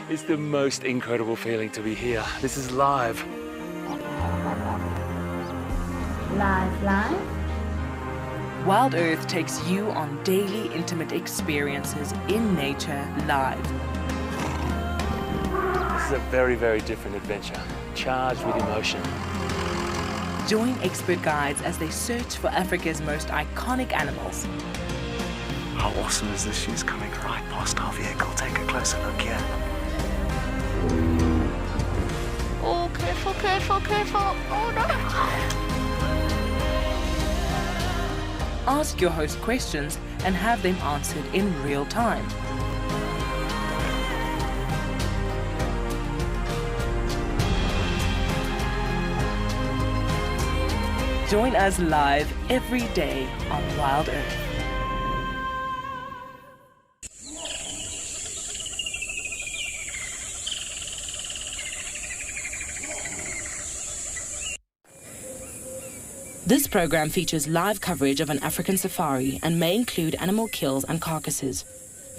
It's the most incredible feeling to be here. This is live. Live. Wild Earth takes you on daily intimate experiences in nature live. This is a very, very different adventure, charged with emotion. Join expert guides as they search for Africa's most iconic animals. How awesome is this? She's coming right past our vehicle. Take a closer look here. Oh, careful. Oh no. Ask your host questions and have them answered in real time. Join us live every day on Wild Earth. This program features live coverage of an African safari and may include animal kills and carcasses.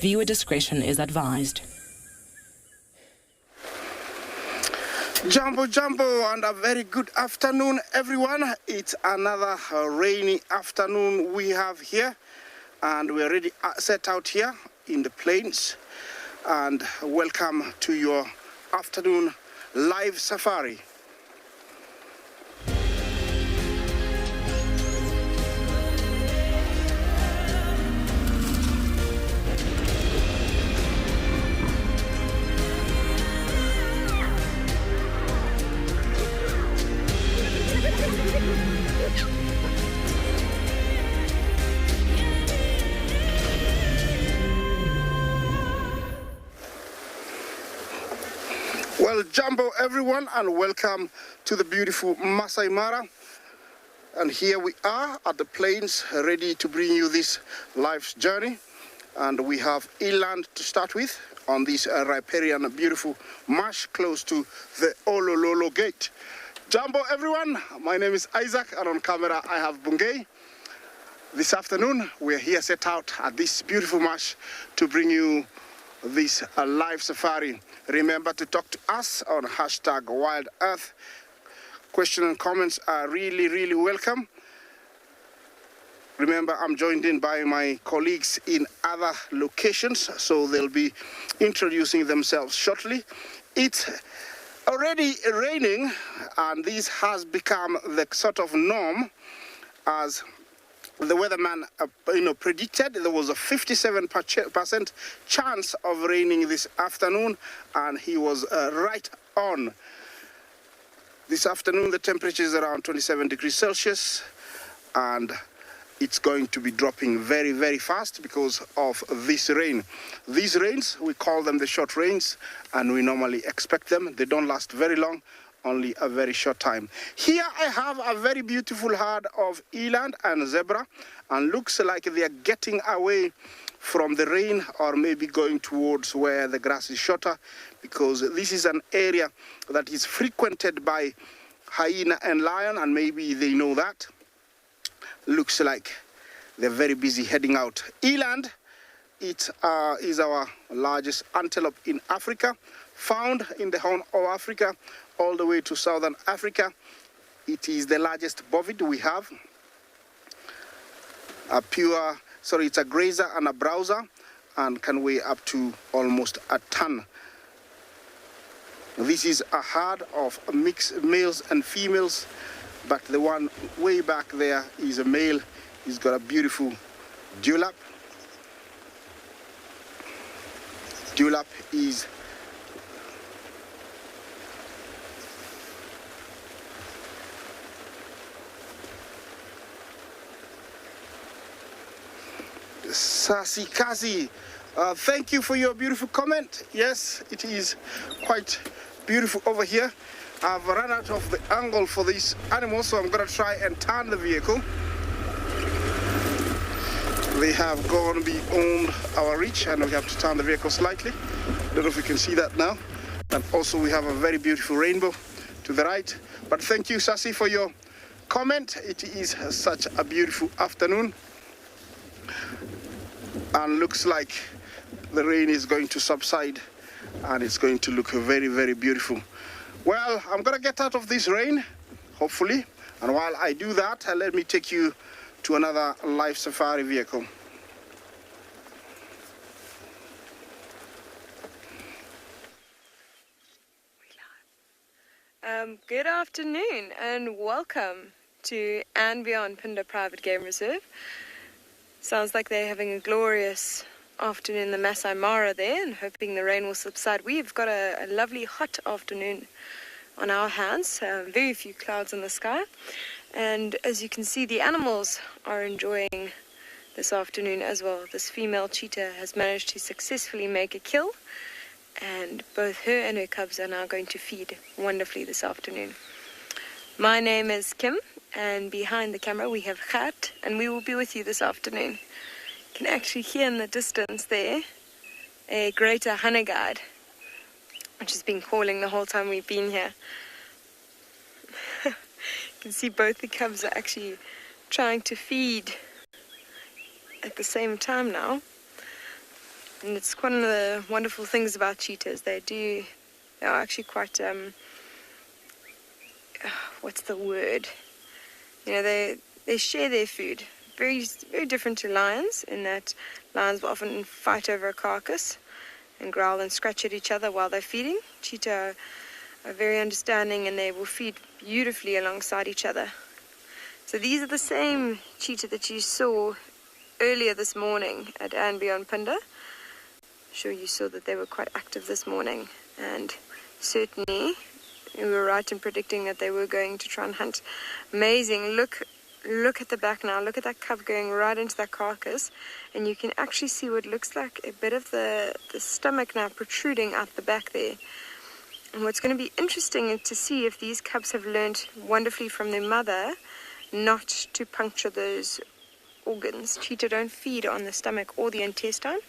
Viewer discretion is advised. Jumbo, and a very good afternoon, everyone. It's another rainy afternoon we have here, and we're already set out here in the plains. And welcome to your afternoon live safari. Well, Jumbo everyone, and welcome to the beautiful Masai Mara. And here we are at the plains, ready to bring you this life's journey. And we have inland to start with on this riparian beautiful marsh close to the Olololo Gate. Jumbo everyone, my name is Isaac, and on camera I have Bungei. This afternoon we're here set out at this beautiful marsh to bring you this live safari. Remember to talk to us on #WildEarth. Questions and comments are really welcome. Remember, I'm joined in by my colleagues in other locations, so they'll be introducing themselves shortly. It's already raining, and this has become the sort of norm, as the weatherman predicted. There was a 57% chance of raining this afternoon, and he was right on. This afternoon the temperature is around 27 degrees Celsius, and it's going to be dropping very fast because of this rain. These rains, we call them the short rains, and we normally expect them. They don't last very long, only a very short time. Here I have a very beautiful herd of eland and zebra, and looks like they are getting away from the rain, or maybe going towards where the grass is shorter, because this is an area that is frequented by hyena and lion, and maybe they know that. Looks like they're very busy heading out. Eland, it is our largest antelope in Africa, found in the Horn of Africa all the way to southern Africa. It is the largest bovid we have. It's a grazer and a browser, and can weigh up to almost a ton. This is a herd of mixed males and females, but the one way back there is a male. He's got a beautiful dewlap. Dewlap is Sassy Kazi, thank you for your beautiful comment. Yes, it is quite beautiful over here. I've run out of the angle for this animal, so I'm going to try and turn the vehicle. They have gone beyond our reach, and we have to turn the vehicle slightly. I don't know if you can see that now. And also we have a very beautiful rainbow to the right. But thank you, Sassy, for your comment. It is such a beautiful afternoon, and looks like the rain is going to subside and it's going to look very, very beautiful. Well, I'm gonna get out of this rain, hopefully, and while I do that, let me take you to another live safari vehicle. Good afternoon and welcome to and Beyond Phinda Private Game Reserve. Sounds like they're having a glorious afternoon in the Masai Mara there, and hoping the rain will subside. We've got a lovely hot afternoon on our hands, very few clouds in the sky, and as you can see, the animals are enjoying this afternoon as well. This female cheetah has managed to successfully make a kill, and both her and her cubs are now going to feed wonderfully this afternoon. My name is Kim, and behind the camera we have Gert, and we will be with you this afternoon. You can actually hear in the distance there a greater hanegaard, which has been calling the whole time we've been here. You can see both the cubs are actually trying to feed at the same time now. And it's one of the wonderful things about cheetahs. They are actually quite, what's the word? You know, they share their food. Very, very different to lions, in that lions will often fight over a carcass and growl and scratch at each other while they're feeding. Cheetah are very understanding, and they will feed beautifully alongside each other. So these are the same cheetah that you saw earlier this morning at and Beyond Phinda. Sure, you saw that they were quite active this morning, and certainly we were right in predicting that they were going to try and hunt. Amazing. Look at the back now. Look at that cub going right into that carcass, and you can actually see what looks like a bit of the stomach now protruding out the back there. And what's going to be interesting is to see if these cubs have learned wonderfully from their mother not to puncture those organs. Cheetah don't feed on the stomach or the intestine,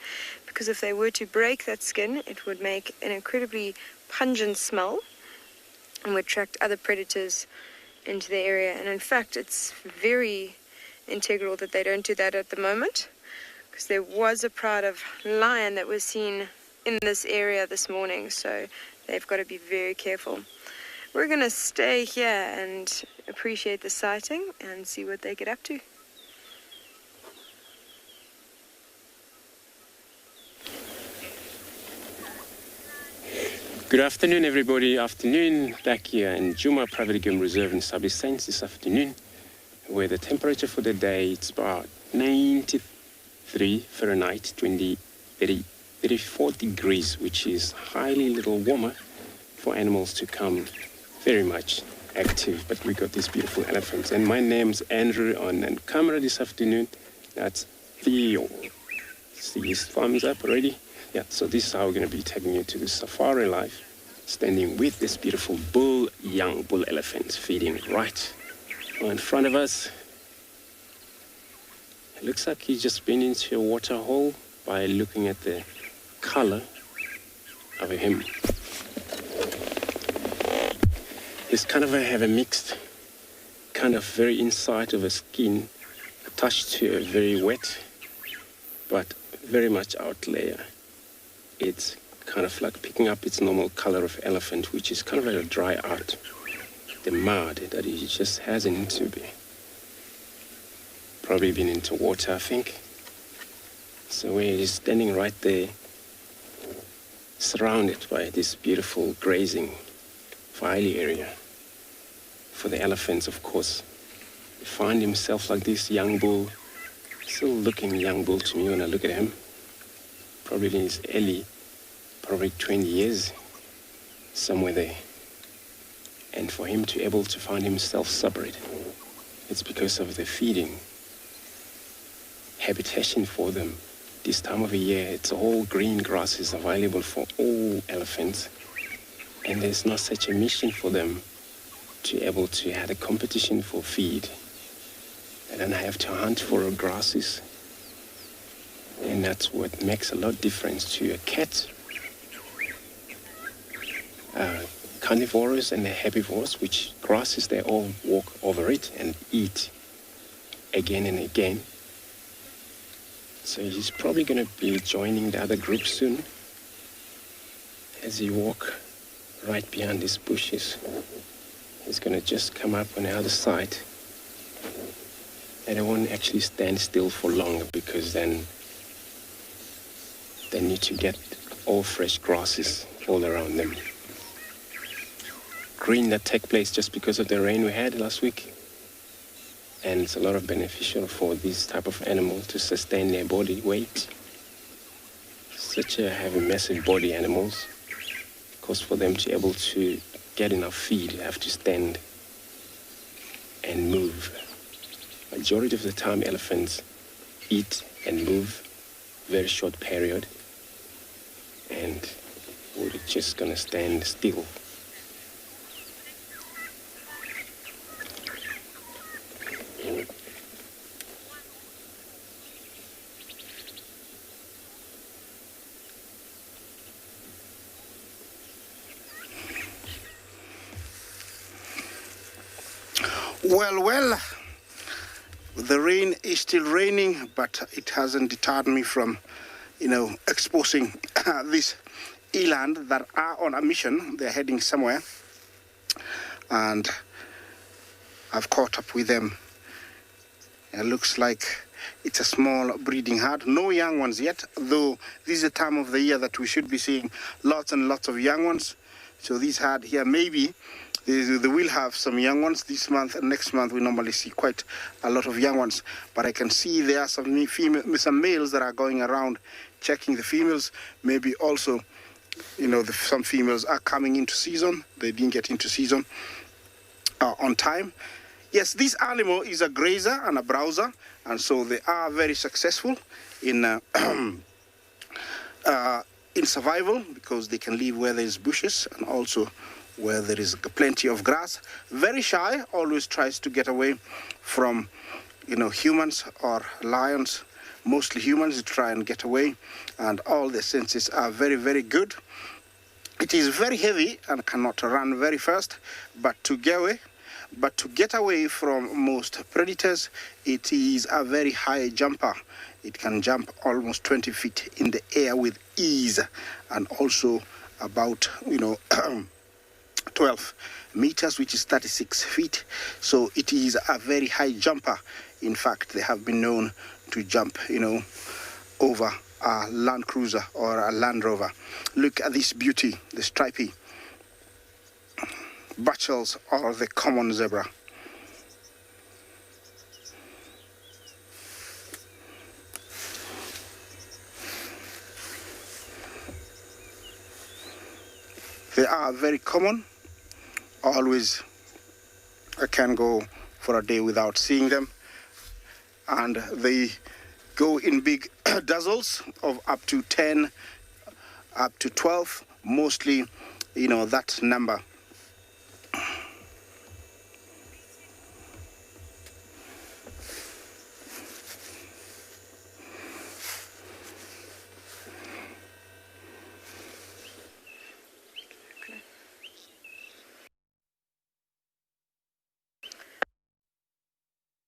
because if they were to break that skin, it would make an incredibly pungent smell and would attract other predators into the area. And in fact, it's very integral that they don't do that at the moment, because there was a pride of lion that was seen in this area this morning, so they've got to be very careful. We're going to stay here and appreciate the sighting and see what they get up to. Good afternoon, everybody. Afternoon, back here in Juma Private Game Reserve in Sabi-Saints this afternoon, where the temperature for the day it's about 93 Fahrenheit, 34 degrees, which is highly little warmer for animals to come very much active. But we got these beautiful elephants, and my name's Andrew on camera this afternoon. That's Theo. See his thumbs up already? Yeah, so this is how we're going to be taking you to the safari life, standing with this beautiful young bull elephant feeding right in front of us. It looks like he's just been into a water hole by looking at the color of him. He's kind of have a mixed, kind of very inside of a skin, attached to a very wet, but very much out layer. It's kind of like picking up its normal color of elephant, which is kind of like a dry out. The mud that he just hasn't to be. Probably been into water, I think. So we're standing right there, surrounded by this beautiful grazing valley area. For the elephants, of course. He find himself like this young bull, still looking young bull to me when I look at him. Probably in his early, probably 20 years, somewhere there. And for him to able to find himself separate, it's because of the feeding habitation for them. This time of the year, it's all green grass is available for all elephants, and there's not such a mission for them to able to have a competition for feed. And then I have to hunt for grasses. And that's what makes a lot of difference to a cat. Carnivores and the herbivores, which grasses, they all walk over it and eat again and again. So he's probably going to be joining the other group soon. as you walk right behind these bushes, he's going to just come up on the other side. And they won't actually stand still for long, because then they need to get all fresh grasses all around them. Green that take place just because of the rain we had last week. And it's a lot of beneficial for these type of animals to sustain their body weight. Such a heavy, massive body animals. Because for them to be able to get enough feed, you have to stand and move. Majority of the time, elephants eat and move very short period, and we're just gonna stand still. Well, the rain is still raining, but it hasn't deterred me from, exposing these eland that are on a mission. They're heading somewhere, and I've caught up with them. It looks like it's a small breeding herd. No young ones yet, though this is the time of the year that we should be seeing lots and lots of young ones. So this herd here, maybe they will have some young ones this month, and next month we normally see quite a lot of young ones. But I can see there are some males that are going around checking the females. Maybe also, some females are coming into season. They didn't get into season on time. Yes, this animal is a grazer and a browser, and so they are very successful in survival, because they can live where there is bushes and also where there is plenty of grass. Very shy, always tries to get away from, humans or lions. Mostly humans try and get away, and all their senses are very, very good. It is very heavy and cannot run very fast, but to get away from most predators, it is a very high jumper. It can jump almost 20 feet in the air with ease, and also about, 12 meters, which is 36 feet. So it is a very high jumper. In fact, they have been known to jump, over a Land Cruiser or a Land Rover. Look at this beauty, the stripy Butchels or the common zebra. They are very common. Always, I can go for a day without seeing them. And they go in big dozens of up to 10, up to 12, mostly, that number.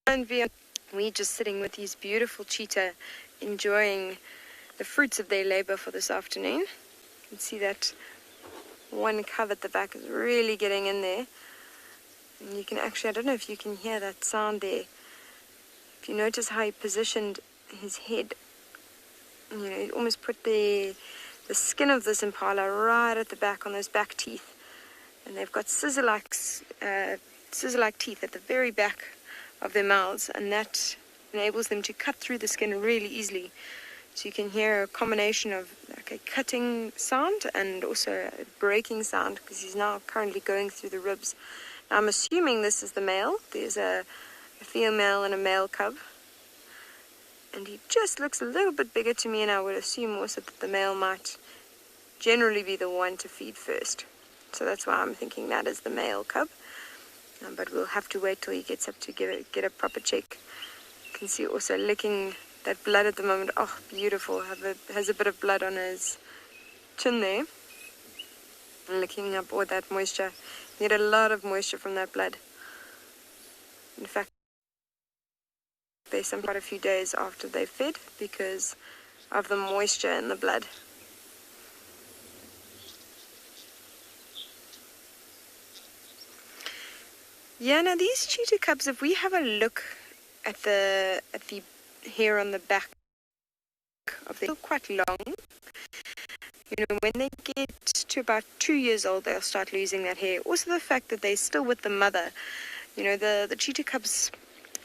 And we just sitting with these beautiful cheetah, enjoying the fruits of their labor for this afternoon. You can see that one cub at the back is really getting in there. And you can actually, I don't know if you can hear that sound there. If you notice how he positioned his head, he almost put the skin of this impala right at the back on those back teeth. And they've got scissor-like teeth at the very back of their mouths, and that enables them to cut through the skin really easily. So you can hear a combination of like a cutting sound and also a breaking sound, because he's now currently going through the ribs. Now I'm assuming this is the male. There's a female and a male cub, and he just looks a little bit bigger to me, and I would assume also that the male might generally be the one to feed first. So that's why I'm thinking that is the male cub. But we'll have to wait till he gets up to get a proper check. You can see also licking that blood at the moment. Oh, beautiful. Has a bit of blood on his chin there. And licking up all that moisture. You get a lot of moisture from that blood. In fact, they spend quite a few days after they fed because of the moisture in the blood. Yeah, now these cheetah cubs, if we have a look at the hair on the back of them, quite long. You know, when they get to about 2 years old, they'll start losing that hair. Also the fact that they're still with the mother. You know, the cheetah cubs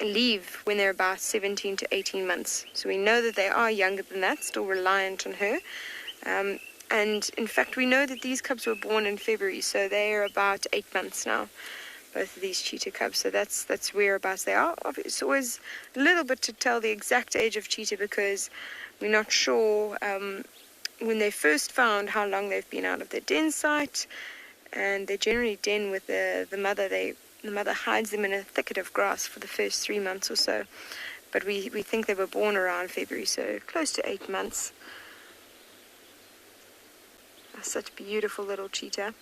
leave when they're about 17 to 18 months. So we know that they are younger than that, still reliant on her. And in fact, we know that these cubs were born in February, so they are about 8 months now, both of these cheetah cubs. So that's whereabouts they are. It's always a little bit to tell the exact age of cheetah because we're not sure when they first found how long they've been out of their den site. And they generally den with the mother. The mother hides them in a thicket of grass for the first 3 months or so. But we think they were born around February, so close to 8 months. Such beautiful little cheetah.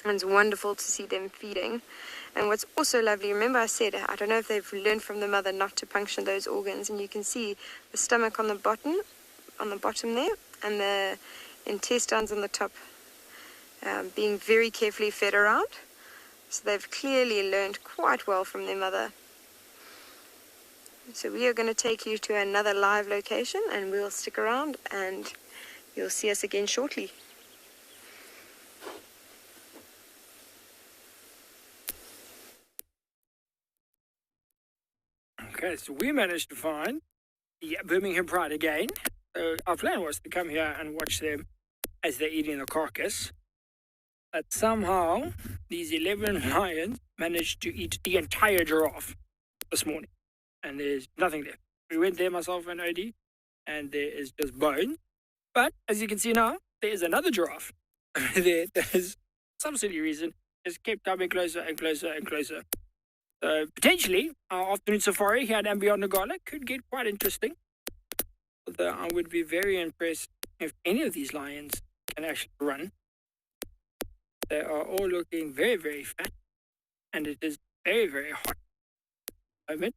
And it's wonderful to see them feeding. And what's also lovely, remember I said, I don't know if they've learned from the mother not to puncture those organs, and you can see the stomach on the bottom there, and the intestines on the top being very carefully fed around. So they've clearly learned quite well from their mother. So we are going to take you to another live location, and we'll stick around and you'll see us again shortly. Okay, so we managed to find the Birmingham Pride again. So our plan was to come here and watch them as they're eating the carcass. But somehow, these 11 lions managed to eat the entire giraffe this morning. And there's nothing left. We went there, myself and Odie, and there is just bone. But, as you can see now, there is another giraffe. There's some silly reason. It's kept coming closer and closer and closer. So, potentially, our afternoon safari here at Beyond Nogala could get quite interesting. Although I would be very impressed if any of these lions can actually run. They are all looking very, very fat, and it is very, very hot at the moment.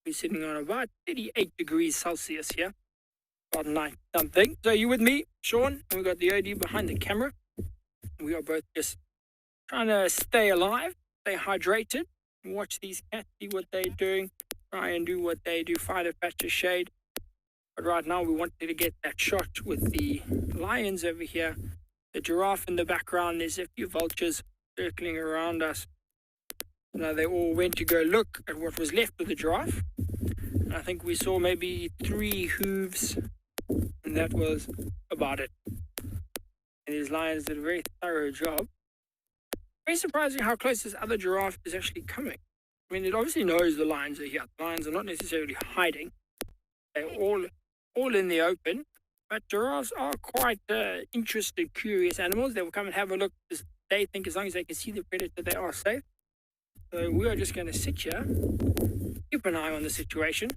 We're sitting on about 38 degrees Celsius here, about 9 something. So you with me, Sean, and we've got the OD behind the camera. We are both just trying to stay alive, stay hydrated, watch these cats, see what they're doing, try and do what they do, find a patch of shade. But right now we wanted to get that shot with the lions over here. The giraffe in the background, there's a few vultures circling around us. Now they all went to go look at what was left of the giraffe. And I think we saw maybe 3 hooves, and that was about it. And these lions did a very thorough job. Very surprising how close this other giraffe is actually coming. I mean, it obviously knows the lions are here. The lions are not necessarily hiding. They're all in the open. But giraffes are quite interested, curious animals. They will come and have a look. They think as long as they can see the predator, they are safe. So we are just going to sit here, keep an eye on the situation.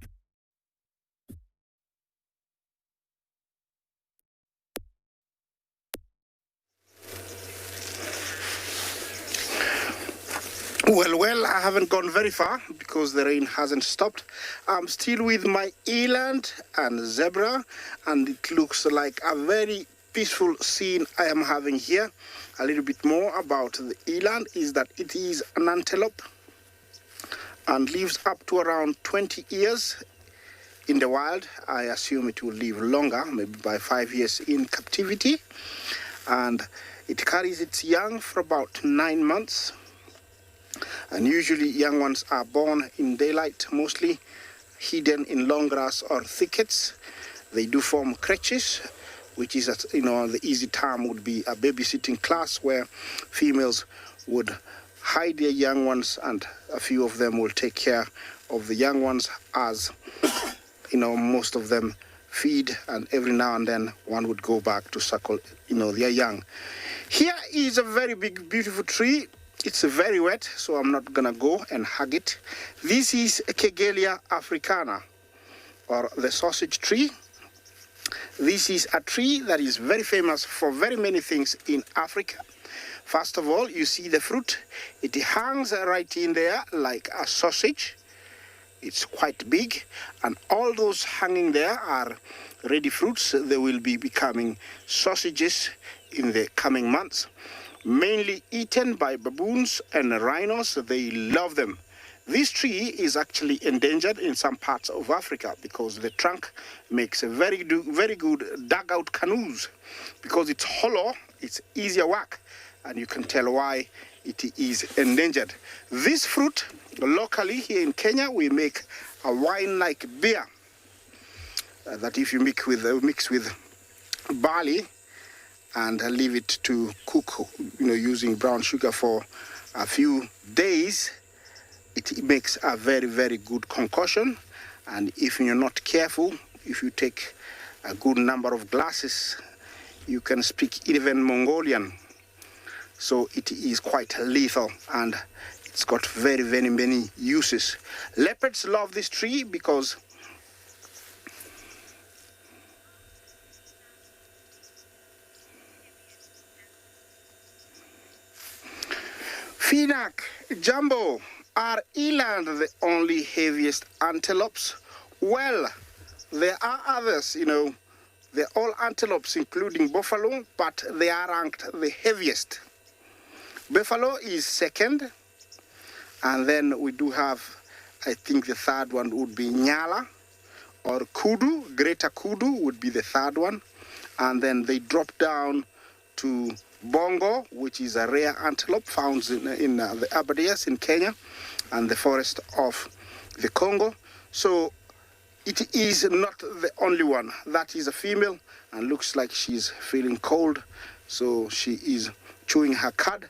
Well, I haven't gone very far because the rain hasn't stopped. I'm still with my eland and zebra, and it looks like a very peaceful scene I am having here. A little bit more about the eland is that it is an antelope and lives up to around 20 years in the wild. I assume it will live longer, maybe by 5 years in captivity. And it carries its young for about 9 months. And usually young ones are born in daylight, mostly hidden in long grass or thickets. They do form creches, which is, the easy term would be a babysitting class where females would hide their young ones, and a few of them will take care of the young ones as, most of them feed, and every now and then one would go back to suckle, their young. Here is a very big, beautiful tree. It's very wet, so I'm not gonna go and hug it. This is Kegelia africana, or the sausage tree. This is a tree that is very famous for very many things in Africa. First of all, you see the fruit. It hangs right in there like a sausage. It's quite big, and all those hanging there are ready fruits. They will be becoming sausages in the coming months. mainly eaten by baboons and rhinos. They love them. This tree is actually endangered in some parts of Africa because the trunk makes a very good dugout canoes. Because it's hollow, it's easier work, and you can tell why it is endangered. This fruit, locally here in Kenya, we make a wine-like beer that if you mix with barley and leave it to cook, using brown sugar for a few days, it makes a very good concoction. And if you're not careful, if you take a good number of glasses, you can speak even Mongolian. So it is quite lethal, and it's got very many uses. Leopards love this tree because Finak, Jumbo, are eland the only heaviest antelopes? Well, there are others, they're all antelopes, including buffalo, but they are ranked the heaviest. Buffalo is second, and then we do have, I think the third one would be Nyala, or Kudu. Greater Kudu would be the third one, and then they drop down to Bongo, which is a rare antelope found in the Aberdares in Kenya and the forest of the Congo. So it is not the only one. That is a female and looks like she's feeling cold, so she is chewing her cud.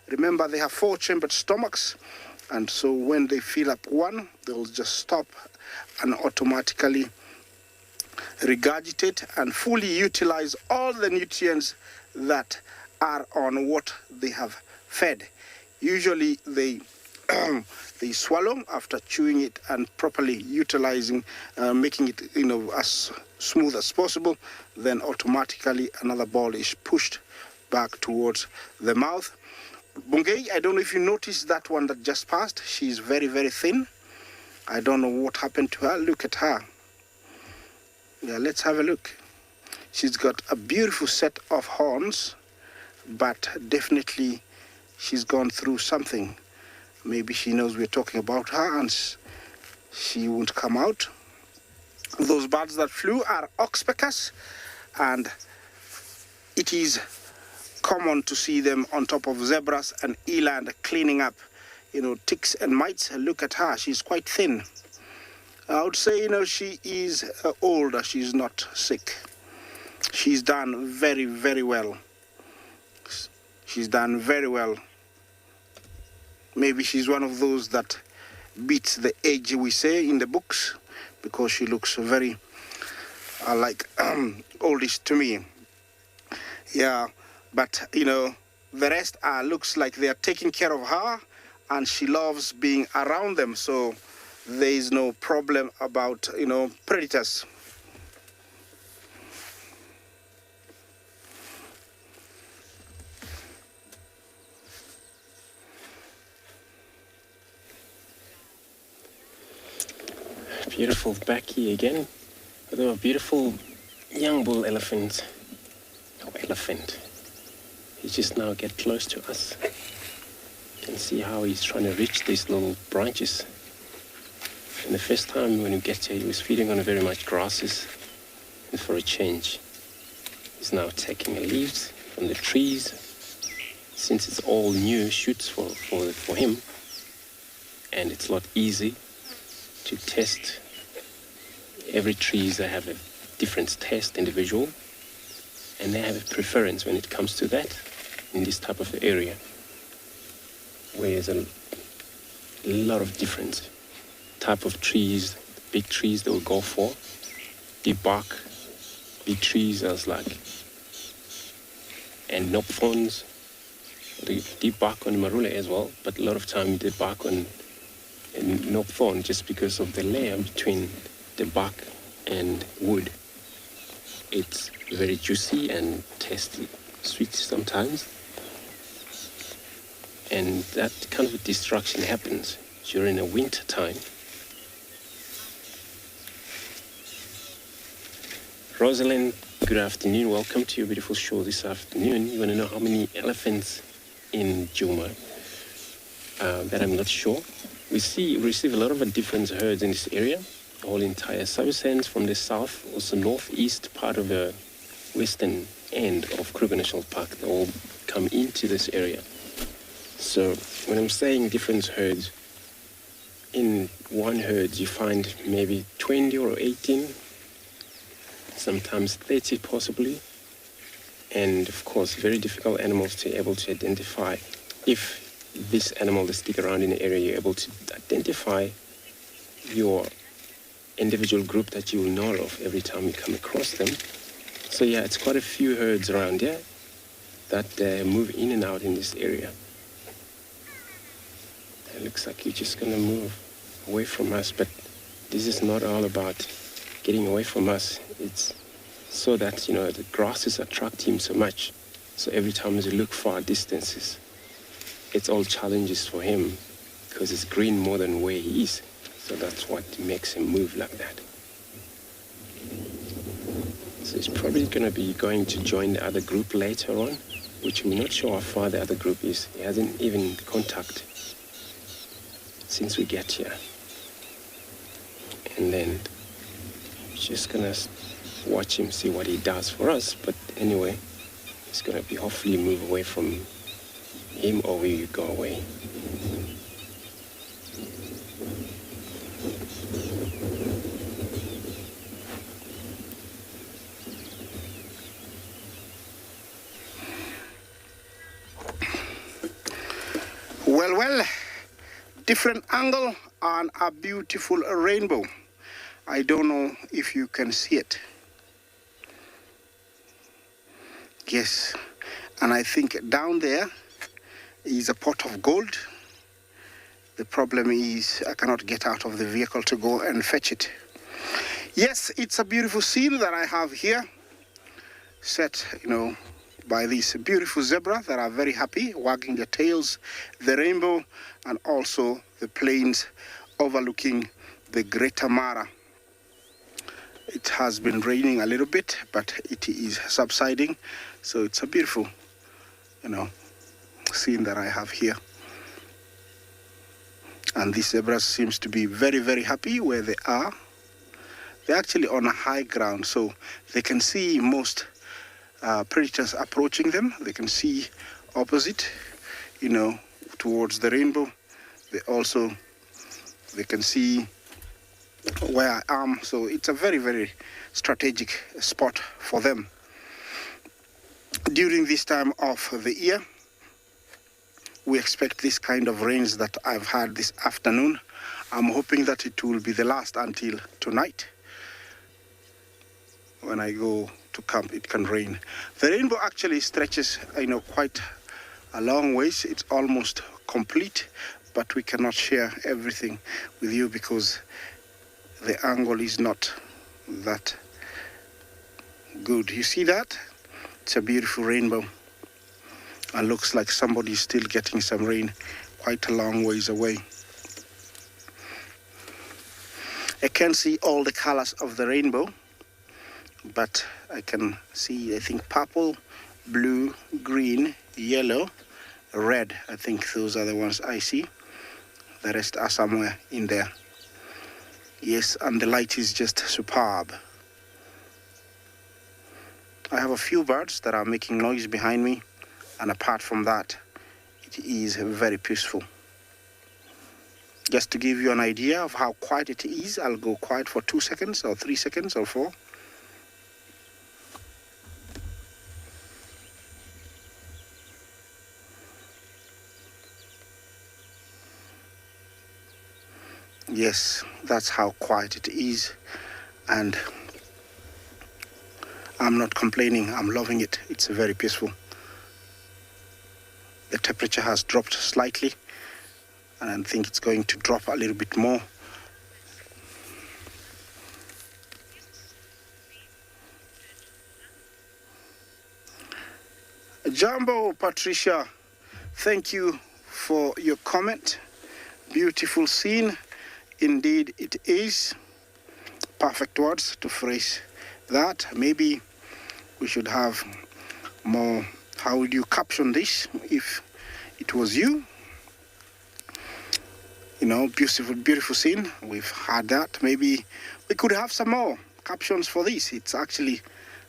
Remember, they have 4-chambered stomachs, and so when they fill up one, they'll just stop and automatically regurgitate and fully utilize all the nutrients that are on what they have fed. Usually they they swallow after chewing it and properly utilizing, making it as smooth as possible. Then automatically another ball is pushed back towards the mouth. Bungei, I don't know if you noticed that one that just passed. She's very thin. I don't know what happened to her. Look at her. Yeah, let's have a look. She's got a beautiful set of horns, but definitely she's gone through something. Maybe she knows we're talking about her and she won't come out. Those birds that flew are oxpeckers, and it is common to see them on top of zebras and eland cleaning up, ticks and mites. Look at her, she's quite thin. I would say, she is older, she's not sick. She's done very well. She's done very well. Maybe she's one of those that beats the age, we say in the books, because she looks very oldish to me. Yeah, but the rest looks like they are taking care of her, and she loves being around them, so there is no problem about predators. Beautiful back here again. There are beautiful young bull elephant. He just now get close to us. You can see how he's trying to reach these little branches. And the first time when he gets here, he was feeding on very much grasses. And for a change, he's now taking the leaves from the trees. Since it's all new shoots for him, and it's a lot easy to test. Every trees, they have a different taste, individual, and they have a preference when it comes to that in this type of area, where there's a lot of different type of trees. Big trees they will go for, deep bark, big trees as and knobthorns, the deep bark on marula as well, but a lot of time they bark on knobthorn just because of the layer between the bark and wood. It's very juicy and tasty, sweet sometimes. And that kind of destruction happens during the winter time. Rosalind, good afternoon. Welcome to your beautiful show this afternoon. You want to know how many elephants in Juma that I'm not sure. We receive a lot of different herds in this area, whole entire Sub-Saharan from the south, also northeast part of the western end of Kruger National Park. They all come into this area. So when I'm saying different herds, in one herd you find maybe 20 or 18, sometimes 30 possibly. And of course, very difficult animals to be able to identify. If this animal that stick around in the area, you're able to identify your individual group that you will know of every time you come across them. So yeah, it's quite a few herds around here that move in and out in this area. It looks like you're just gonna move away from us, but this is not all about getting away from us. It's so that, you know, the grasses attract him so much. So every time as you look far distances, it's all challenges for him because it's green more than where he is. So that's what makes him move like that. So he's probably going to be going to join the other group later on, which we're not sure how far the other group is. He hasn't even contact since we get here. And then just going to watch him, see what he does for us. But anyway, it's going to be hopefully move away from him or we go away. Well, different angle on a beautiful rainbow. I don't know if you can see it. Yes, and I think down there is a pot of gold. The problem is I cannot get out of the vehicle to go and fetch it. Yes, it's a beautiful scene that I have here, set, you know, by these beautiful zebra that are very happy, wagging their tails, the rainbow, and also the plains overlooking the Greater Mara. It has been raining a little bit, but it is subsiding, so it's a beautiful, you know, scene that I have here. And these zebras seems to be very, very happy where they are. They're actually on a high ground, so they can see most predators approaching them. They can see opposite, you know, towards the rainbow. They can see where I am, so it's a very, very strategic spot for them. During this time of the year, we expect this kind of rains that I've had this afternoon. I'm hoping that it will be the last until tonight. When I go to camp, it can rain. The rainbow actually stretches, you know, quite a long ways. It's almost complete, but we cannot share everything with you because the angle is not that good. You see that? It's a beautiful rainbow. And looks like somebody's still getting some rain quite a long ways away. I can't see all the colors of the rainbow, but I can see, I think, purple, blue, green, yellow, red. I think those are the ones I see. The rest are somewhere in there. Yes, and the light is just superb. I have a few birds that are making noise behind me, and apart from that, it is very peaceful. Just to give you an idea of how quiet it is, I'll go quiet for 2 seconds or 3 seconds or 4. Yes, that's how quiet it is, and I'm not complaining. I'm loving it. It's very peaceful. The temperature has dropped slightly, and I think it's going to drop a little bit more. Jumbo Patricia, thank you for your comment. Beautiful scene. Indeed, it is. Perfect words to phrase that. Maybe we should have more, how would you caption this? If it was you. You know, beautiful, beautiful scene. We've had that. Maybe we could have some more captions for this. It's actually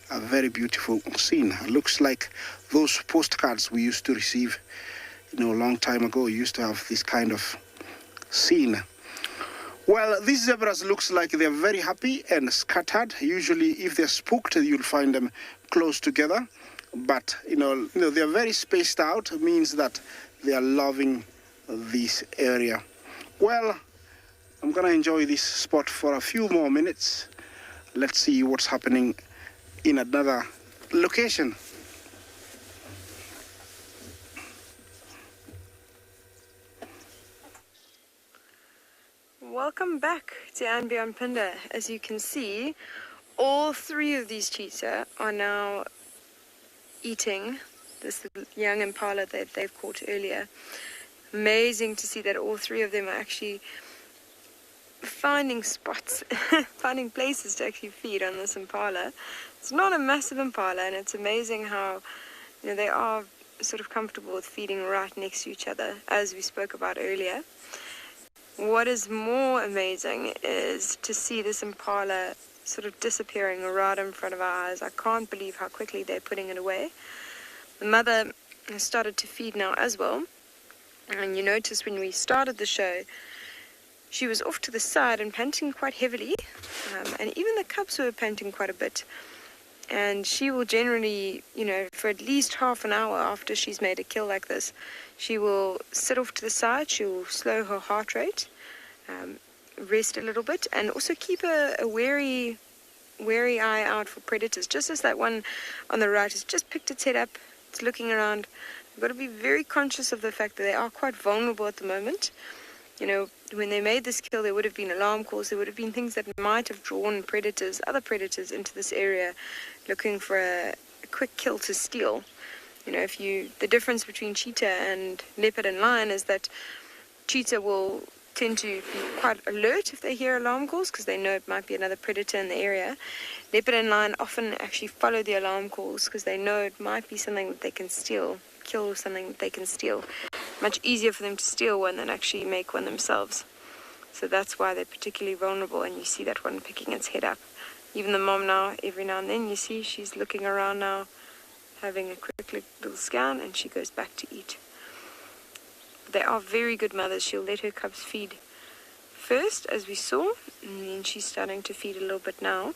a very beautiful scene. It looks like those postcards we used to receive, you know, a long time ago. We used to have this kind of scene. Well, these zebras looks like they're very happy and scattered. Usually, if they're spooked, you'll find them close together. But you know, they're very spaced out. It means that they are loving this area. Well, I'm gonna enjoy this spot for a few more minutes. Let's see what's happening in another location. Welcome back to And Beyond Phinda. As you can see, all three of these cheetah are now eating this young impala that they've caught earlier. Amazing to see that all three of them are actually finding spots, finding places to actually feed on this impala. It's not a massive impala, and it's amazing how, you know, they are sort of comfortable with feeding right next to each other, as we spoke about earlier. What is more amazing is to see this impala sort of disappearing right in front of our eyes. I can't believe how quickly they're putting it away. The mother has started to feed now as well. And you notice when we started the show, she was off to the side and panting quite heavily. And even the cubs were panting quite a bit. And she will generally, you know, for at least half an hour after she's made a kill like this, she will sit off to the side, she will slow her heart rate, rest a little bit, and also keep a wary eye out for predators. Just as that one on the right has just picked its head up, it's looking around. You've got to be very conscious of the fact that they are quite vulnerable at the moment. You know, when they made this kill, there would have been alarm calls, there would have been things that might have drawn predators, other predators into this area looking for a quick kill to steal. You know, the difference between cheetah and leopard and lion is that cheetah will tend to be quite alert if they hear alarm calls because they know it might be another predator in the area. Leopard and lion often actually follow the alarm calls because they know it might be something that they can steal, kill something that they can steal. Much easier for them to steal one than actually make one themselves. So that's why they're particularly vulnerable, and you see that one picking its head up. Even the mom now, every now and then, you see she's looking around now, having a quick little scan, and she goes back to eat. They are very good mothers. She'll let her cubs feed first, as we saw, and then she's starting to feed a little bit now.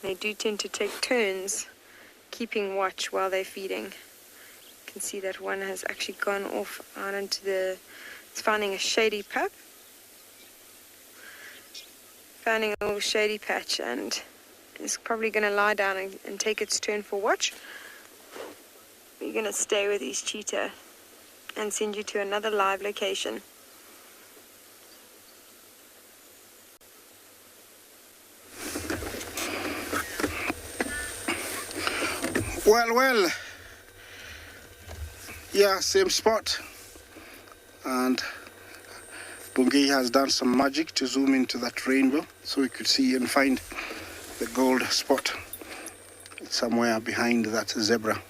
They do tend to take turns keeping watch while they're feeding. You can see that one has actually gone off out into it's finding a shady pup. Finding a little shady patch, and it's probably going to lie down and take its turn for watch. We're going to stay with these cheetah and send you to another live location. Well, yeah, same spot, and Bungei has done some magic to zoom into that rainbow so we could see and find the gold spot somewhere behind that zebra.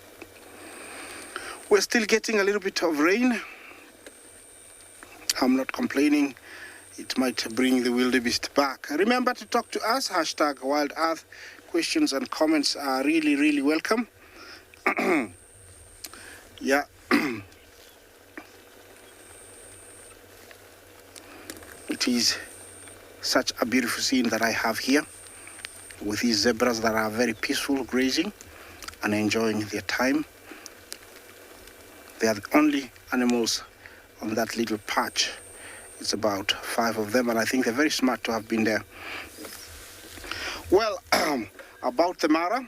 We're still getting a little bit of rain. I'm not complaining. It might bring the wildebeest back. Remember to talk to us, #WildEarth. Questions and comments are really, really welcome. Yeah. It is such a beautiful scene that I have here with these zebras that are very peaceful, grazing and enjoying their time. They are the only animals on that little patch. It's about 5 of them, and I think they're very smart to have been there. Well, about the Mara,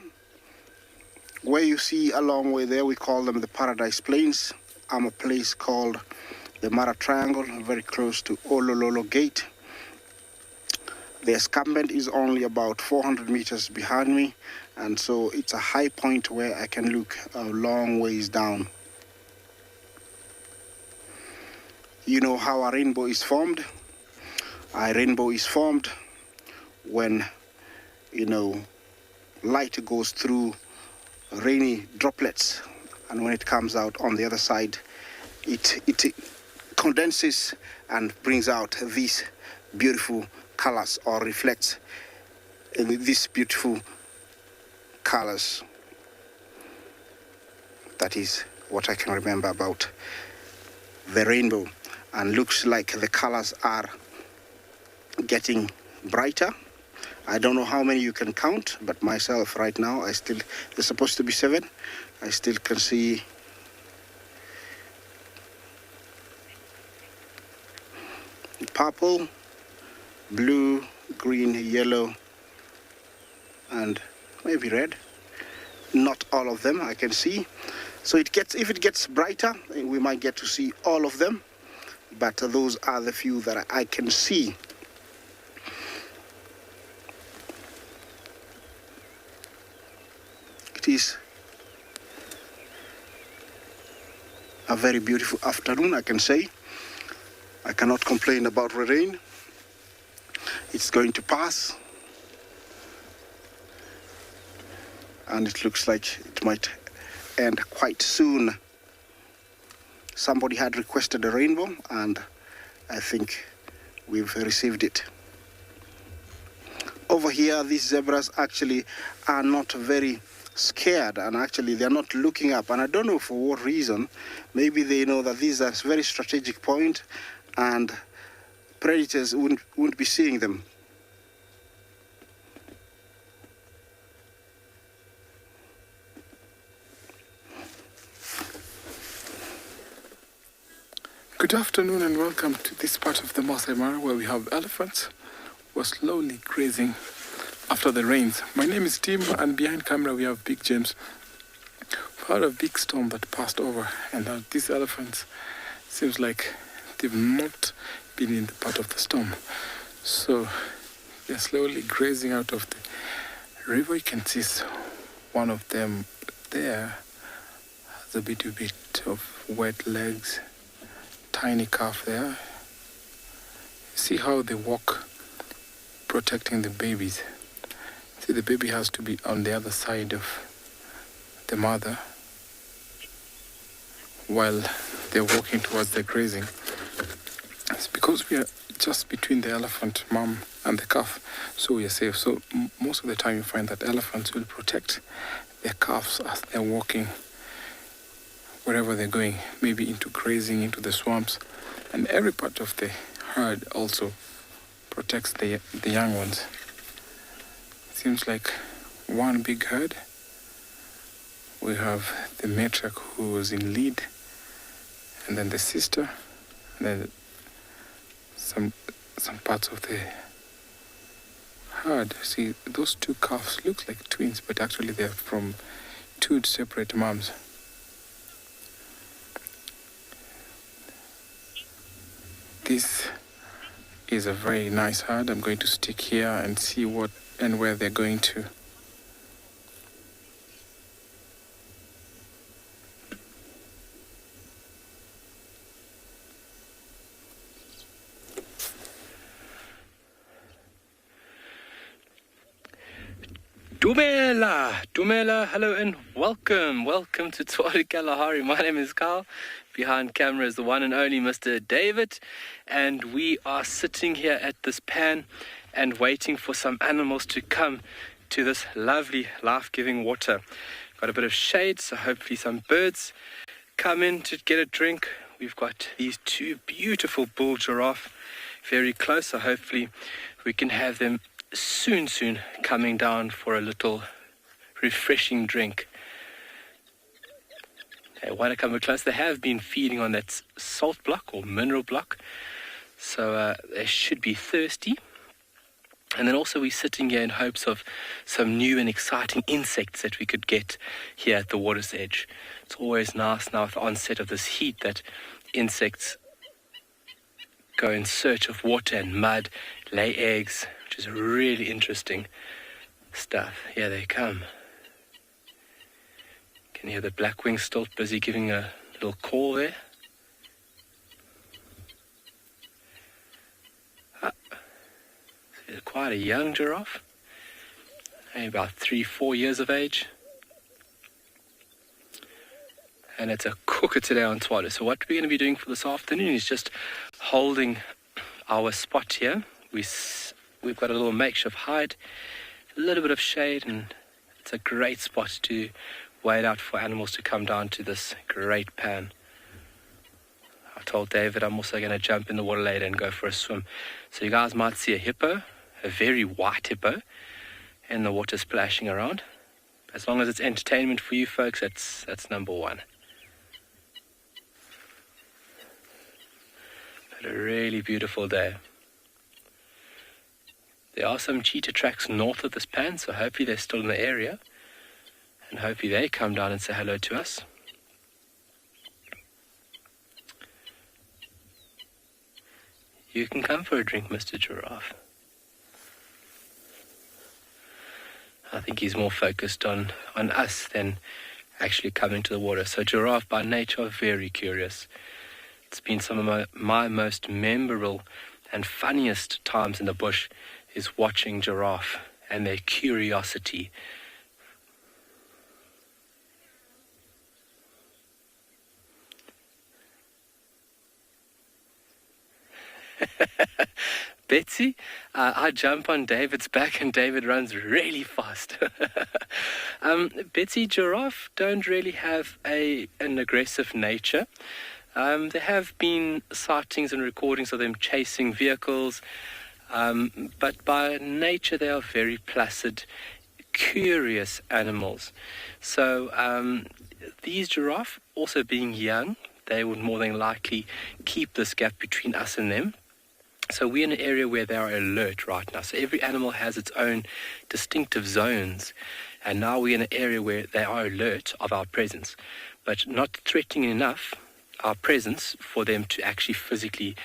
where you see a long way there, we call them the Paradise Plains. I'm a place called the Mara Triangle, very close to Olololo Gate. The escarpment is only about 400 meters behind me, and so it's a high point where I can look a long ways down. You know how a rainbow is formed? A rainbow is formed when, light goes through rainy droplets, and when it comes out on the other side, it condenses and brings out these beautiful colors, or reflects these beautiful colors. That is what I can remember about the rainbow, and looks like the colors are getting brighter. I don't know how many you can count, but myself right now, there's supposed to be 7. I still can see purple, blue, green, yellow, and maybe red. Not all of them I can see. So if it gets brighter, we might get to see all of them, but those are the few that I can see. It is a very beautiful afternoon, I can say. I cannot complain about the rain. It's going to pass, and it looks like it might end quite soon. Somebody had requested a rainbow, and I think we've received it. Over here, these zebras actually are not very scared, and actually they're not looking up, and I don't know for what reason. Maybe they know that this is a very strategic point and predators wouldn't be seeing them. Good afternoon and welcome to this part of the Masai Mara where we have elephants who are slowly grazing after the rains. My name is Tim, and behind camera we have Big James. We've had a big storm that passed over, and now these elephants seems like they've not been in the part of the storm. So they're slowly grazing out of the river. You can see one of them there has a bit of wet legs. Tiny calf there. See how they walk, protecting the babies. See, the baby has to be on the other side of the mother while they're walking towards the grazing. It's because we are just between the elephant mom and the calf, so we are safe. So most of the time you find that elephants will protect their calves as they're walking wherever they're going, maybe into grazing, into the swamps. And every part of the herd also protects the young ones. Seems like one big herd. We have the matriarch who was in lead, and then the sister, and then some parts of the herd. See, those two calves look like twins, but actually they're from two separate moms. This is a very nice herd. I'm going to stick here and see what and where they're going to. Dumela, hello and welcome to Tswalu Kalahari. My name is Carl. Behind camera is the one and only Mr. David, and we are sitting here at this pan and waiting for some animals to come to this lovely life-giving water. Got a bit of shade, so hopefully some birds come in to get a drink. We've got these two beautiful bull giraffe very close, so hopefully we can have them soon coming down for a little refreshing drink. They want to come close. They have been feeding on that salt block or mineral block, so they should be thirsty. And then also we're sitting here in hopes of some new and exciting insects that we could get here at the water's edge. It's always nice now with the onset of this heat that insects go in search of water and mud, lay eggs, which is really interesting stuff. Here they come. Can you hear the black-winged stilt busy giving a little call there? Quite a young giraffe, maybe about 3-4 years of age. and it's a cooker today on Tswalu. So what we're going to be doing for this afternoon is just holding our spot here. We've got a little makeshift hide, a little bit of shade, and it's a great spot to wait out for animals to come down to this great pan. I told David I'm also going to jump in the water later and go for a swim. So you guys might see a hippo, a very white hippo, in the water splashing around. As long as it's entertainment for you folks, that's number one. But a really beautiful day. There are some cheetah tracks north of this pan, so hopefully they're still in the area. And hopefully they come down and say hello to us. You can come for a drink, Mr. Giraffe. I think he's more focused on us than actually coming to the water. So giraffe by nature are very curious. It's been some of my most memorable and funniest times in the bush is watching giraffe and their curiosity. Betsy, I jump on David's back and David runs really fast. Betsy, giraffe don't really have an aggressive nature. There have been sightings and recordings of them chasing vehicles, but by nature they are very placid, curious animals. So these giraffe, also being young, they would more than likely keep this gap between us and them. So we're in an area where they are alert right now. So every animal has its own distinctive zones. And now we're in an area where they are alert of our presence, but not threatening enough our presence for them to actually physically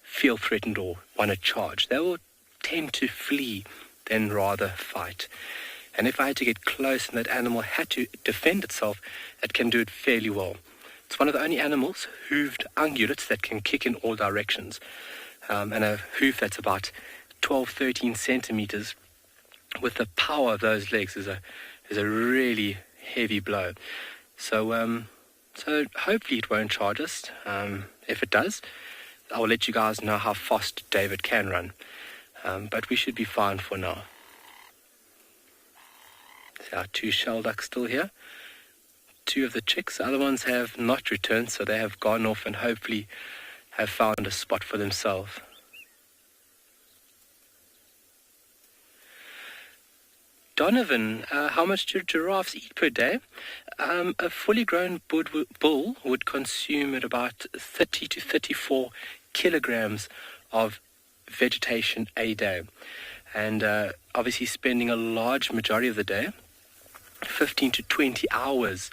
feel threatened or want to charge. They will tend to flee than rather fight. And if I had to get close and that animal had to defend itself, it can do it fairly well. It's one of the only animals, hooved ungulates, that can kick in all directions. And a hoof that's about 12, 13 centimeters with the power of those legs is a really heavy blow. So hopefully it won't charge us. If it does, I will let you guys know how fast David can run. But we should be fine for now. So our 2 shell ducks still here. 2 of the chicks. The other ones have not returned, so they have gone off and hopefully have found a spot for themselves. Donovan, how much do giraffes eat per day? A fully grown bull would consume at about 30 to 34 kilograms of vegetation a day. And obviously spending a large majority of the day, 15 to 20 hours,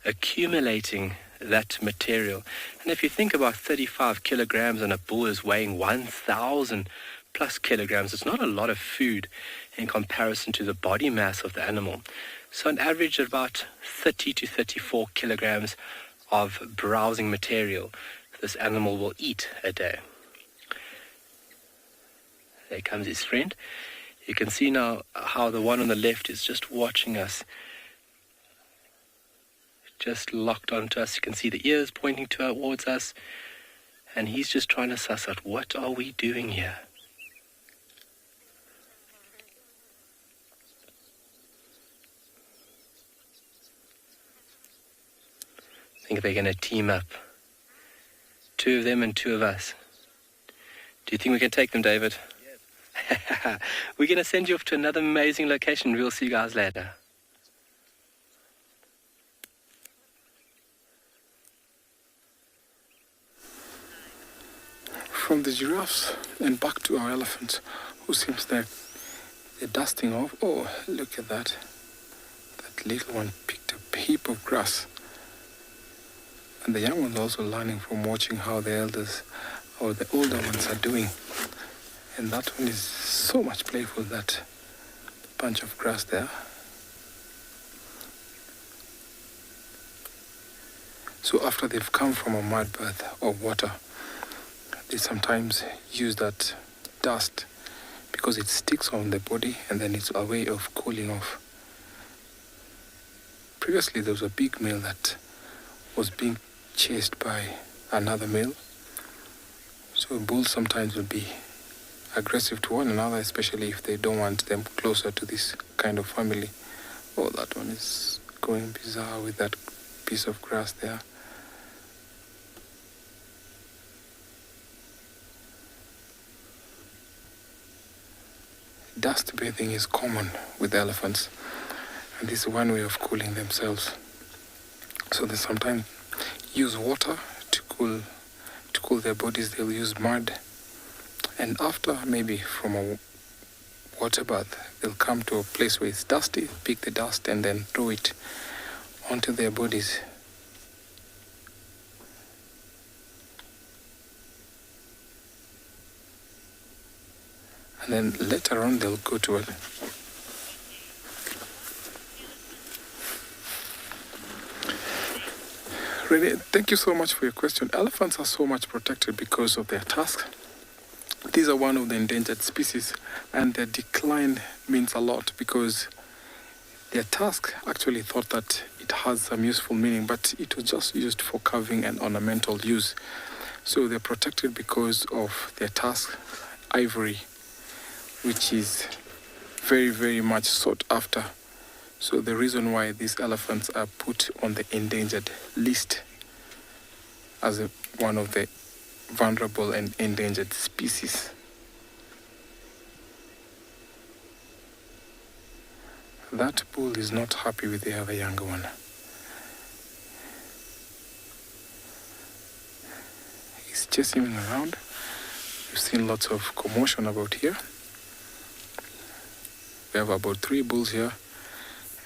accumulating that material. And if you think about 35 kilograms and a bull is weighing 1,000 plus kilograms, it's not a lot of food in comparison to the body mass of the animal. So on average about 30 to 34 kilograms of browsing material this animal will eat a day. There comes his friend. You can see now how the one on the left is just watching us, just locked onto us. You can see the ears pointing towards us, and he's just trying to suss out, what are we doing here? I think they're going to team up. 2 of them and 2 of us. Do you think we can take them, David? Yes. We're going to send you off to another amazing location. We'll see you guys later. From the giraffes and back to our elephants, who seems they're dusting off. Oh, look at that. That little one picked up a heap of grass. And the young ones also learning from watching how the elders or the older ones are doing. And that one is so much playful, that bunch of grass there. So after they've come from a mud bath or water, they sometimes use that dust because it sticks on the body and then it's a way of cooling off. Previously there was a big male that was being chased by another male. So bulls sometimes will be aggressive to one another, especially if they don't want them closer to this kind of family. Oh, that one is going bizarre with that piece of grass there. Dust bathing is common with elephants, and this is one way of cooling themselves. So they sometimes use water to cool their bodies. They'll use mud, and after maybe from a water bath, they'll come to a place where it's dusty, pick the dust, and then throw it onto their bodies. And then later on, they'll go to it. Rene, thank you so much for your question. Elephants are so much protected because of their tusk. These are one of the endangered species, and their decline means a lot because their tusk actually thought that it has some useful meaning, but it was just used for carving and ornamental use. So they're protected because of their tusk, ivory, which is very, very much sought after. So the reason why these elephants are put on the endangered list as one of the vulnerable and endangered species. That bull is not happy with the other younger one. He's chasing him around. We've seen lots of commotion about here. We have about 3 bulls here,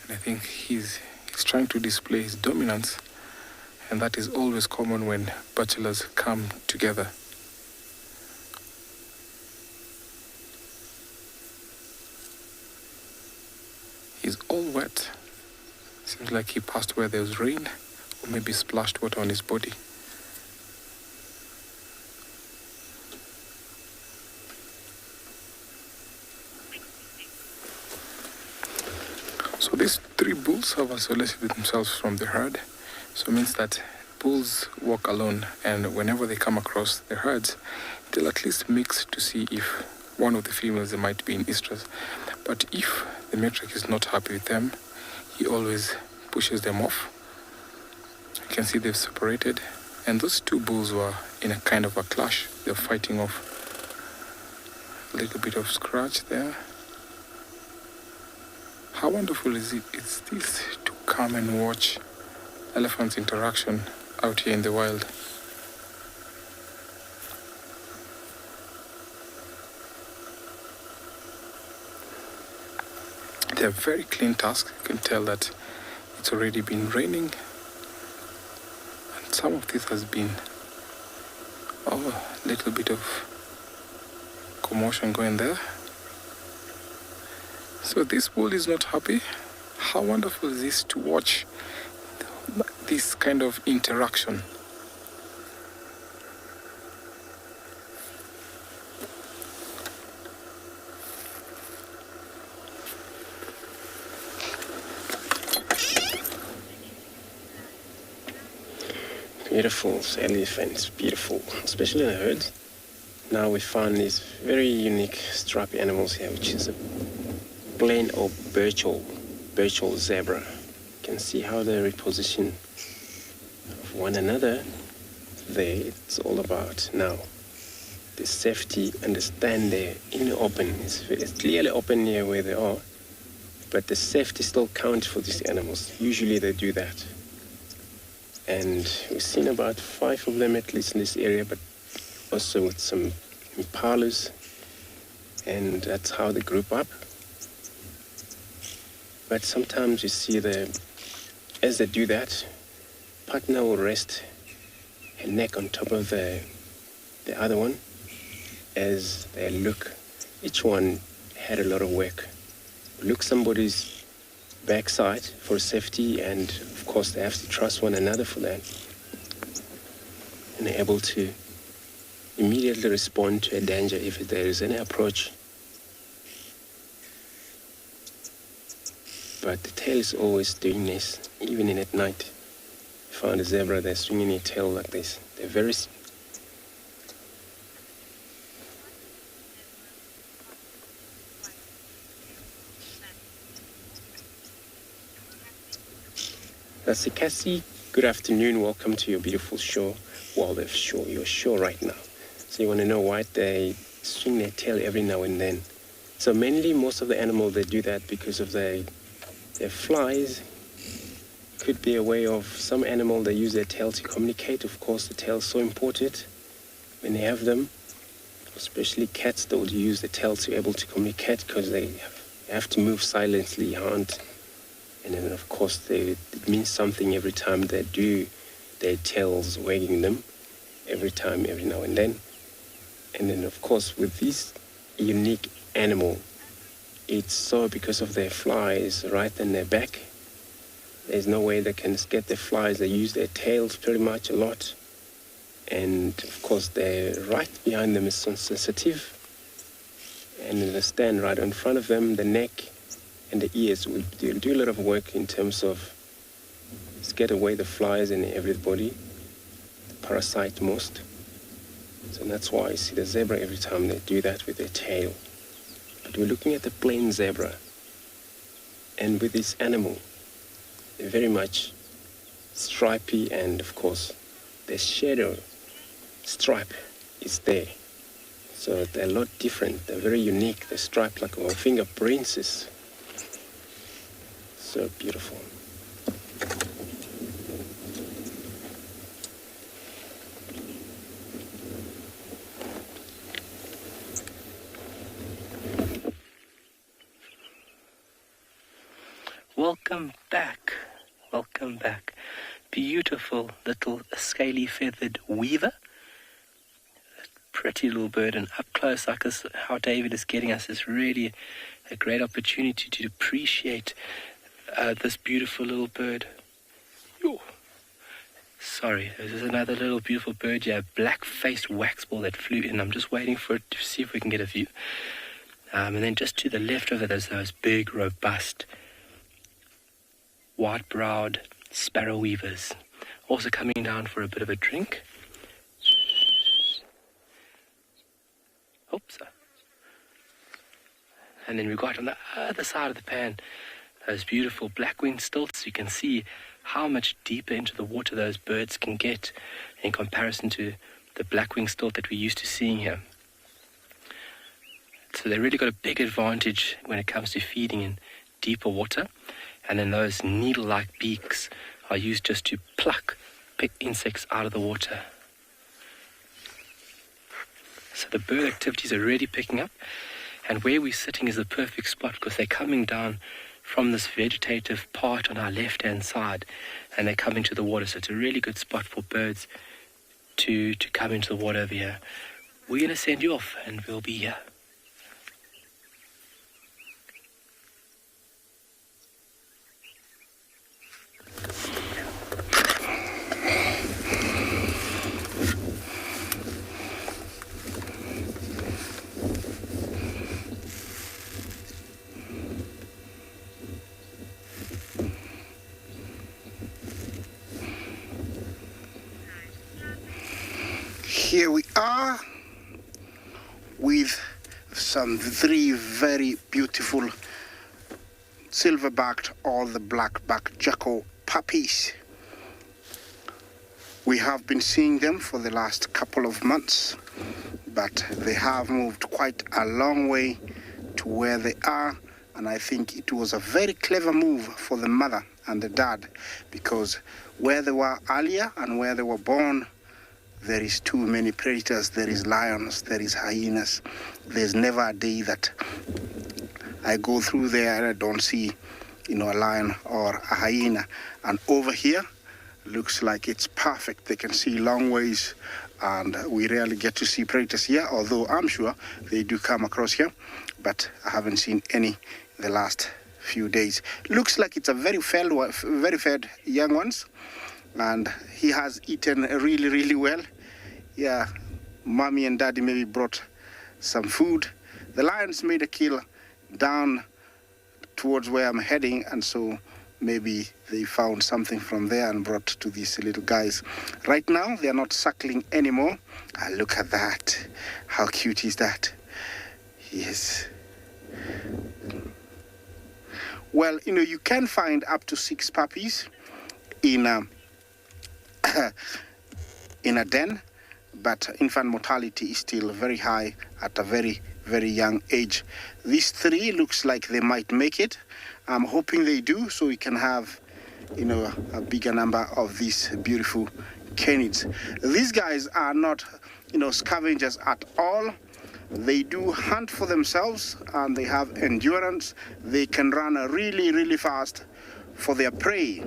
and I think he's trying to display his dominance, and that is always common when bachelors come together. He's all wet. Seems like he passed where there was rain, or maybe splashed water on his body. So these 3 bulls have isolated themselves from the herd. So it means that bulls walk alone, and whenever they come across the herds, they'll at least mix to see if one of the females might be in estrus. But if the matriarch is not happy with them, he always pushes them off. You can see they've separated, and those 2 bulls were in a kind of a clash. They're fighting off. A little bit of scratch there. How wonderful is this to come and watch elephants' interaction out here in the wild. They're very clean tusks. You can tell that it's already been raining, and some of this has been a little bit of commotion going there. So this bull is not happy. How wonderful is this to watch this kind of interaction? Beautiful elephants, beautiful, especially in the herds. Now we found these very unique striped animals here, which is a plain or birch-old zebra. You can see how they reposition of one another there. It's all about now the safety, understand they're in the open. It's clearly open here where they are, but the safety still counts for these animals. Usually they do that. And we've seen about 5 of them at least in this area, but also with some impalas, and that's how they group up. But sometimes you see as they do that, partner will rest her neck on top of the other one as they look. Each one had a lot of work. Look somebody's backside for safety, and of course they have to trust one another for that. And they're able to immediately respond to a danger if there is any approach. But the tail is always doing this, even in at night. found a zebra, they're swinging their tail like this. They're very... Cassie, good afternoon. Welcome to your beautiful shore, wildlife shore, your shore right now. So you want to know why they swing their tail every now and then. So mainly most of the animals, they do that because of their flies. Could be a way of some animal, they use their tail to communicate. Of course, the tail is so important when they have them. Especially cats, they would use the tail to be able to communicate because they have to move silently, hunt. And then, of course, it means something every time they do their tails wagging them, every time, every now and then. And then, of course, with this unique animal, it's so because of their flies right in their back. There's no way they can get their flies. They use their tails pretty much a lot. And, of course, they're right behind them is so sensitive. And then they stand right in front of them, the neck and the ears. We do a lot of work in terms of get away the flies in everybody, the parasite most. So that's why I see the zebra every time they do that with their tail. But we're looking at the plain zebra. And with this animal, they're very much stripy, and of course, the shadow stripe is there. So they're a lot different. They're very unique. They're striped like our fingerprints. Is so beautiful. Welcome back. Welcome back. Beautiful little scaly feathered weaver. Pretty little bird, and up close like this, how David is getting us, is really a great opportunity to appreciate this beautiful little bird. Yo. Sorry, there's another little beautiful bird here, a black-faced waxball that flew in. I'm just waiting for it to see if we can get a view. And then just to the left of it, there's those big, robust, white-browed sparrow weavers, also coming down for a bit of a drink. Oops. And then we've got on the other side of the pan those beautiful black-winged stilts. You can see how much deeper into the water those birds can get in comparison to the black-winged stilt that we're used to seeing here. So they really got a big advantage when it comes to feeding in deeper water. And then those needle-like beaks are used just to pluck insects out of the water. So the bird activities are really picking up. And where we're sitting is the perfect spot because they're coming down from this vegetative part on our left-hand side, and they're coming to the water. So it's a really good spot for birds to come into the water over here. We're going to send you off, and we'll be here. Here we are with some three very beautiful silver-backed or the black-backed Jacko puppies. We have been seeing them for the last couple of months, but they have moved quite a long way to where they are, and I think it was a very clever move for the mother and the dad, because where they were earlier and where they were born, there is too many predators. There is lions, there is hyenas. There's never a day that I go through there and I don't see, a lion or a hyena. And over here, looks like it's perfect. They can see long ways, and we rarely get to see predators here, although I'm sure they do come across here, but I haven't seen any in the last few days. Looks like it's a very fed young ones. And he has eaten really, really well. Yeah, mommy and daddy maybe brought some food. The lions made a kill down towards where I'm heading, and so maybe they found something from there and brought to these little guys. Right now, they are not suckling anymore. Look at that. How cute is that? Yes. Well, you can find up to 6 puppies in a den, but infant mortality is still very high at a very, very young age. These 3 looks like they might make it. I'm hoping they do, so we can have, a bigger number of these beautiful canids. These guys are not, scavengers at all. They do hunt for themselves, and they have endurance. They can run really, really fast for their prey.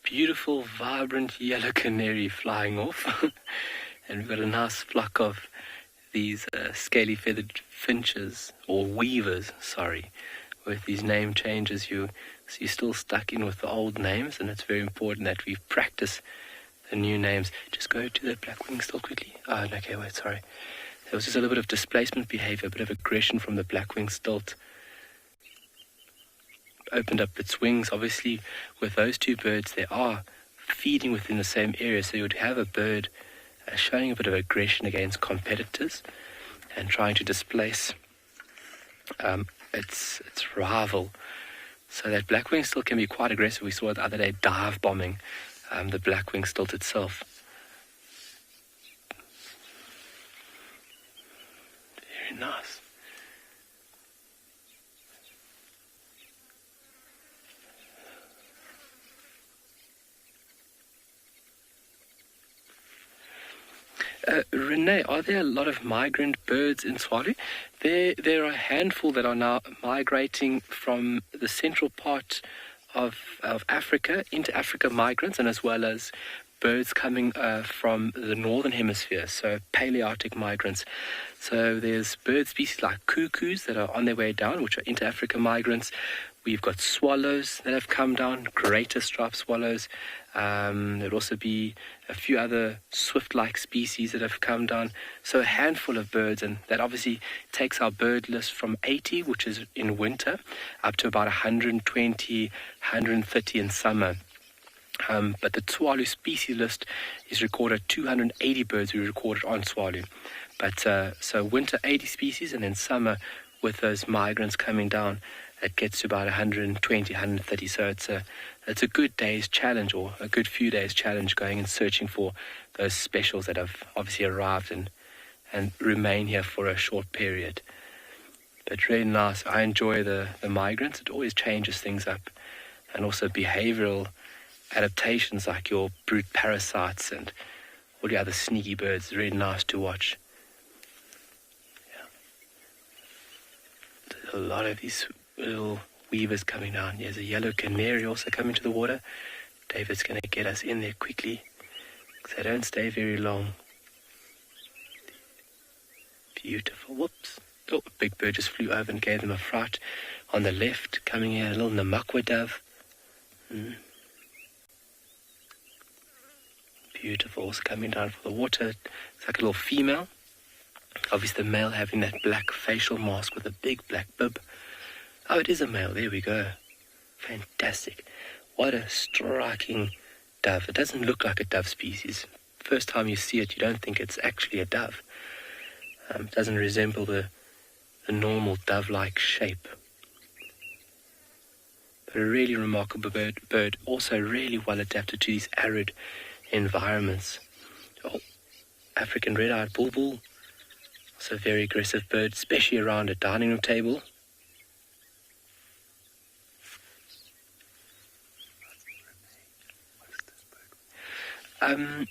Beautiful, vibrant yellow canary flying off. And we've got a nice flock of these scaly feathered finches, or weavers, sorry. With these name changes, you're still stuck in with the old names, and it's very important that we practice the new names. Just go to the black-winged still quickly. Oh, okay, wait, sorry. There was just a little bit of displacement behavior, a bit of aggression from the black-winged stilt. Opened up its wings. Obviously, with those 2 birds, they are feeding within the same area, so you would have a bird showing a bit of aggression against competitors and trying to displace its rival. So that black-winged stilt can be quite aggressive. We saw it the other day dive bombing the black-winged stilt itself. Very nice. Renee, are there a lot of migrant birds in Tswalu? There are a handful that are now migrating from the central part of Africa into Africa, migrants, and as well as birds coming from the northern hemisphere, so Palearctic migrants. So there's bird species like cuckoos that are on their way down, which are into Africa migrants. We've got swallows that have come down, greater striped swallows. There'll also be a few other swift-like species that have come down. So a handful of birds, and that obviously takes our bird list from 80, which is in winter, up to about 120, 130 in summer. But the Tswalu species list is recorded 280 birds we recorded on Tswalu. But so winter 80 species, and then summer with those migrants coming down, it gets to about 120, 130. So it's a good day's challenge, or a good few days challenge, going and searching for those specials that have obviously arrived and remain here for a short period. But really nice. I enjoy the migrants. It always changes things up. And also behavioral adaptations like your brood parasites and all the other sneaky birds. Really nice to watch. Yeah. There's a lot of these little weavers coming down. There's a yellow canary also coming to the water. David's going to get us in there quickly because they don't stay very long. Beautiful. Whoops. Oh, a big bird just flew over and gave them a fright. On the left, coming here, a little namakwa dove. Beautiful. Also coming down for the water. It's like a little female. Obviously the male having that black facial mask with a big black bib. Oh, it is a male. There we go. Fantastic. What a striking dove. It doesn't look like a dove species. First time you see it, you don't think it's actually a dove. It doesn't resemble the normal dove-like shape. But a really remarkable bird. Also really well adapted to these arid environments. Oh, African red-eyed bulbul. Also a very aggressive bird, especially around a dining room table.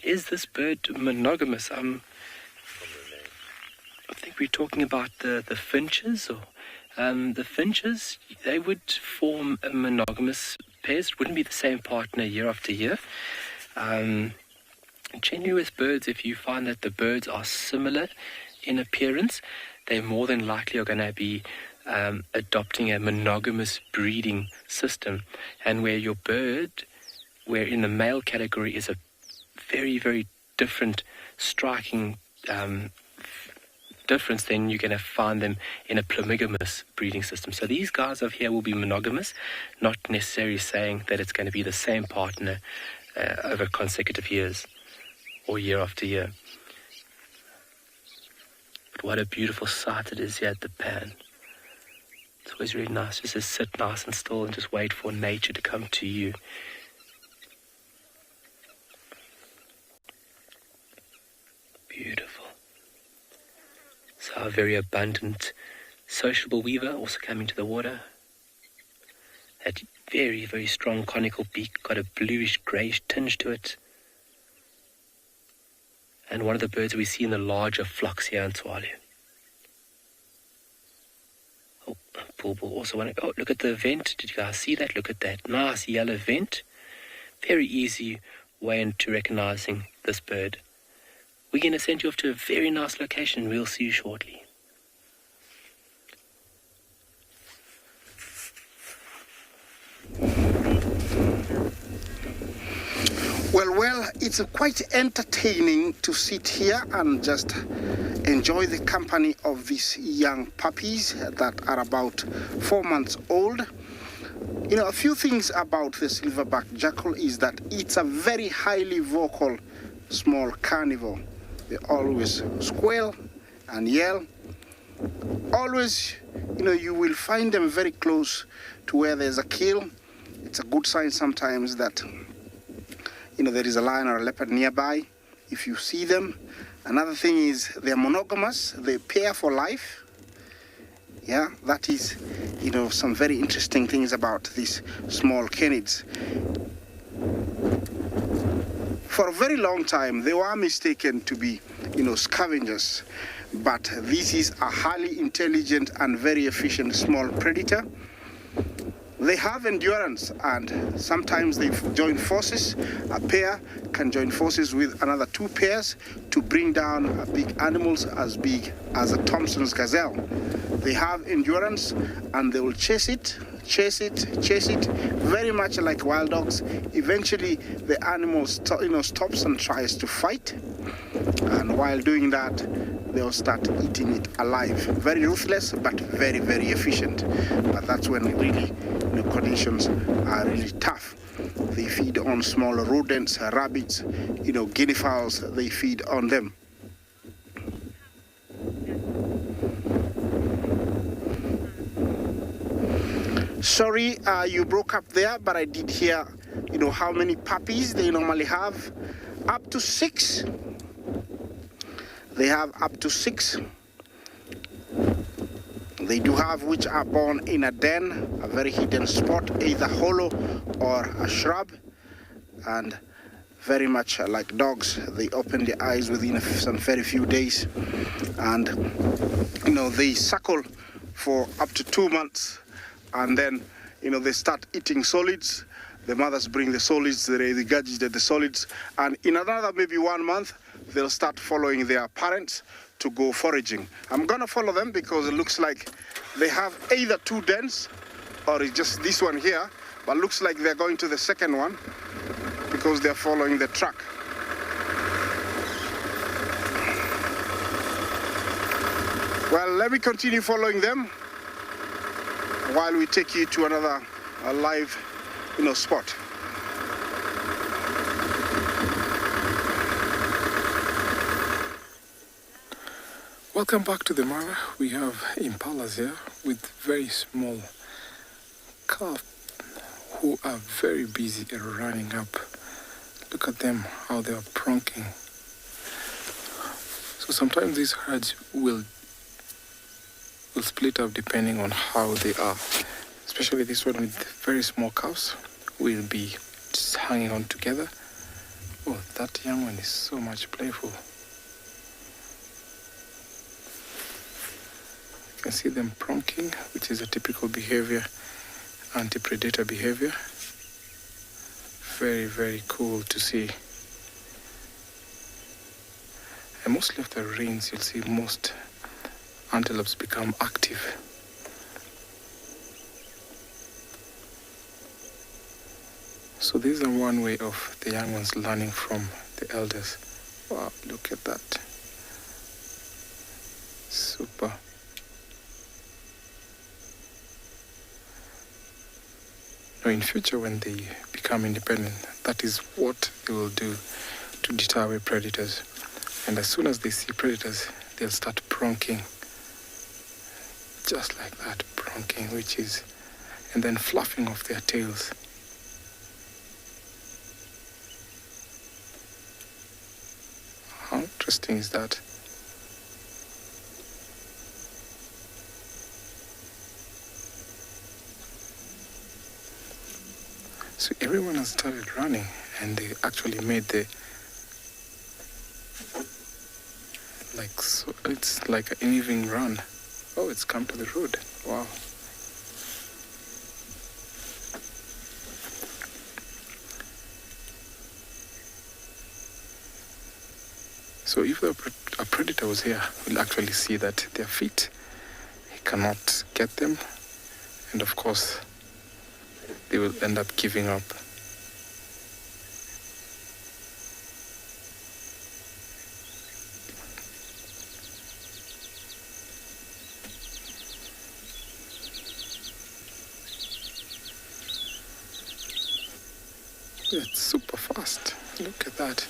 Is this bird monogamous? I think we're talking about the finches, or the finches. They would form a monogamous pairs. It wouldn't be the same partner year after year. generally with birds, if you find that the birds are similar in appearance, they more than likely are going to be adopting a monogamous breeding system. And where your bird, where in the male category is a very, very different, striking difference, then you're going to find them in a polygamous breeding system. So these guys over here will be monogamous, not necessarily saying that it's going to be the same partner over consecutive years or year after year. But what a beautiful sight it is here at the pan. It's always really nice just to sit nice and still and just wait for nature to come to you. Beautiful. So a very abundant sociable weaver also coming to the water. That very, very strong conical beak, got a bluish greyish tinge to it. And one of the birds we see in the larger flocks here in Tswalu. Oh, bulbul also want to... Oh, look at the vent. Did you guys see that? Look at that nice yellow vent. Very easy way into recognizing this bird. We're going to send you off to a very nice location. We'll see you shortly. Well, it's quite entertaining to sit here and just enjoy the company of these young puppies that are about 4 months old. You know, a few things about the silverback jackal is that it's a very highly vocal small carnivore. They always squeal and yell. Always, you know, you will find them very close to where there's a kill. It's a good sign sometimes that, you know, there is a lion or a leopard nearby. If you see them. Another thing is they're monogamous. They pair for life. Yeah, that is, you know, some very interesting things about these small canids. For a very long time, they were mistaken to be, you know, scavengers. But this is a highly intelligent and very efficient small predator. They have endurance, and sometimes they join forces. A pair can join forces with another 2 pairs to bring down big animals as big as a Thompson's gazelle. They have endurance, and they will chase it, very much like wild dogs. Eventually, the animal stops and tries to fight, and while doing that, they'll start eating it alive. Very ruthless, but very, very efficient. But that's when really, you know, conditions are really tough. They feed on smaller rodents, rabbits, you know, guinea fowls. They feed on them. Sorry, you broke up there, but I did hear, you know, how many puppies they normally have. Up to 6. They have up to 6. They do have which are born in a den, a very hidden spot, either hollow or a shrub. And very much like dogs, they open their eyes within some very few days. And, you know, they suckle for up to 2 months. And then, you know, they start eating solids. The mothers bring the solids, they regurgitate the solids. And in another maybe 1 month, they'll start following their parents to go foraging. I'm gonna follow them because it looks like they have either 2 dens or it's just this one here, but looks like they're going to the second one because they're following the track. Well, let me continue following them while we take you to another live, you know, spot. Welcome back to the Mara. We have impalas here with very small calf who are very busy running up. Look at them, how they are pronking. So sometimes these herds will split up depending on how they are. Especially this one with very small calves will be just hanging on together. Oh, that young one is so much playful. You can see them pronking, which is a typical behavior, anti-predator behavior. Very, very cool to see. And mostly after rains, you'll see most antelopes become active. So this is one way of the young ones learning from the elders. Wow, look at that. Super. Now in future, when they become independent, that is what they will do to deter away predators. And as soon as they see predators, they'll start pronking. Just like that, pronking, and then fluffing of their tails. How interesting is that? So everyone has started running, and they actually made it's like an uneven run. Oh, it's come to the road. Wow. So if a predator was here, we'll actually see that their feet, he cannot get them. And of course, they will end up giving up. It's super fast. Look at that.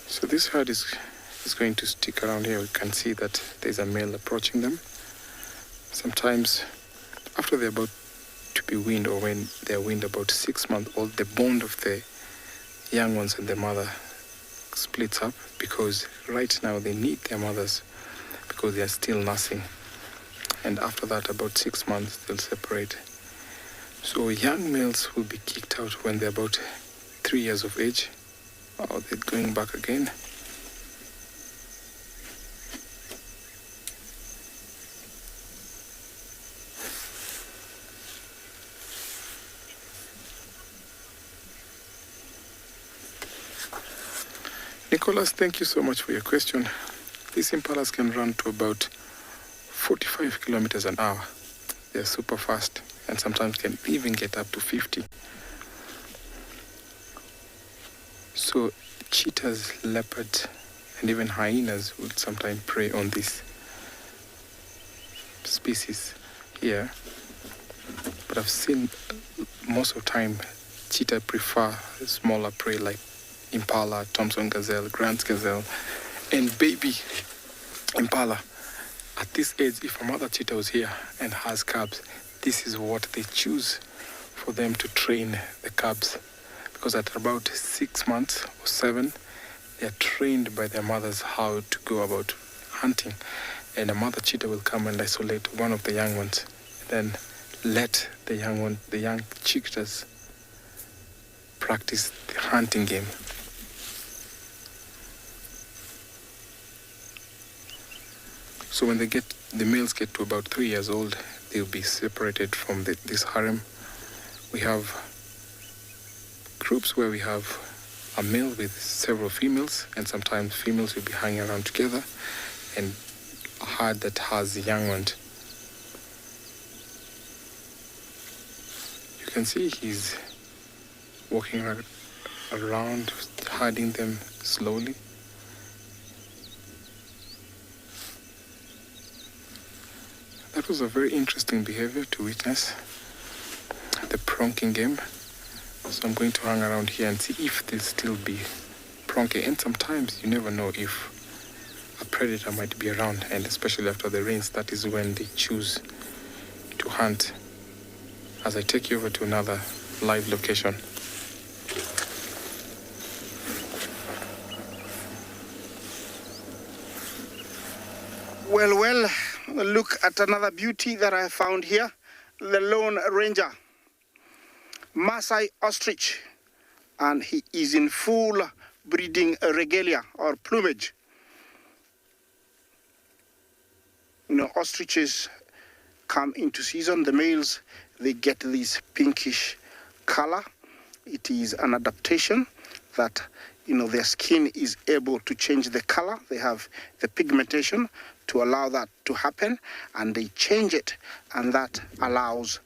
So this herd is going to stick around here. We can see that there's a male approaching them. Sometimes after they're about to be weaned, or when they're weaned about 6 months old, the bond of the young ones and the mother splits up, because right now they need their mothers because they are still nursing. And after that, about 6 months, they'll separate. So young males will be kicked out when they're about 3 years of age. Oh, they're going back again. Nicholas, thank you so much for your question. These impalas can run to about 45 kilometers an hour. They're super fast, and sometimes can even get up to 50. So cheetahs, leopards, and even hyenas would sometimes prey on this species here. But I've seen most of the time cheetah prefer smaller prey like impala, Thompson gazelle, Grant's gazelle, and baby impala. At this age, if a mother cheetah was here and has cubs, this is what they choose for them to train the cubs. Because at about 6 months or 7, they are trained by their mothers how to go about hunting. And a mother cheetah will come and isolate one of the young ones, then let the young cheetahs practice the hunting game. So when the males get to about 3 years old, they'll be separated from this harem. We have groups where we have a male with several females, and sometimes females will be hanging around together, and a herd that has young ones. You can see he's walking around, herding them slowly. That was a very interesting behavior to witness, the pronking game. So I'm going to hang around here and see if they'll still be pronking. And sometimes you never know if a predator might be around, and especially after the rains, that is when they choose to hunt. As I take you over to another live location. Well, look at another beauty that I found here. The Lone Ranger. Maasai ostrich. and he is in full breeding regalia or plumage. You know, ostriches come into season. The males, they get this pinkish color. It is an adaptation that, you know, their skin is able to change the color. They have the pigmentation to allow that to happen, and they change it, and that allows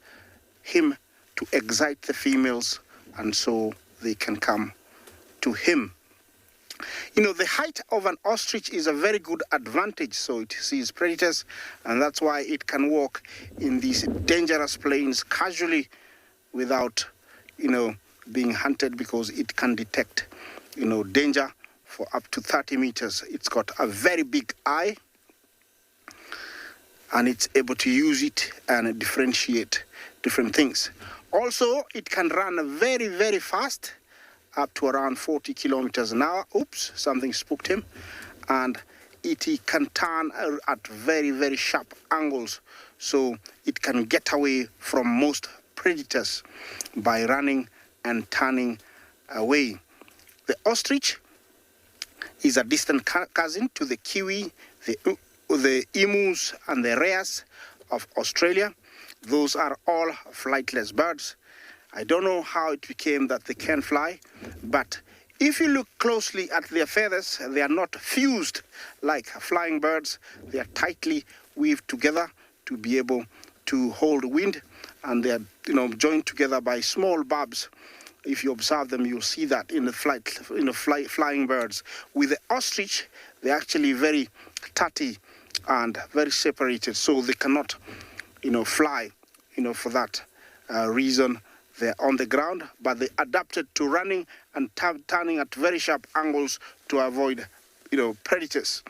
him to excite the females, and so they can come to him. You know, the height of an ostrich is a very good advantage, so it sees predators, and that's why it can walk in these dangerous plains casually without, you know, being hunted, because it can detect, you know, danger for up to 30 meters. It's got a very big eye, and it's able to use it and differentiate different things. Also, it can run very, very fast, up to around 40 kilometers an hour. Oops, something spooked him. And it can turn at very, very sharp angles, so it can get away from most predators by running and turning away. The ostrich is a distant cousin to the kiwi, the emus, and the rares of Australia. Those are all flightless birds. I don't know how it became that they can fly, but if you look closely at their feathers, they are not fused like flying birds. They are tightly weaved together to be able to hold wind, and they are, you know, joined together by small barbs. If you observe them, you'll see that in the flying birds. With the ostrich, they're actually very tatty and very separated, so they cannot, you know, fly, you know, for that reason. They're on the ground, but they adapted to running and turning at very sharp angles to avoid, you know, predators.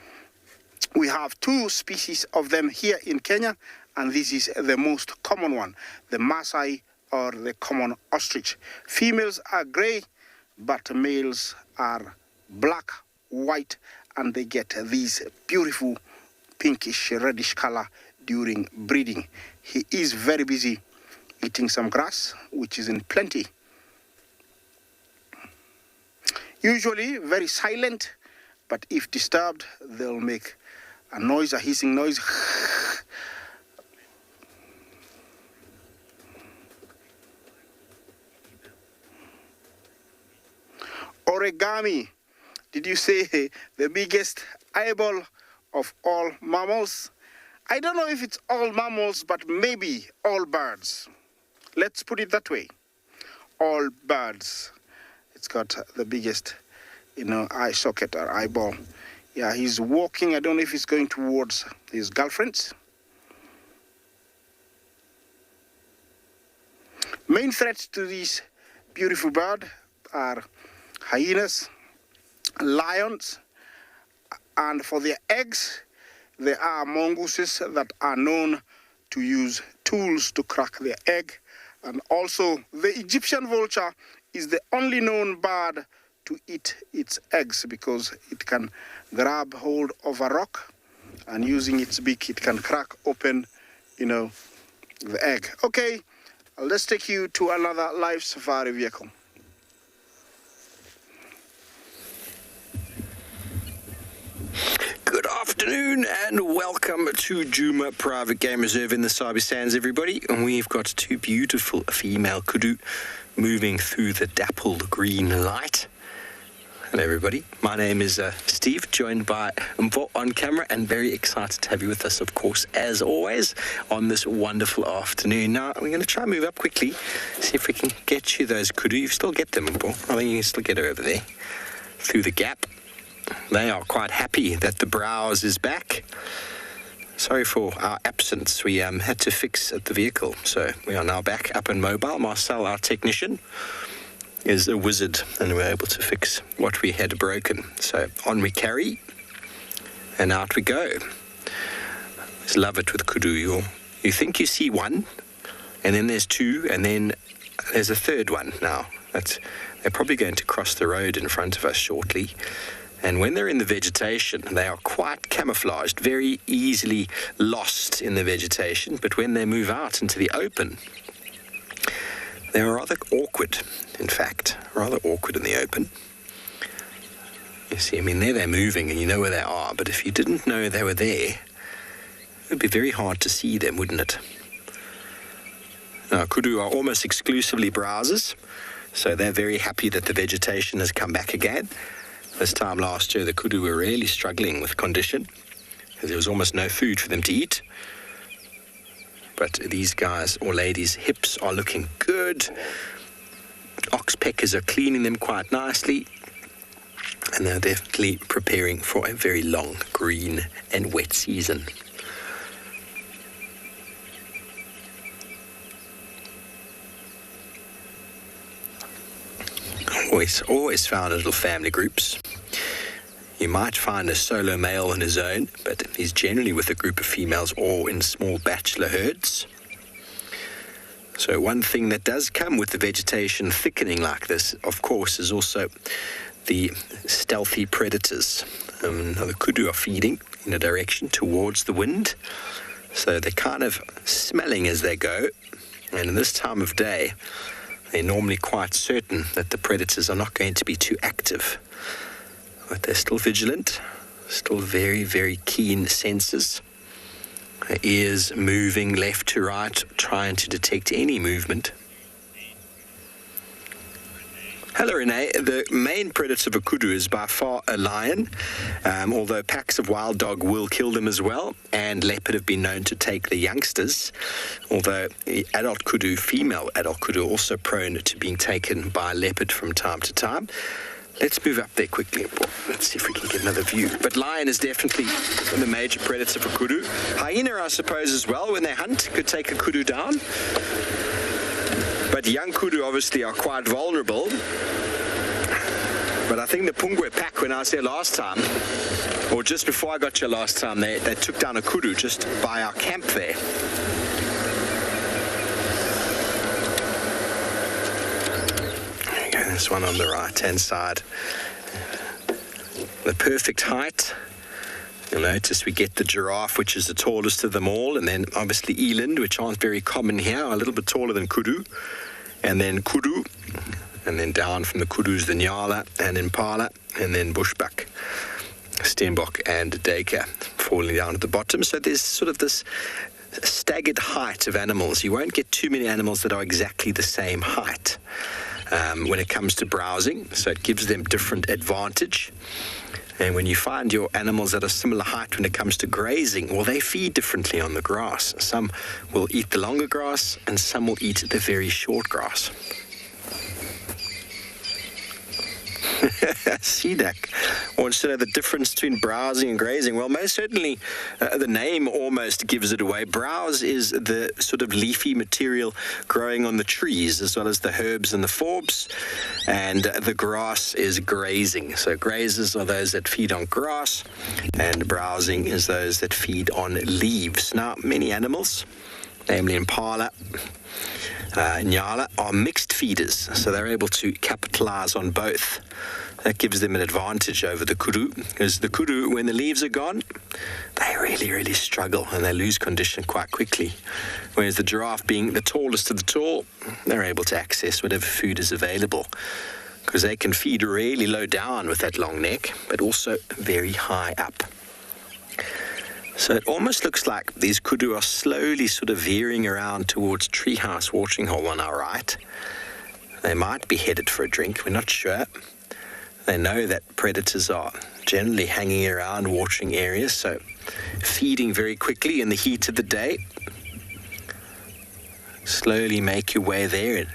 We have 2 species of them here in Kenya, and this is the most common one, the Maasai or the common ostrich. Females are gray, but males are black, white, and they get these beautiful pinkish reddish color during breeding. He is very busy eating some grass, which is in plenty. Usually very silent, but if disturbed, they'll make a noise, a hissing noise. Origami, did you say the biggest eyeball of all mammals? I don't know if it's all mammals, but maybe all birds. Let's put it that way. All birds. It's got the biggest, you know, eye socket or eyeball. Yeah, he's walking. I don't know if he's going towards his girlfriends. Main threats to this beautiful bird are hyenas, lions, and for their eggs, there are mongooses that are known to use tools to crack their egg. And also, the Egyptian vulture is the only known bird to eat its eggs, because it can grab hold of a rock, and using its beak, it can crack open, you know, the egg. Okay, let's take you to another live safari vehicle. Good afternoon and welcome to Djuma Private Game Reserve in the Sabi Sands, everybody. And we've got 2 beautiful female kudu moving through the dappled green light. Hello, everybody. My name is Steve, joined by Mvo on camera, and very excited to have you with us, of course, as always, on this wonderful afternoon. Now, we're going to try and move up quickly, see if we can get you those kudu. You still get them, Mvo. I think you can still get her over there, through the gap. They are quite happy that the browse is back. Sorry for our absence. We had to fix the vehicle, so we are now back up and mobile. Marcel, our technician, is a wizard, and we're able to fix what we had broken. So on we carry, and out we go. Just love it with kudu. You think you see one, and then there's 2, and then there's a third one now. They're probably going to cross the road in front of us shortly. And when they're in the vegetation, they are quite camouflaged, very easily lost in the vegetation. But when they move out into the open, They are rather awkward, in fact, rather awkward in the open. You see, I mean, there they're moving and you know where they are, but if you didn't know they were there, it would be very hard to see them, wouldn't it? Now, kudu are almost exclusively browsers, so they're very happy that the vegetation has come back again. This time last year, the kudu were really struggling with condition. There was almost no food for them to eat. But these guys or ladies' hips are looking good. Oxpeckers are cleaning them quite nicely. And they're definitely preparing for a very long green and wet season. Always found little family groups. You might find a solo male on his own, but he's generally with a group of females or in small bachelor herds. So one thing that does come with the vegetation thickening like this, of course, is also the stealthy predators. Now the kudu are feeding in a direction towards the wind, so they're kind of smelling as they go, and in this time of day, they're normally quite certain that the predators are not going to be too active. But they're still vigilant, still very, very keen senses. Their ears moving left to right, trying to detect any movement. Hello, Renee. The main predator of a kudu is by far a lion, although packs of wild dog will kill them as well, and leopard have been known to take the youngsters, although the adult kudu, female adult kudu, are also prone to being taken by leopard from time to time. Let's move up there quickly. Let's see if we can get another view. But lion is definitely the major predator for kudu. Hyena, I suppose, as well, when they hunt, could take a kudu down. But young kudu obviously are quite vulnerable. But I think the Pungwe pack, when I was there last time, or just before I got here last time, they took down a kudu just by our camp there. There you go, there's one on the right-hand side. The perfect height. You'll notice we get the giraffe, which is the tallest of them all, and then obviously eland, which aren't very common here, are a little bit taller than kudu, and then kudu, and then down from the kudus, the nyala and impala, and then bushbuck, steenbok and duiker falling down at the bottom. So there's sort of this staggered height of animals. You won't get too many animals that are exactly the same height when it comes to browsing, so it gives them different advantage. And when you find your animals at a similar height when it comes to grazing, well, they feed differently on the grass. Some will eat the longer grass, and some will eat the very short grass. See that? Wants to know the difference between browsing and grazing. Well, most certainly the name almost gives it away. Browse is the sort of leafy material growing on the trees, as well as the herbs and the forbs, and the grass is grazing. So grazers are those that feed on grass, and browsing is those that feed on leaves. Now, many animals, namely impala, nyala, are mixed feeders, so they're able to capitalize on both. That gives them an advantage over the kudu, because the kudu, when the leaves are gone, they really, really struggle and they lose condition quite quickly. Whereas the giraffe, being the tallest of the tall, they're able to access whatever food is available, because they can feed really low down with that long neck, but also very high up. So it almost looks like these kudu are slowly sort of veering around towards Treehouse Watering Hole on our right. They might be headed for a drink, we're not sure. They know that predators are generally hanging around watering areas, so feeding very quickly in the heat of the day. Slowly make your way there and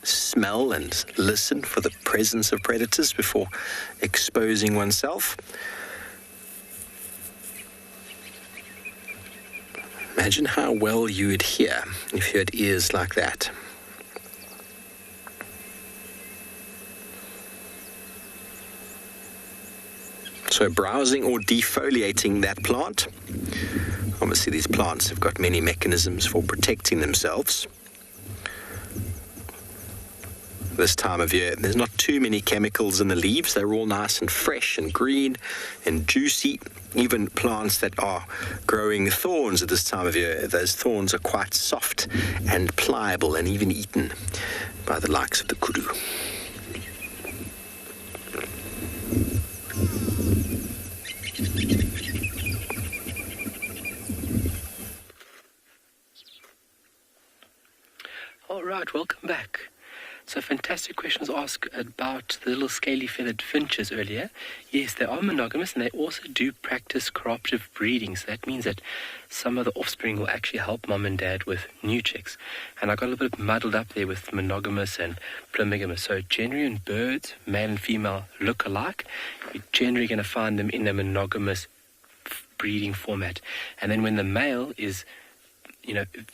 smell and listen for the presence of predators before exposing oneself. Imagine how well you would hear if you had ears like that. So browsing or defoliating that plant. Obviously these plants have got many mechanisms for protecting themselves. This time of year, there's not too many chemicals in the leaves. They're all nice and fresh and green and juicy. Even plants that are growing thorns at this time of year, those thorns are quite soft and pliable and even eaten. by the likes of the kudu. All right, welcome back. So fantastic questions asked about the little scaly feathered finches earlier. Yes, they are monogamous and they also do practice cooperative breeding. So that means that some of the offspring will actually help mom and dad with new chicks. And I got a little bit muddled up there with monogamous and polygamous. So generally in birds, male and female look alike. You're generally going to find them in a monogamous breeding format. And then when the male is,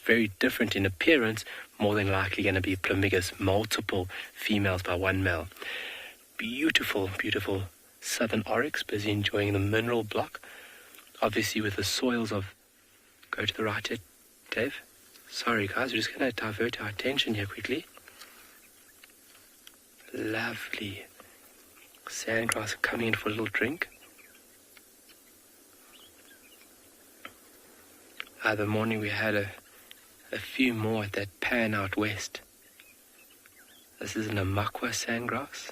very different in appearance, more than likely going to be polygamous, multiple females by one male. Beautiful, beautiful southern oryx, busy enjoying the mineral block. Obviously with the soils of... Go to the right here, Dave. Sorry guys, we're just going to divert our attention here quickly. Lovely. Sandgrass coming in for a little drink. The morning we had a few more at that pan out west. This is an Amakwa sandgrass.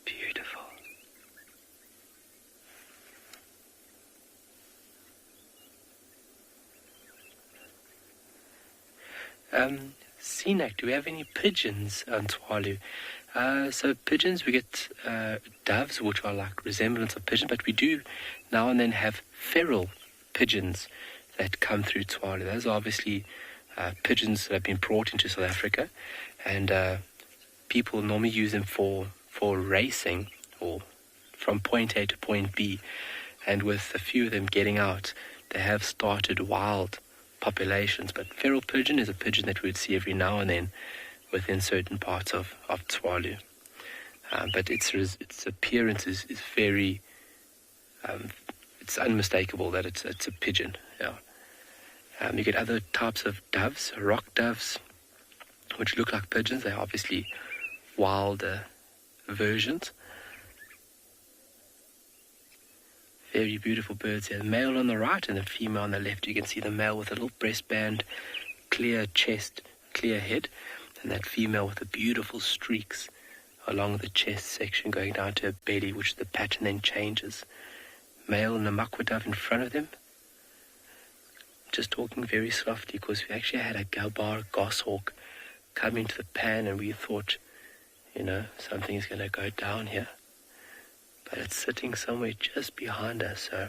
Beautiful. Sinak, do we have any pigeons on Tswalu? So pigeons, we get doves, which are like resemblance of pigeon, but we do now and then have feral pigeons that come through Tswalu. Those are obviously pigeons that have been brought into South Africa, and people normally use them for racing or from point A to point B. And with a few of them getting out, they have started wild populations. But feral pigeon is a pigeon that we would see every now and then within certain parts of Tswalu. But its appearance is very... it's unmistakable that it's a pigeon. Yeah. You get other types of doves, rock doves, which look like pigeons. They're obviously wild versions. Very beautiful birds here. The male on the right and the female on the left. You can see the male with a little breastband, clear chest, clear head, and that female with the beautiful streaks along the chest section going down to her belly, which the pattern then changes. Male and the Amakwa dove in front of them. Just talking very softly because we actually had a Gabar goshawk come into the pan and we thought, something is going to go down here. But it's sitting somewhere just behind us, so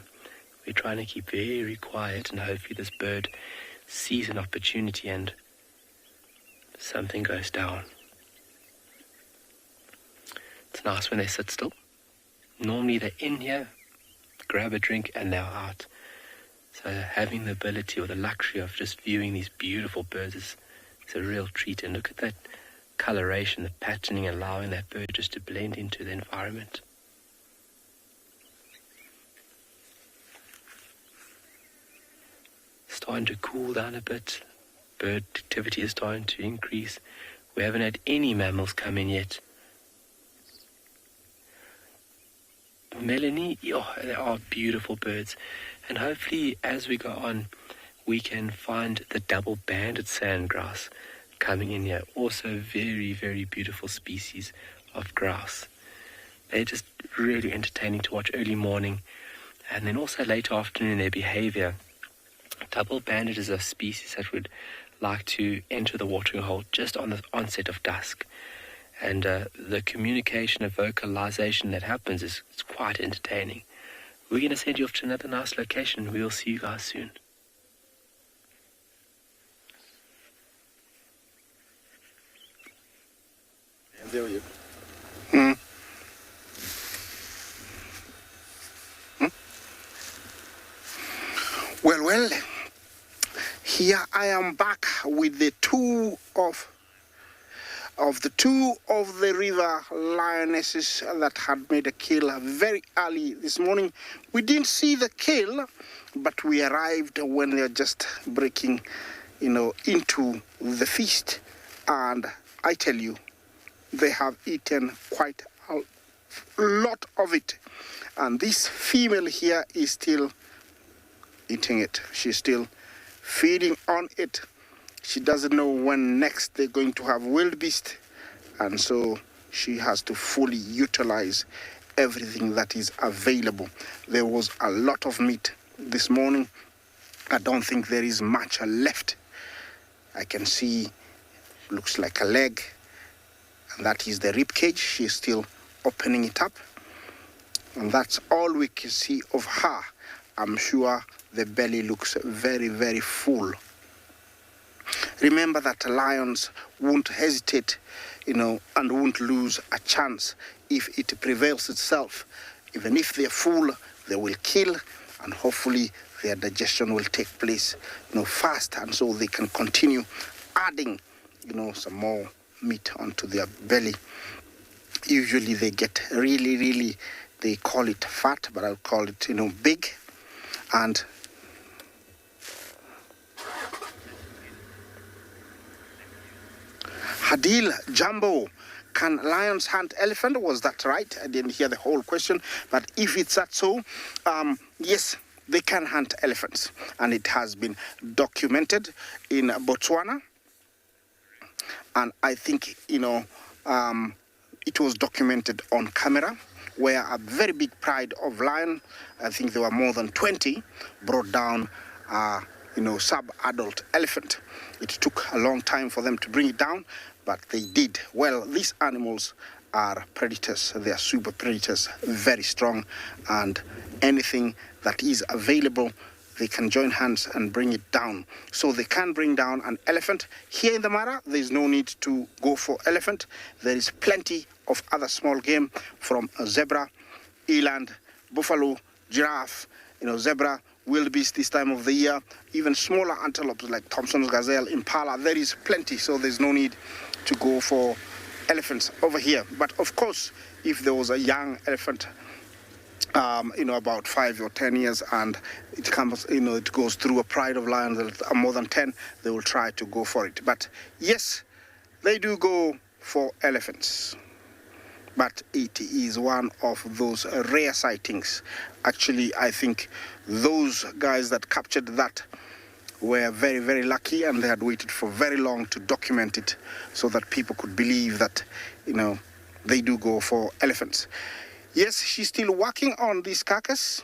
we're trying to keep very quiet and hopefully this bird sees an opportunity and something goes down. It's nice when they sit still. Normally they're in here, grab a drink and they're out. So having the ability or the luxury of just viewing these beautiful birds is a real treat. And look at that coloration, the patterning, allowing that bird just to blend into the environment. Starting to cool down a bit. Bird activity is starting to increase. We haven't had any mammals come in yet. Melanie, they are beautiful birds. And hopefully as we go on, we can find the double-banded sandgrass coming in here. Also very, very beautiful species of grass. They're just really entertaining to watch early morning. And then also late afternoon, their behavior. Double-banded is a species that would like to enter the watering hole just on the onset of dusk. And the communication and vocalization that happens is quite entertaining. We're going to send you off to another nice location. We'll see you guys soon. And there you Well, here I am back with the two of the river lionesses that had made a kill very early this morning. We didn't see the kill, but we arrived when they are just breaking, into the feast. And I tell you, they have eaten quite a lot of it. And this female here is still eating it. She's still feeding on it. She doesn't know when next they're going to have wildebeest, and so she has to fully utilize everything that is available. There was a lot of meat this morning. I don't think there is much left. I can see, looks like a leg, and that is the rib cage. She's still opening it up, and that's all we can see of her. I'm sure the belly looks very, very full. Remember that lions won't hesitate, and won't lose a chance if it prevails itself. Even if they're full, they will kill, and hopefully their digestion will take place, fast, and so they can continue adding, some more meat onto their belly. Usually they get really, really, they call it fat, but I'll call it, big. And Hadil Jumbo, can lions hunt elephant? Was that right? I didn't hear the whole question, but if it's that so, yes, they can hunt elephants, and it has been documented in Botswana. And I think, it was documented on camera, where a very big pride of lion, I think there were more than 20, brought down sub-adult elephant. It took a long time for them to bring it down, but they did. Well, these animals are predators. They are super predators, very strong, and anything that is available, they can join hands and bring it down. So they can bring down an elephant. Here in the Mara, there's no need to go for elephant. There is plenty of other small game, from zebra, eland, buffalo, giraffe, zebra, wildebeest this time of the year, even smaller antelopes like Thompson's gazelle, impala. There is plenty, so there's no need to go for elephants over here. But of course, if there was a young elephant, about 5 or 10 years, and it comes, it goes through a pride of lions that are more than 10, they will try to go for it. But yes, they do go for elephants. But it is one of those rare sightings. Actually, I think those guys that captured that were very, very lucky, and they had waited for very long to document it so that people could believe that, they do go for elephants. Yes, she's still working on this carcass.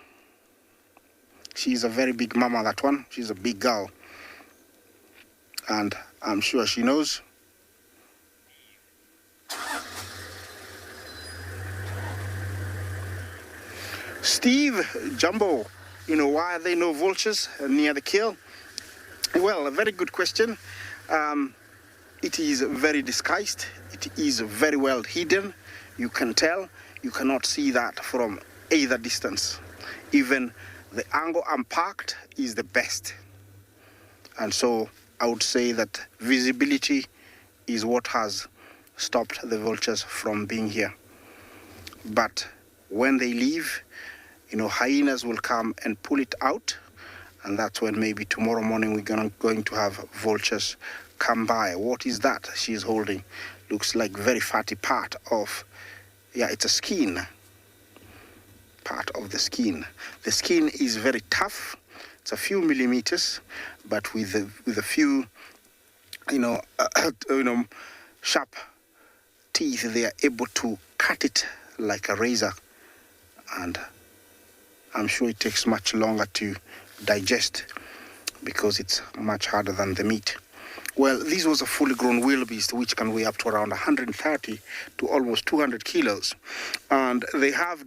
She's a very big mama, that one. She's a big girl. And I'm sure she knows. Steve Jumbo, why are there no vultures near the kill? Well, a very good question. It is very disguised. It is very well hidden. You can tell. You cannot see that from either distance. Even the angle I'm parked is the best. And so I would say that visibility is what has stopped the vultures from being here. But when they leave, hyenas will come and pull it out, and that's when maybe tomorrow morning we're going to have vultures come by. What is that she's holding? Looks like very fatty part of, it's a skin. Part of the skin. The skin is very tough. It's a few millimeters, but with a few, sharp teeth, they are able to cut it like a razor. And I'm sure it takes much longer to digest because it's much harder than the meat. Well, this was a fully grown wildebeest, which can weigh up to around 130 to almost 200 kilos. And they have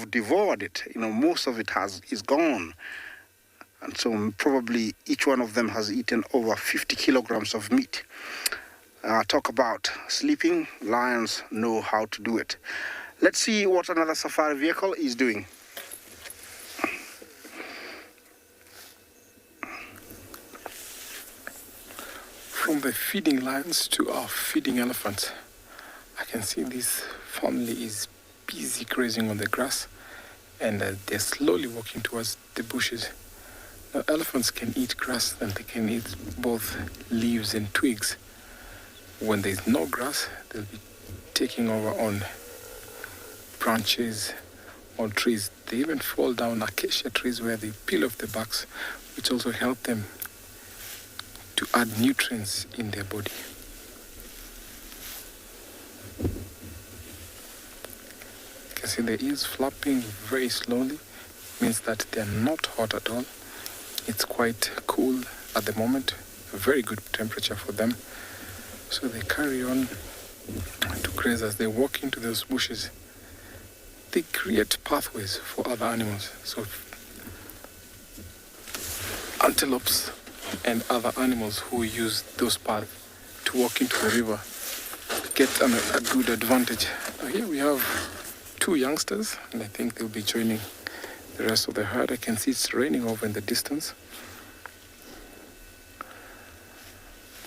devoured it. Most of it is gone. And so probably each one of them has eaten over 50 kilograms of meat. Talk about sleeping. Lions know how to do it. Let's see what another safari vehicle is doing. From the feeding lions to our feeding elephants, I can see this family is busy grazing on the grass, and they're slowly walking towards the bushes. Now, elephants can eat grass, and they can eat both leaves and twigs. When there's no grass, they'll be taking over on branches, on trees. They even fall down acacia trees where they peel off the barks, which also help them to add nutrients in their body. You can see the ears flapping very slowly, means that they are not hot at all. It's quite cool at the moment, a very good temperature for them. So they carry on to graze. As they walk into those bushes, they create pathways for other animals. So antelopes and other animals who use those paths to walk into the river get a good advantage. Here we have 2 youngsters, and I think they'll be joining the rest of the herd. I can see it's raining over in the distance.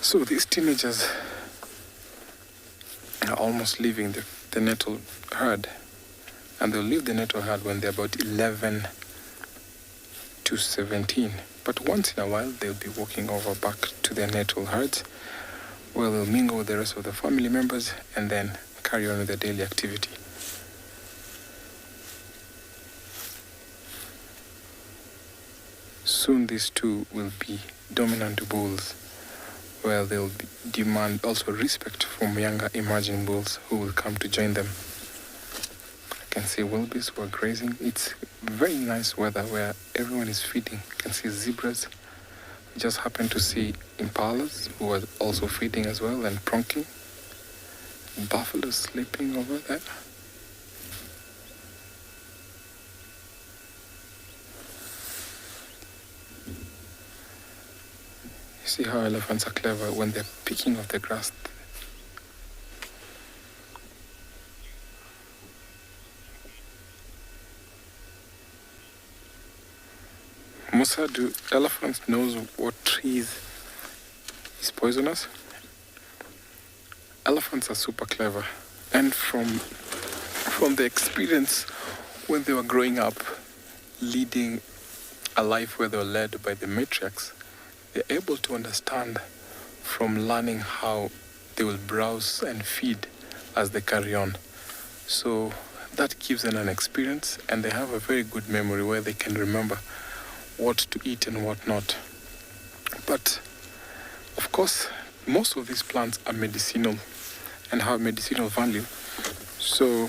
So these teenagers are almost leaving the nettle herd, and they'll leave the nettle herd when they're about 11 to 17. But once in a while, they'll be walking over back to their nettle herds, where they'll mingle with the rest of the family members and then carry on with their daily activity. Soon these two will be dominant bulls, where they'll demand also respect from younger emerging bulls who will come to join them. I can see wildebeest who are grazing. It's very nice weather where everyone is feeding. You can see zebras. We just happen to see impalas who are also feeding as well and pronking. Buffalo sleeping over there. You see how elephants are clever when they're picking off the grass. Musa, do elephants know what trees is poisonous? Elephants are super clever, and from the experience when they were growing up, leading a life where they were led by the matriarchs, they're able to understand from learning how they will browse and feed as they carry on. So that gives them an experience, and they have a very good memory where they can remember what to eat and what not. But of course, most of these plants are medicinal and have medicinal value, so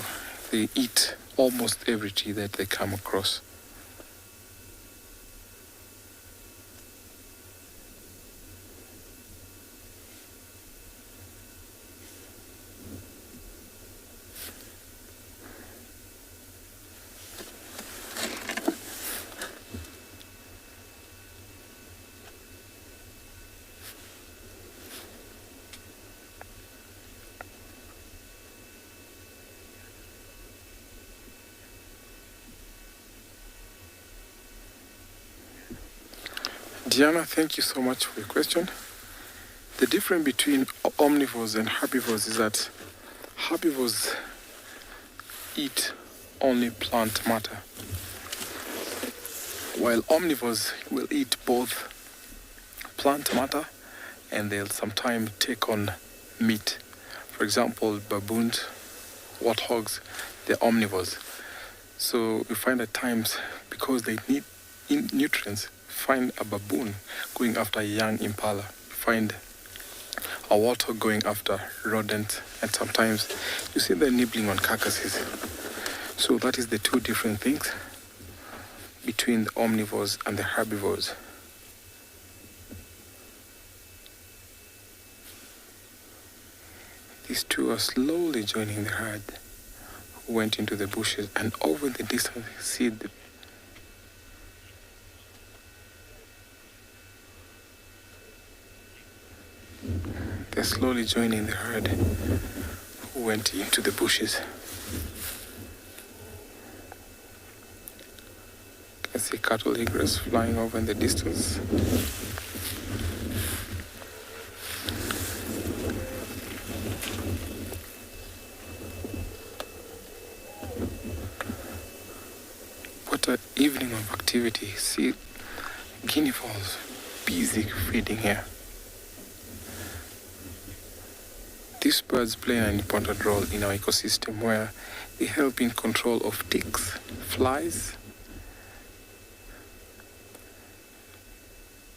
they eat almost every tree that they come across. Diana, thank you so much for your question. The difference between omnivores and herbivores is that herbivores eat only plant matter, while omnivores will eat both plant matter and they'll sometimes take on meat. For example, baboons, warthogs, they're omnivores. So we find at times, because they need nutrients, find a baboon going after a young impala, find a warthog going after rodents, and sometimes you see them nibbling on carcasses. So that is the two different things between the omnivores and the herbivores. These two are slowly joining the herd who went into the bushes, and over the distance you see they're slowly joining the herd who went into the bushes. You can see cattle egrets flying over in the distance. What an evening of activity. See guinea fowls busy feeding here. These birds play an important role in our ecosystem, where they help in control of ticks, flies.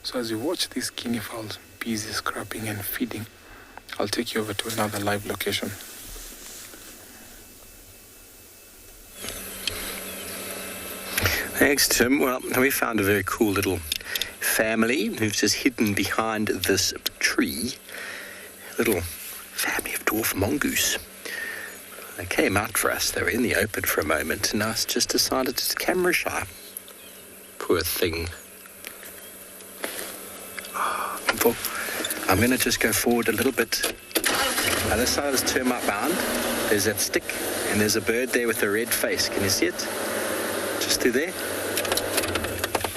So as you watch these guinea fowls busy scrapping and feeding. I'll take you over to another live location. Thanks, Tim. Well, we found a very cool little family who've just hidden behind this tree. A little family of dwarf mongoose. They came out for us. They were in the open for a moment, and I just decided it's camera shy. Poor thing. I'm going to just go forward a little bit. Other side of this termite mound, there's that stick, and there's a bird there with a red face. Can you see it? Just through there.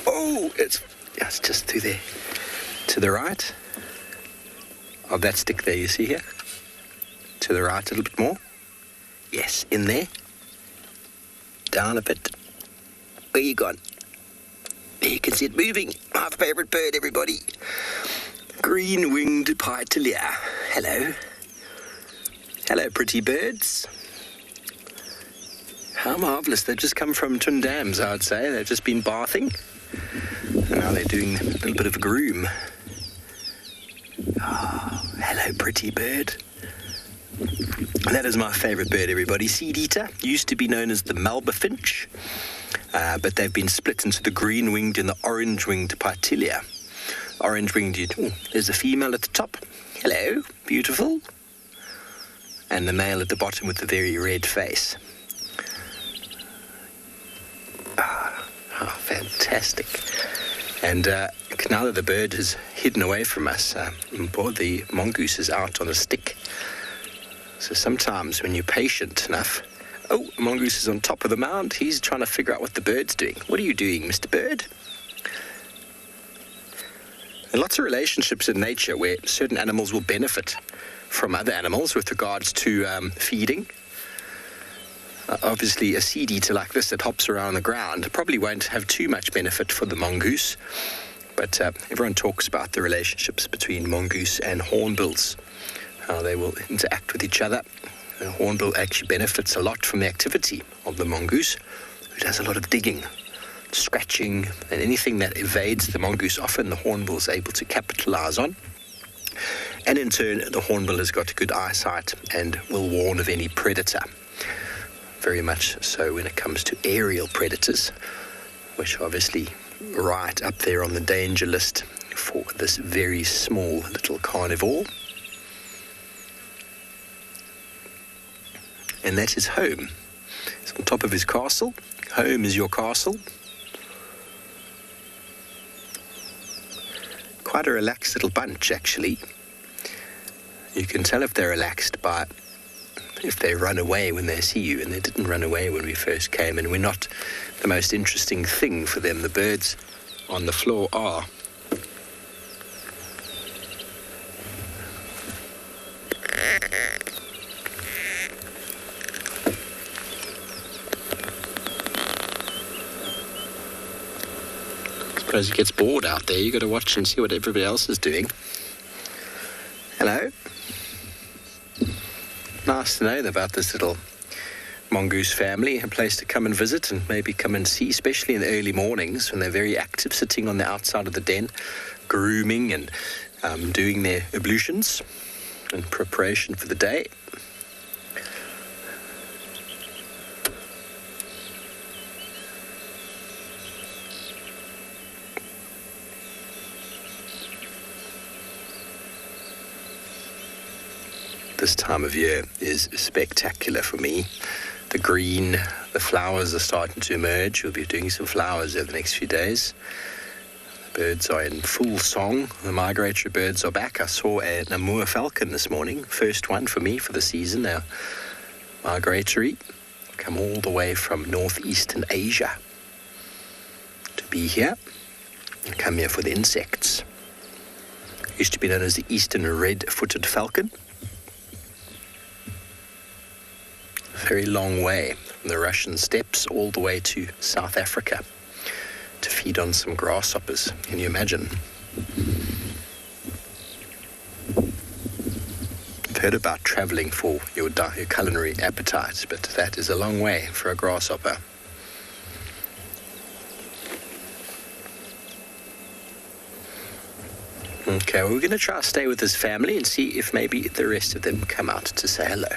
Oh, it's just through there. To the right of that stick there, you see here? To the right a little bit more. Yes, in there. Down a bit. Where you gone? There you can see it moving. My favourite bird, everybody. Green-winged Pythalia. Hello. Hello, pretty birds. How marvellous. They've just come from Twin Dams, I would say. They've just been bathing. And now they're doing a little bit of a groom. Oh, hello, pretty bird. That is my favourite bird, everybody. Seed eater. Used to be known as the Melba finch. But they've been split into the green-winged and the orange-winged Pythalia. Orange-winged, there's the female at the top. Hello, beautiful. And the male at the bottom with the very red face. Fantastic. And now that the bird is hidden away from us, the mongoose is out on a stick. So sometimes when you're patient enough, oh, mongoose is on top of the mound. He's trying to figure out what the bird's doing. What are you doing, Mr. Bird? There are lots of relationships in nature where certain animals will benefit from other animals with regards to feeding. Obviously, a seed eater like this that hops around the ground probably won't have too much benefit for the mongoose. But everyone talks about the relationships between mongoose and hornbills, how they will interact with each other. The hornbill actually benefits a lot from the activity of the mongoose, who does a lot of digging, scratching, and anything that evades the mongoose, often the hornbill is able to capitalize on. And in turn, the hornbill has got good eyesight and will warn of any predator. Very much so when it comes to aerial predators, which are obviously right up there on the danger list for this very small little carnivore. And that is home. It's on top of his castle. Home is your castle. Quite a relaxed little bunch, actually. You can tell if they're relaxed by if they run away when they see you, and they didn't run away when we first came, and we're not the most interesting thing for them. The birds on the floor are. I suppose he gets bored out there. You got to watch and see what everybody else is doing. Hello. Nice to know about this little mongoose family, a place to come and visit and maybe come and see, especially in the early mornings when they're very active, sitting on the outside of the den, grooming and doing their ablutions in preparation for the day. This time of year is spectacular for me. The green, the flowers are starting to emerge. We'll be doing some flowers over the next few days. The birds are in full song. The migratory birds are back. I saw a Namur falcon this morning. First one for me for the season. They're migratory. Come all the way from northeastern Asia to be here. They come here for the insects. Used to be known as the eastern red-footed falcon. Very long way from the Russian steppes all the way to South Africa to feed on some grasshoppers. Can you imagine? I've heard about travelling for your culinary appetite, but that is a long way for a grasshopper. Okay, well, we're going to try to stay with his family and see if maybe the rest of them come out to say hello.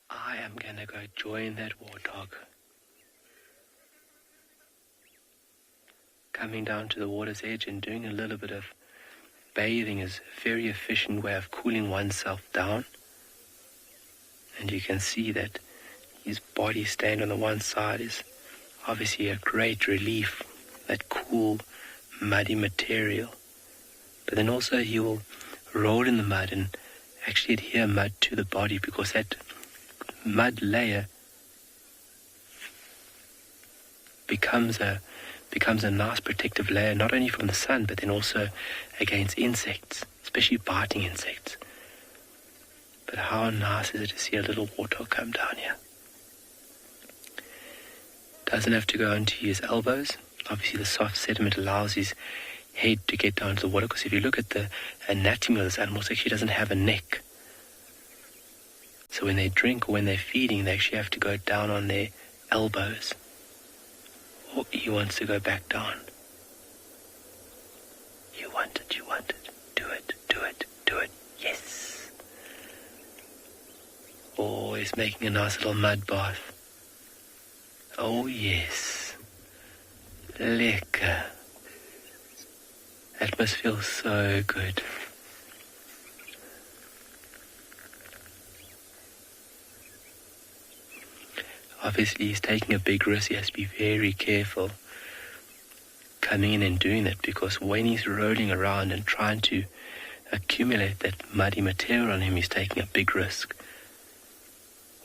I am going to go join that warthog. Coming down to the water's edge and doing a little bit of bathing is a very efficient way of cooling oneself down. And you can see that his body staying on the one side is obviously a great relief, that cool, muddy material. But then also he will roll in the mud and actually adhere mud to the body, because that mud layer becomes a nice protective layer, not only from the sun, but then also against insects, especially biting insects. But how nice is it to see a little warthog come down here? Doesn't have to go onto his elbows. Obviously the soft sediment allows his head to get down to the water, because if you look at the anatomy of this animal, it actually doesn't have a neck. So when they drink or when they're feeding, they actually have to go down on their elbows. Or he wants to go back down. You want it, you want it. Do it, do it, do it. Yes. Oh, he's making a nice little mud bath. Oh, yes. Lekker. That must feel so good. Obviously, he's taking a big risk. He has to be very careful coming in and doing that, because when he's rolling around and trying to accumulate that muddy material on him, he's taking a big risk.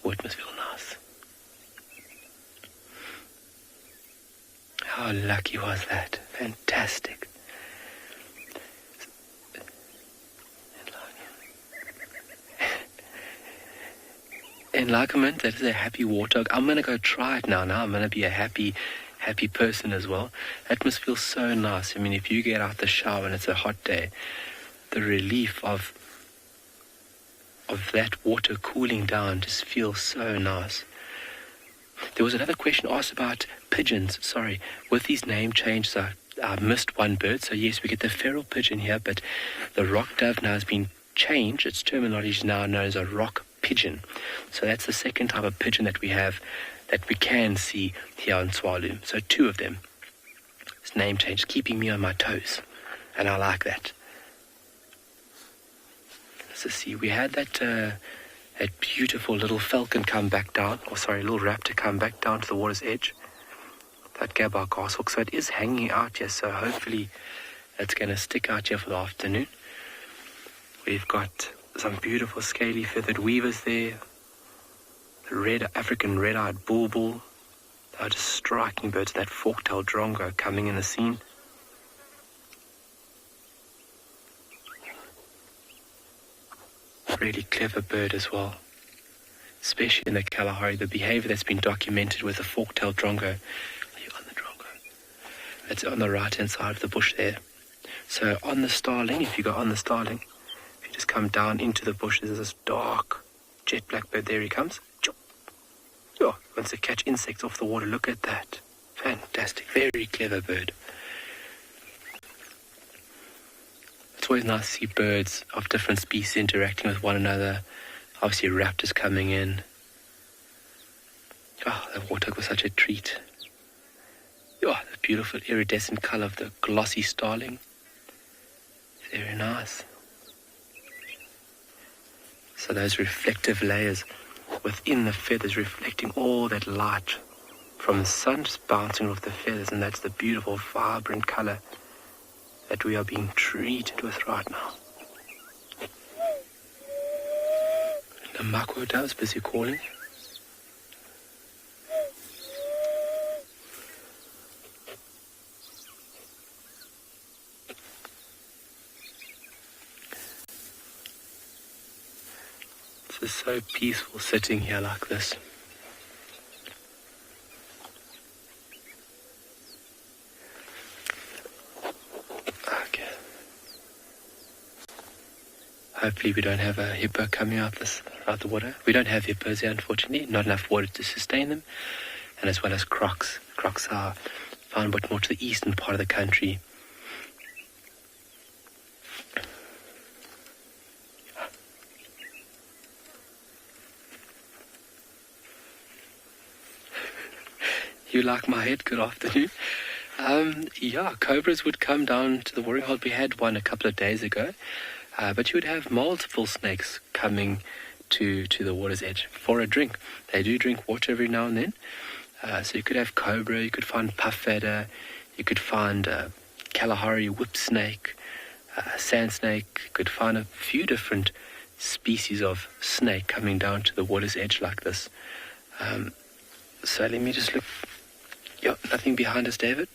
Oh, it must feel nice. How lucky was that? Fantastic. Enlightenment, that is a happy warthog. I'm going to go try it now. I'm going to be a happy person as well. That must feel so nice. I mean, if you get out the shower and it's a hot day, the relief of that water cooling down just feels so nice. There was another question asked about pigeons. Sorry, with these name changes, I missed one bird. So yes, we get the feral pigeon here, but the rock dove now has been changed. Its terminology is now known as a rock pigeon. So that's the second type of pigeon that we have, that we can see here in Tswalu. So two of them. It's name change, keeping me on my toes, and I like that. Let's see, we had that beautiful little falcon come back down, little raptor come back down to the water's edge. That gabar goshawk, so it is hanging out here, so hopefully it's going to stick out here for the afternoon. We've got some beautiful scaly feathered weavers there. The red African red-eyed bulbul. They are just striking birds. That fork-tailed drongo coming in the scene. Really clever bird as well. Especially in the Kalahari, the behavior that's been documented with the fork-tailed drongo. Are you on the drongo? It's on the right-hand side of the bush there. So on the starling, if you go on the starling, just come down into the bush, there's this dark jet black bird. There he comes. Oh, wants to catch insects off the water. Look at that. Fantastic. Very clever bird. It's always nice to see birds of different species interacting with one another. Obviously raptors coming in. Oh, the warthog was such a treat. Oh, the beautiful iridescent color of the glossy starling. Very nice. So those reflective layers within the feathers reflecting all that light from the sun just bouncing off the feathers, and that's the beautiful vibrant color that we are being treated with right now. The mako dove's busy calling. It's so peaceful sitting here like this. Okay. Hopefully we don't have a hippo coming out the water. We don't have hippos here, unfortunately. Not enough water to sustain them. And as well as crocs. Crocs are found but more to the eastern part of the country. You like my head? Good afternoon. Yeah, cobras would come down to the watering hole. We had one a couple of days ago. But you would have multiple snakes coming to the water's edge for a drink. They do drink water every now and then. So you could have cobra, you could find puff adder, you could find Kalahari whip snake, sand snake. You could find a few different species of snake coming down to the water's edge like this. So let me just look. Yeah, nothing behind us, David.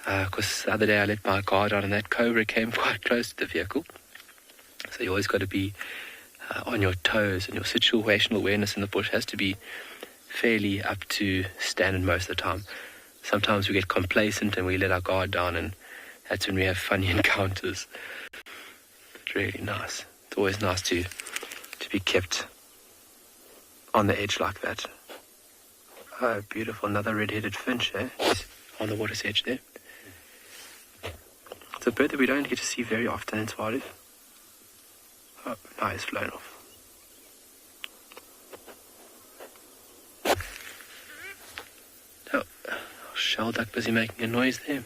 Because the other day I let my guard on and that cobra came quite close to the vehicle. So you always got to be on your toes, and your situational awareness in the bush has to be fairly up to standard most of the time. Sometimes we get complacent and we let our guard down, and that's when we have funny encounters. It's really nice. It's always nice to be kept on the edge like that. Oh, beautiful. Another red-headed finch, eh? On the water's edge there. It's a bird that we don't get to see very often in Tswalu. Oh, now he's flown off. Oh, shell duck busy making a noise there.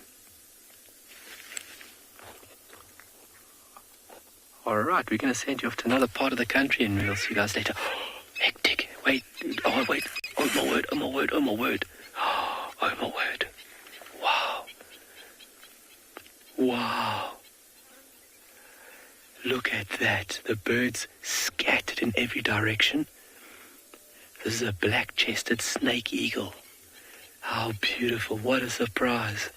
Alright, we're going to send you off to another part of the country and we'll see you guys later. Hectic. Wait. Oh, wait. Oh, my word. Oh, my word. Oh, my word. Oh, my word. Wow. Wow. Look at that. The birds scattered in every direction. This is a black-chested snake eagle. How beautiful. What a surprise.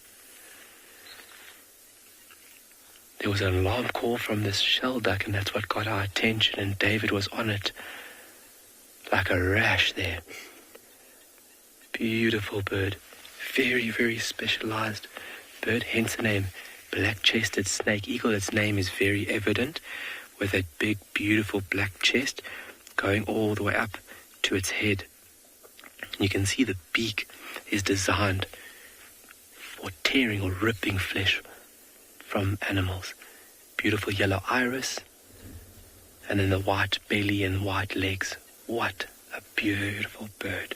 There was an alarm call from this shell duck, and that's what got our attention, and David was on it like a rash there. Beautiful bird. Very, very specialized bird, hence the name black-chested snake eagle. Its name is very evident, with a big, beautiful black chest going all the way up to its head. You can see the beak is designed for tearing or ripping flesh from animals. Beautiful yellow iris, and then the white belly and white legs. What a beautiful bird.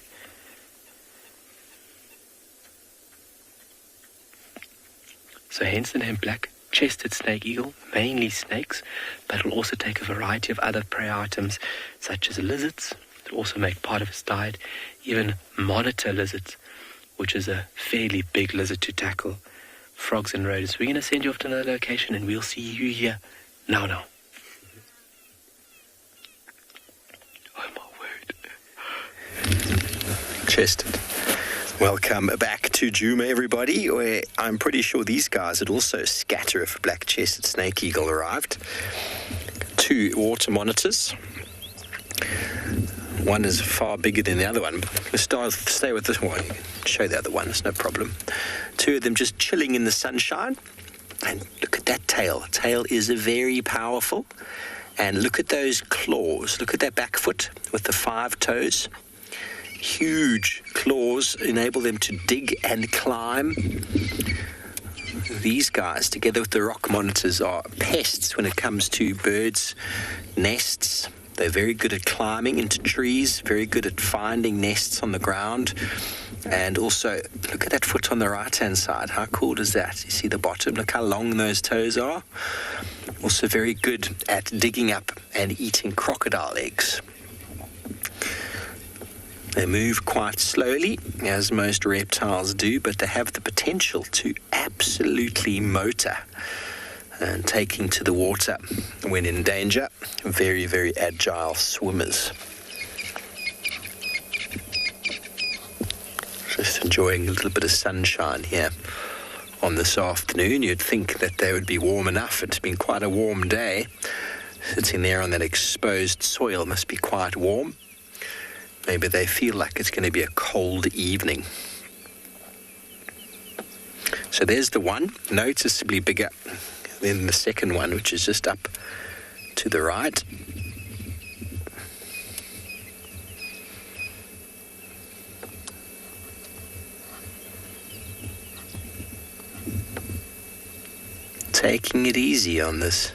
So hence the name black-chested snake eagle, mainly snakes, but it will also take a variety of other prey items such as lizards. It will also make part of its diet, even monitor lizards, which is a fairly big lizard to tackle, frogs and rodents. We're going to send you off to another location and we'll see you here now. Oh my word. Chested. Welcome back to Djuma, everybody, where I'm pretty sure these guys would also scatter if a black-chested snake eagle arrived. 2 water monitors. One is far bigger than the other one. Let's stay with this one. Show the other one, it's no problem. 2 of them just chilling in the sunshine. And look at that tail. The tail is very powerful. And look at those claws. Look at that back foot with the 5 toes. Huge claws enable them to dig and climb. These guys, together with the rock monitors, are pests when it comes to birds' nests. They're very good at climbing into trees, very good at finding nests on the ground. And also, look at that foot on the right-hand side. How cool is that? You see the bottom? Look how long those toes are. Also very good at digging up and eating crocodile eggs. They move quite slowly, as most reptiles do, but they have the potential to absolutely motor, and taking to the water when in danger. Very, very agile swimmers. Just enjoying a little bit of sunshine here on this afternoon. You'd think that they would be warm enough. It's been quite a warm day. Sitting there on that exposed soil must be quite warm. Maybe they feel like it's going to be a cold evening. So there's the one, noticeably bigger than the second one, which is just up to the right. Taking it easy on this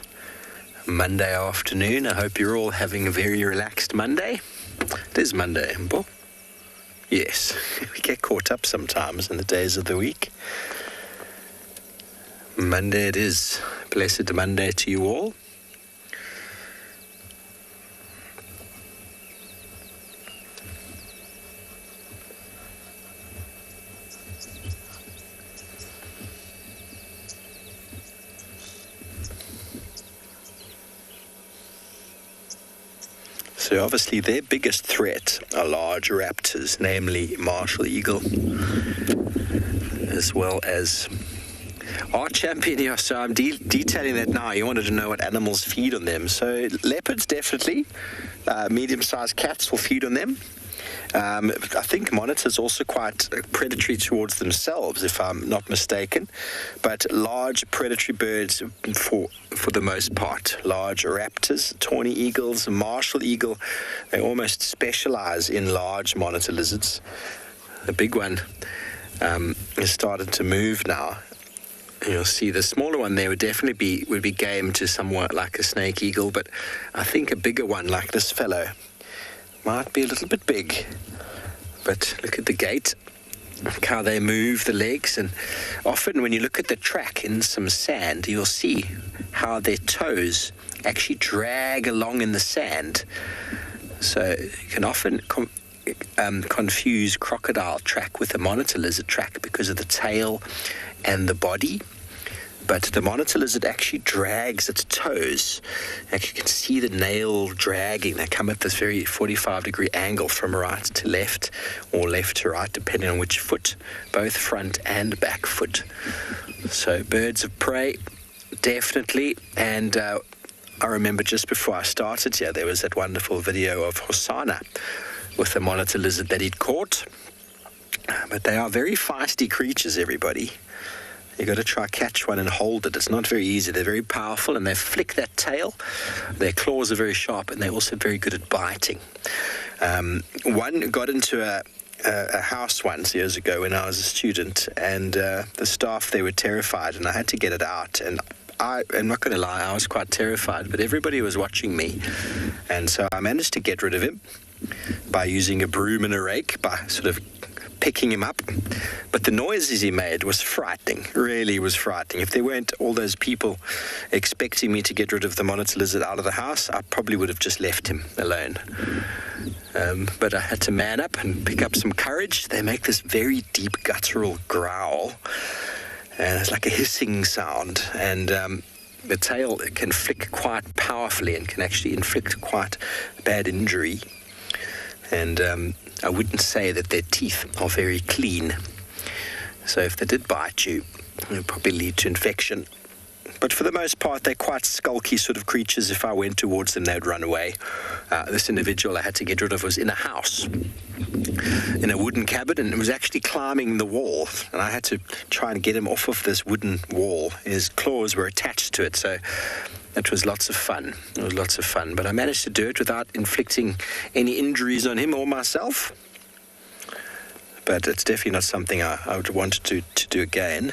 Monday afternoon. I hope you're all having a very relaxed Monday. It is Monday, Mbo. Yes, we get caught up sometimes in the days of the week. Monday it is. Blessed Monday to you all. So obviously their biggest threat are large raptors, namely martial eagle, as well as our champion here. So I'm detailing that now. You wanted to know what animals feed on them. So leopards, definitely. Medium-sized cats will feed on them. I think monitors also quite predatory towards themselves, if I'm not mistaken. But large predatory birds, for the most part, large raptors, tawny eagles, martial eagle, they almost specialize in large monitor lizards. The big one has started to move now. And you'll see the smaller one there would be game to somewhat like a snake eagle, but I think a bigger one like this fellow might be a little bit big. But look at the gait, look how they move the legs, and often when you look at the track in some sand, you'll see how their toes actually drag along in the sand. So you can often confuse crocodile track with a monitor lizard track because of the tail and the body. But the monitor lizard actually drags its toes. And you can see the nail dragging. They come at this very 45-degree angle from right to left, or left to right, depending on which foot, both front and back foot. So birds of prey, definitely. And I remember just before I started here, there was that wonderful video of Hosanna with the monitor lizard that he'd caught. But they are very feisty creatures, everybody. You've got to try catch one and hold it. It's not very easy. They're very powerful and they flick that tail. Their claws are very sharp and they're also very good at biting. One got into a house once years ago when I was a student, and the staff, they were terrified, and I had to get it out. And I'm not going to lie, I was quite terrified, but everybody was watching me. And so I managed to get rid of him by using a broom and a rake, by sort of picking him up. But the noises he made was frightening, really was frightening. If there weren't all those people expecting me to get rid of the monitor lizard out of the house, I probably would have just left him alone. But I had to man up and pick up some courage. They make this very deep guttural growl, and it's like a hissing sound, and the tail can flick quite powerfully and can actually inflict quite bad injury. And I wouldn't say that their teeth are very clean. So if they did bite you, it would probably lead to infection. But for the most part, they're quite skulky sort of creatures. If I went towards them, they'd run away. This individual I had to get rid of was in a house, in a wooden cabin, and was actually climbing the wall. And I had to try and get him off of this wooden wall. His claws were attached to it, so it was lots of fun. It was lots of fun. But I managed to do it without inflicting any injuries on him or myself. But it's definitely not something I would want to do again.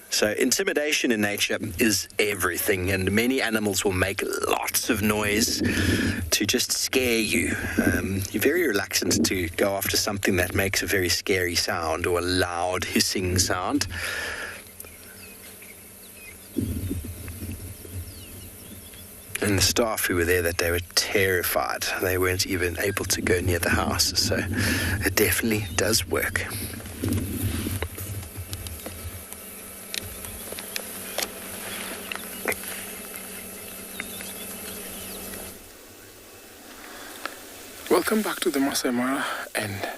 So intimidation in nature is everything, and many animals will make lots of noise to just scare you. You're very reluctant to go after something that makes a very scary sound or a loud hissing sound. And the staff who were there that day were terrified. They weren't even able to go near the house. So it definitely does work. Welcome back to the Masai Mara, and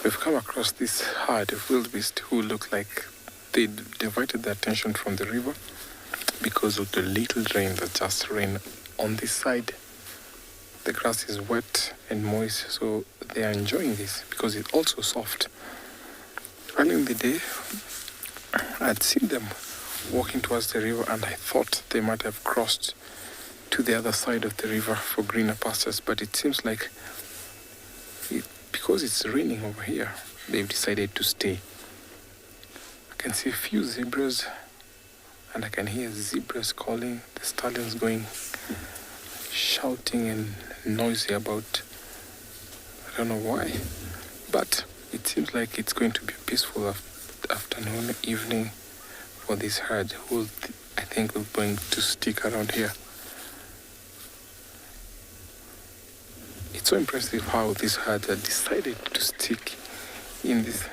we've come across this herd of wildebeest who look like they diverted their attention from the river because of the little rain that just rained on this side. The grass is wet and moist, so they are enjoying this because it's also soft. Early in the day, I'd seen them walking towards the river, and I thought they might have crossed to the other side of the river for greener pastures, but it seems like because it's raining over here, they've decided to stay. I can see a few zebras, and I can hear zebras calling, the stallions going, shouting and noisy about, I don't know why, but it seems like it's going to be a peaceful afternoon, evening for this herd, who I think are going to stick around here. It's so impressive how these herds have decided to stick in this.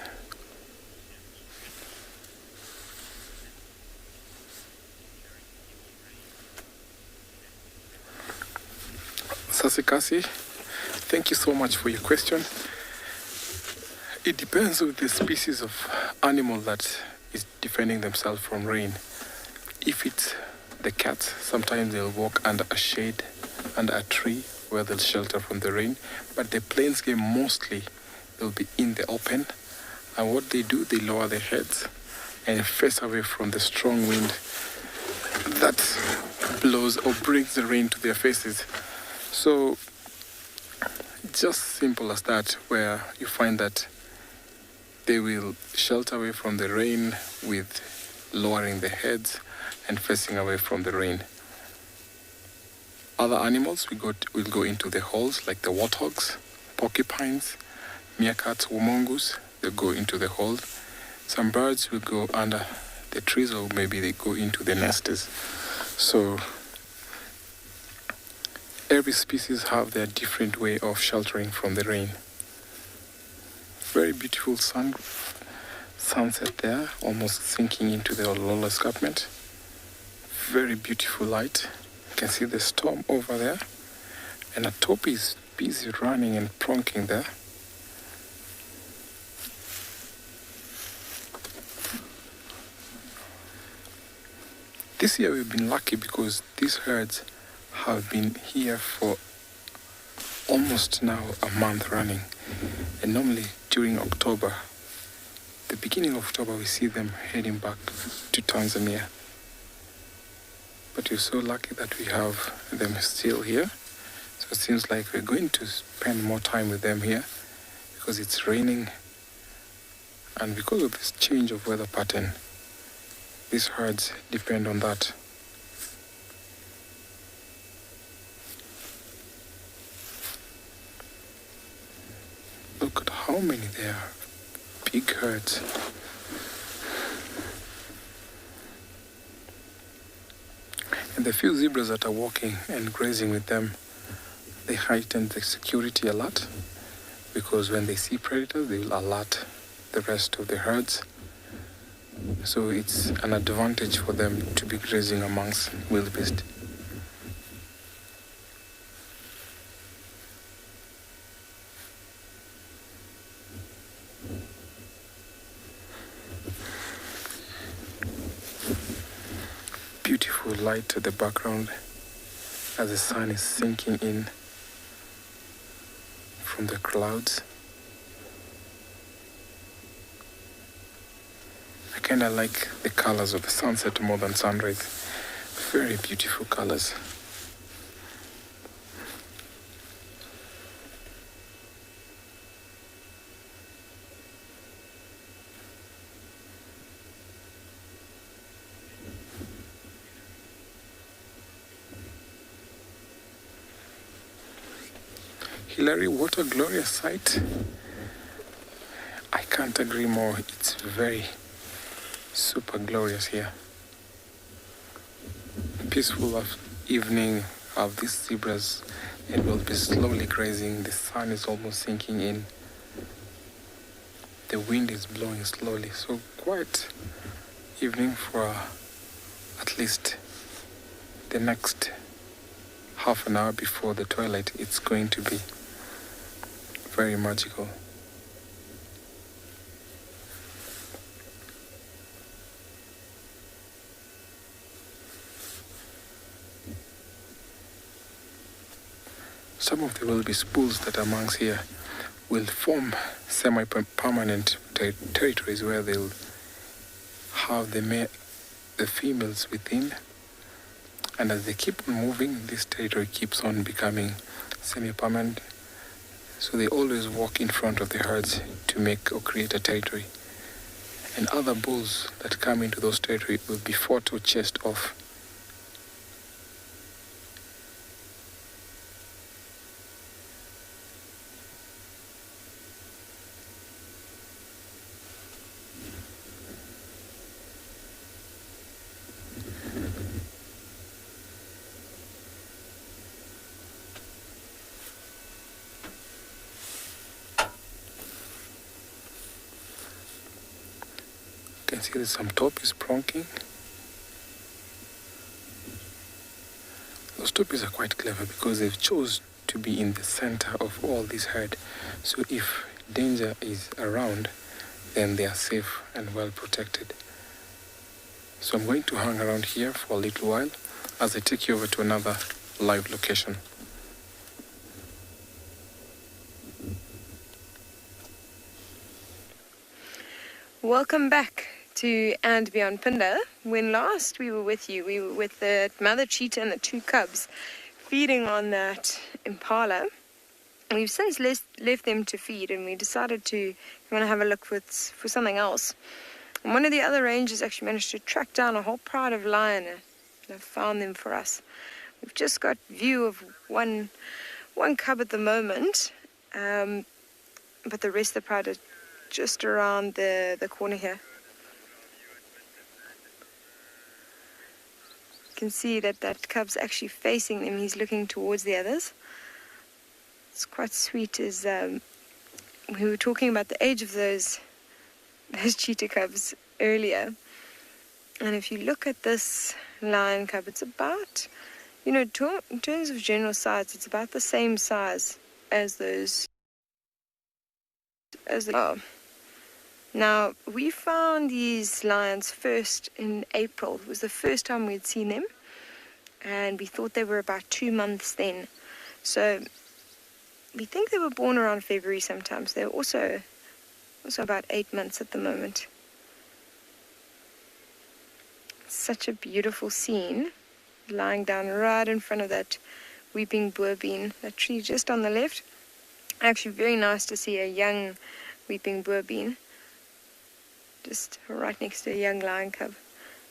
Sasikasi, thank you so much for your question. It depends on the species of animal that is defending themselves from rain. If it's the cats, sometimes they'll walk under a shade, under a tree, where they'll shelter from the rain. But the plains game, mostly, they'll be in the open. And what they do, they lower their heads and face away from the strong wind that blows or brings the rain to their faces. So, just simple as that, where you find that they will shelter away from the rain with lowering their heads and facing away from the rain. Other animals will go into the holes, like the warthogs, porcupines, meerkats, womongoose. They'll go into the hole. Some birds will go under the trees, or maybe they go into the nesters. So every species have their different way of sheltering from the rain. Very beautiful sunset there, almost sinking into the Ololo escarpment. Very beautiful light. You can see the storm over there, and a topi is busy running and plonking there. This year we've been lucky because these herds have been here for almost now a month running, and normally during October, the beginning of October, we see them heading back to Tanzania. But we're so lucky that we have them still here. So it seems like we're going to spend more time with them here because it's raining, and because of this change of weather pattern, these herds depend on that. Look at how many there are. Big herds. And the few zebras that are walking and grazing with them, they heighten the security a lot, because when they see predators, they will alert the rest of the herds. So it's an advantage for them to be grazing amongst wildebeest. Beautiful light to the background as the sun is sinking in from the clouds. I kind of like the colors of the sunset more than sunrise. Very beautiful colors. Hilary, what a glorious sight. I can't agree more. It's very super glorious here. Peaceful evening of these zebras, and will be slowly grazing. The sun is almost sinking in. The wind is blowing slowly. So quiet evening for at least the next half an hour before the twilight. It's going to be very magical. Some of the wildebeest pools that are amongst here will form semi-permanent territories where they'll have the females within And as they keep on moving, this territory keeps on becoming semi-permanent. So they always walk in front of the herds to make or create a territory. And other bulls that come into those territories will be fought or chased off. You can see there's some topis pronking. Those topis are quite clever because they've chose to be in the center of all this herd. So if danger is around, then they are safe and well protected. So I'm going to hang around here for a little while as I take you over to another live location. Welcome back to And Beyond Phinda. When last we were with you, we were with the mother cheetah and the two cubs feeding on that impala. We've since left them to feed, and we decided to want to have a look for something else. And one of the other rangers actually managed to track down a whole pride of lion and found them for us. We've just got view of one cub at the moment, but the rest of the pride are just around the corner here. You can see that cub's actually facing them. He's looking towards the others. It's quite sweet as we were talking about the age of those cheetah cubs earlier. And if you look at this lion cub, it's about, in terms of general size, it's about the same size as those are. Now, we found these lions first in April. It was the first time we'd seen them, and we thought they were about 2 months then. So we think they were born around February sometimes. They're also about 8 months at the moment. Such a beautiful scene, lying down right in front of that weeping boer bean, that tree just on the left. Actually very nice to see a young weeping boer bean just right next to a young lion cub.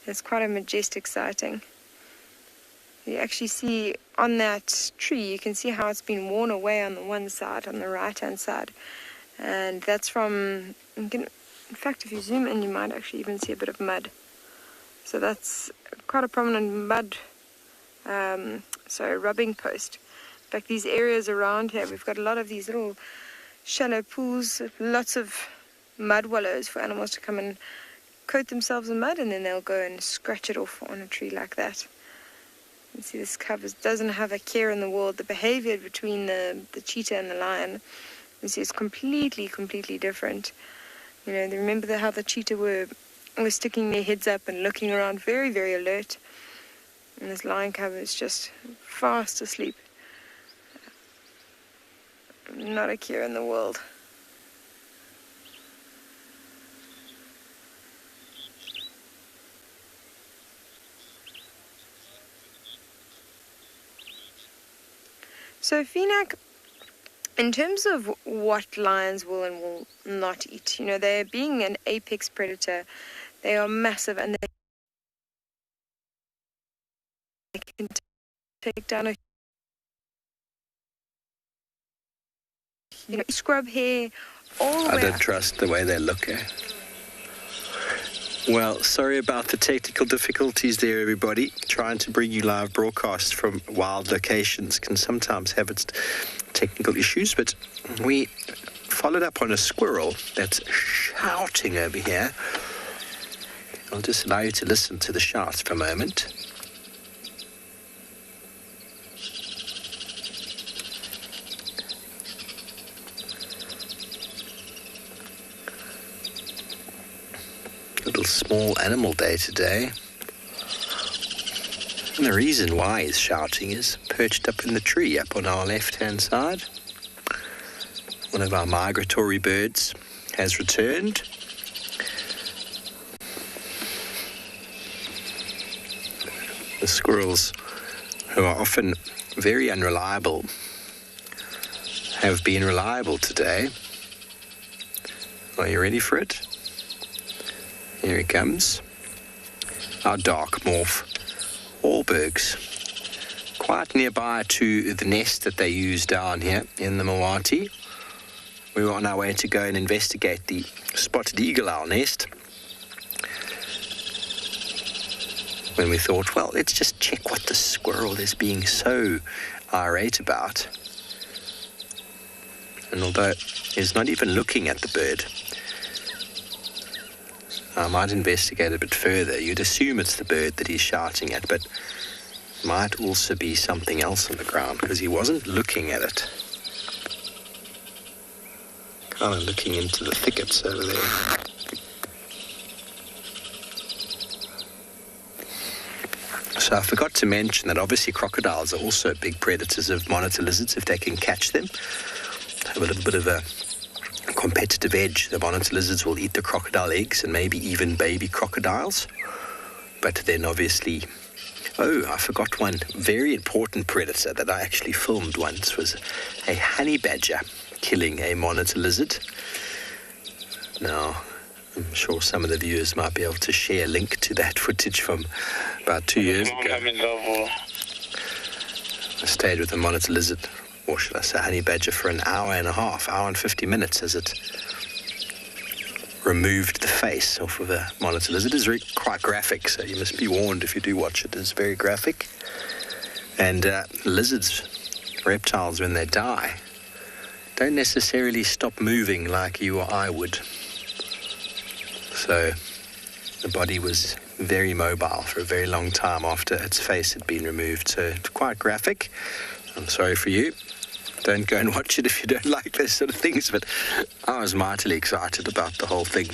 It's quite a majestic sighting. You actually see on that tree, you can see how it's been worn away on the one side, on the right hand side. And that's from, in fact, if you zoom in, you might actually even see a bit of mud. So that's quite a prominent mud, rubbing post. In fact, these areas around here, we've got a lot of these little shallow pools, lots of mud wallows for animals to come and coat themselves in mud, and then they'll go and scratch it off on a tree like that. You can see this cub doesn't have a care in the world. The behavior between the cheetah and the lion, you see, it's completely different. Remember how the cheetah were sticking their heads up and looking around, very, very alert. And this lion cub is just fast asleep. Not a care in the world. So, Finak, in terms of what lions will and will not eat, they're being an apex predator. They are massive, and they can take down a scrub hair all the way. I don't trust the way they look. Well, sorry about the technical difficulties there, everybody. Trying to bring you live broadcasts from wild locations can sometimes have its technical issues, but we followed up on a squirrel that's shouting over here. I'll just allow you to listen to the shouts for a moment. Little small animal day today. And the reason why he's shouting is perched up in the tree up on our left-hand side. One of our migratory birds has returned. The squirrel's who are often very unreliable, have been reliable today. Are you ready for it? Here he comes. Our dark morph Wahlbergs. Quite nearby to the nest that they use down here in the Mawati. We were on our way to go and investigate the spotted eagle owl nest, when we thought, well, let's just check what the squirrel is being so irate about. And although he's not even looking at the bird, I might investigate a bit further. You'd assume it's the bird that he's shouting at, but it might also be something else on the ground, because he wasn't looking at it. Kind of looking into the thickets over there. So I forgot to mention that obviously crocodiles are also big predators of monitor lizards if they can catch them. Have a little bit of a competitive edge. The monitor lizards will eat the crocodile eggs and maybe even baby crocodiles. But then obviously, I forgot one very important predator that I actually filmed once was a honey badger killing a monitor lizard. Now, I'm sure some of the viewers might be able to share a link to that footage from about 2 years ago. I stayed with a monitor lizard, or should I say honey badger, for an hour and 50 minutes as it removed the face off of a monitor lizard. It is quite graphic, so you must be warned if you do watch it. It's very graphic. And lizards, reptiles, when they die, don't necessarily stop moving like you or I would. So the body was very mobile for a very long time after its face had been removed. So it's quite graphic. I'm sorry for you. Don't go and watch it if you don't like those sort of things. But I was mightily excited about the whole thing.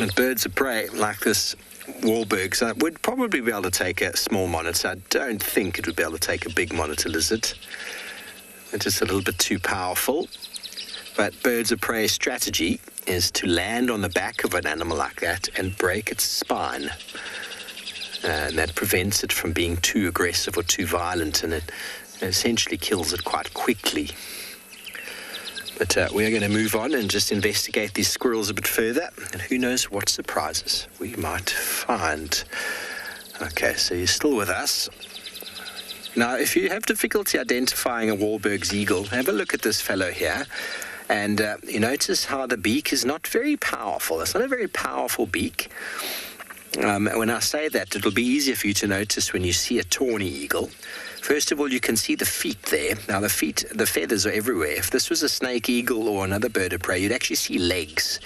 And birds of prey like this Wahlbergs would probably be able to take a small monitor. I don't think it would be able to take a big monitor lizard. It's just a little bit too powerful. But birds of prey strategy is to land on the back of an animal like that and break its spine. And that prevents it from being too aggressive or too violent, and it essentially kills it quite quickly. But we are going to move on and just investigate these squirrels a bit further, and who knows what surprises we might find. Okay, so you're still with us. Now, if you have difficulty identifying a Wahlberg's eagle, have a look at this fellow here. And you notice how the beak is not very powerful. It's not a very powerful beak. When I say that, it'll be easier for you to notice when you see a tawny eagle. First of all, you can see the feet there. Now, the feathers are everywhere. If this was a snake eagle or another bird of prey, you'd actually see legs.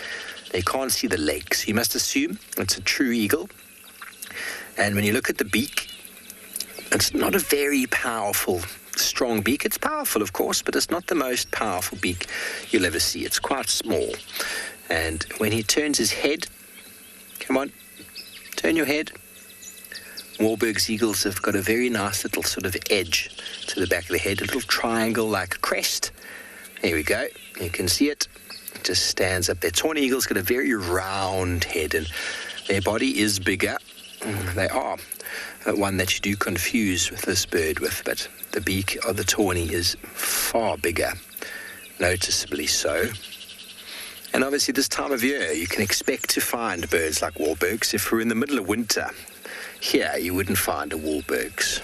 They can't see the legs. You must assume it's a true eagle. And when you look at the beak, it's not a very powerful, strong beak. It's powerful, of course, but it's not the most powerful beak you'll ever see. It's quite small. And when he turns his head, come on, turn your head. Wahlberg's eagles have got a very nice little sort of edge to the back of the head, a little triangle like a crest. There we go. You can see it. It just stands up there. Tawny eagles got a very round head, and their body is bigger. They are one that you do confuse with this bird with, but the beak of the tawny is far bigger, noticeably so. And obviously this time of year you can expect to find birds like Wahlbergs. If we're in the middle of winter, here you wouldn't find a Wahlbergs.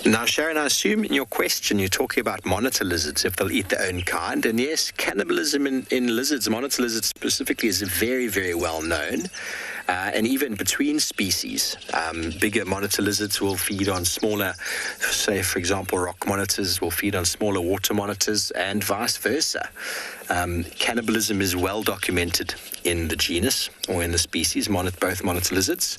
Now, Sharon, I assume in your question you're talking about monitor lizards, if they'll eat their own kind. And yes, cannibalism in lizards, monitor lizards specifically, is very, very well known. And even between species, bigger monitor lizards will feed on smaller, say, for example, rock monitors will feed on smaller water monitors, and vice versa. Cannibalism is well documented in the genus or in the species, both monitor lizards.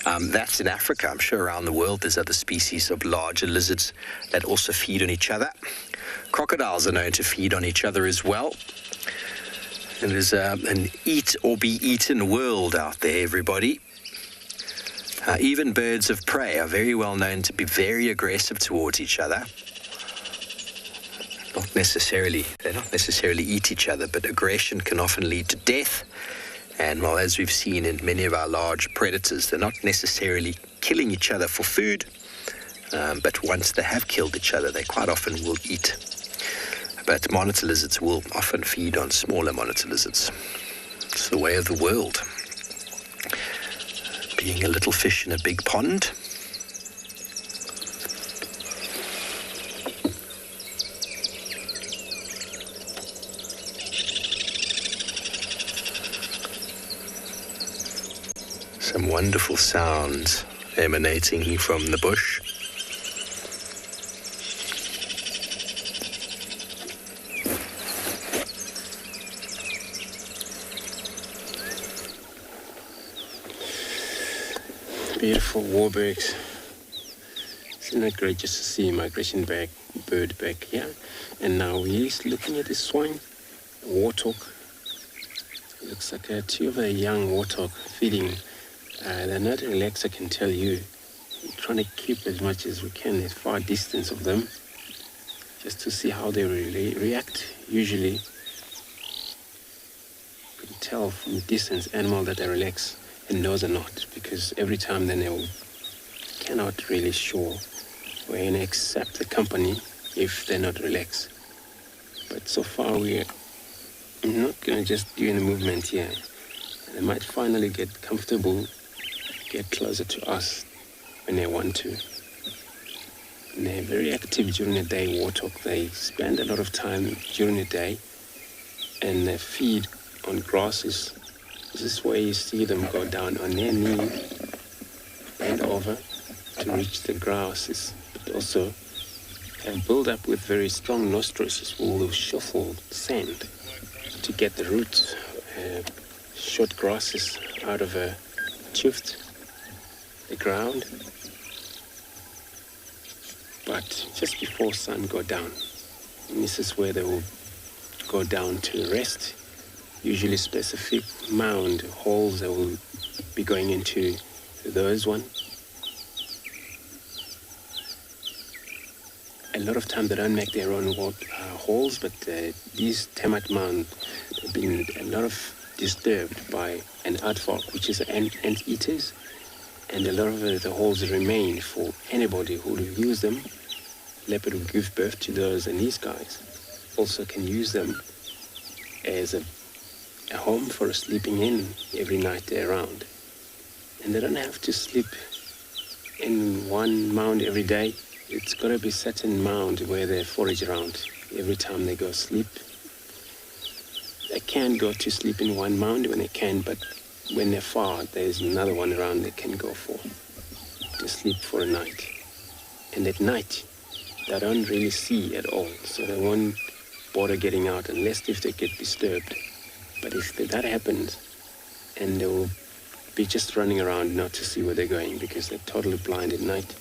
That's in Africa. I'm sure around the world there's other species of larger lizards that also feed on each other. Crocodiles are known to feed on each other as well. It is an eat or be eaten world out there, everybody. Even birds of prey are very well known to be very aggressive towards each other. They don't necessarily eat each other, but aggression can often lead to death. And while, as we've seen in many of our large predators, they're not necessarily killing each other for food, but once they have killed each other, they quite often will eat. But monitor lizards will often feed on smaller monitor lizards. It's the way of the world. Being a little fish in a big pond. Some wonderful sounds emanating from the bush. Beautiful warbirds. Isn't it great just to see migration bird back here? And now he's looking at this swine, warthog. Looks like two of a young warthog feeding. They're not relaxed, I can tell you. We're trying to keep as much as we can at far distance of them, just to see how they really react. Usually, you can tell from the distance animal that they relax and those are not, because every time then they cannot really sure when accept the company if they're not relaxed. But so far we're not going to just do any movement here. They might finally get comfortable, get closer to us when they want to. And they're very active during the day, warthog. They spend a lot of time during the day and they feed on grasses. This is where you see them go down on their knee, bend over to reach the grasses, but also have built up with very strong nostrils who will shuffle sand to get the roots, short grasses out of a tuft, the ground. But just before sun go down, and this is where they will go down to rest. Usually specific mound holes that will be going into those one. A lot of time they don't make their own holes, but these termite mounds have been a lot of disturbed by an aardvark, which is ant eaters, and a lot of the holes remain for anybody who will use them. Leopard will give birth to those, and these guys also can use them as a home for sleeping in every night they're around. And they don't have to sleep in one mound every day. It's got to be certain mound where they forage around every time they go sleep. They can go to sleep in one mound when they can, but when they're far, there's another one around they can go for to sleep for a night. And at night, they don't really see at all, so they won't bother getting out unless if they get disturbed. But if that happens, and they will be just running around not to see where they're going because they're totally blind at night.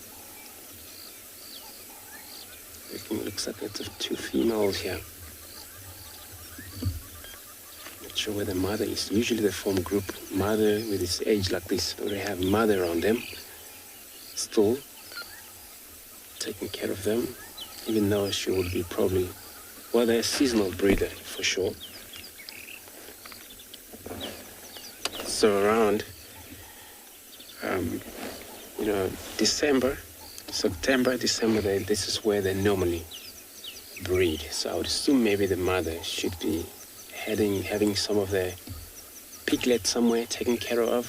It looks like it's two females here. Not sure where the mother is. Usually they form group. Mother with this age like this, or they have mother around them, still taking care of them, even though she would be probably, well, they're a seasonal breeder for sure. So around, December, this is where they normally breed. So I would assume maybe the mother should be having some of their piglets somewhere taken care of,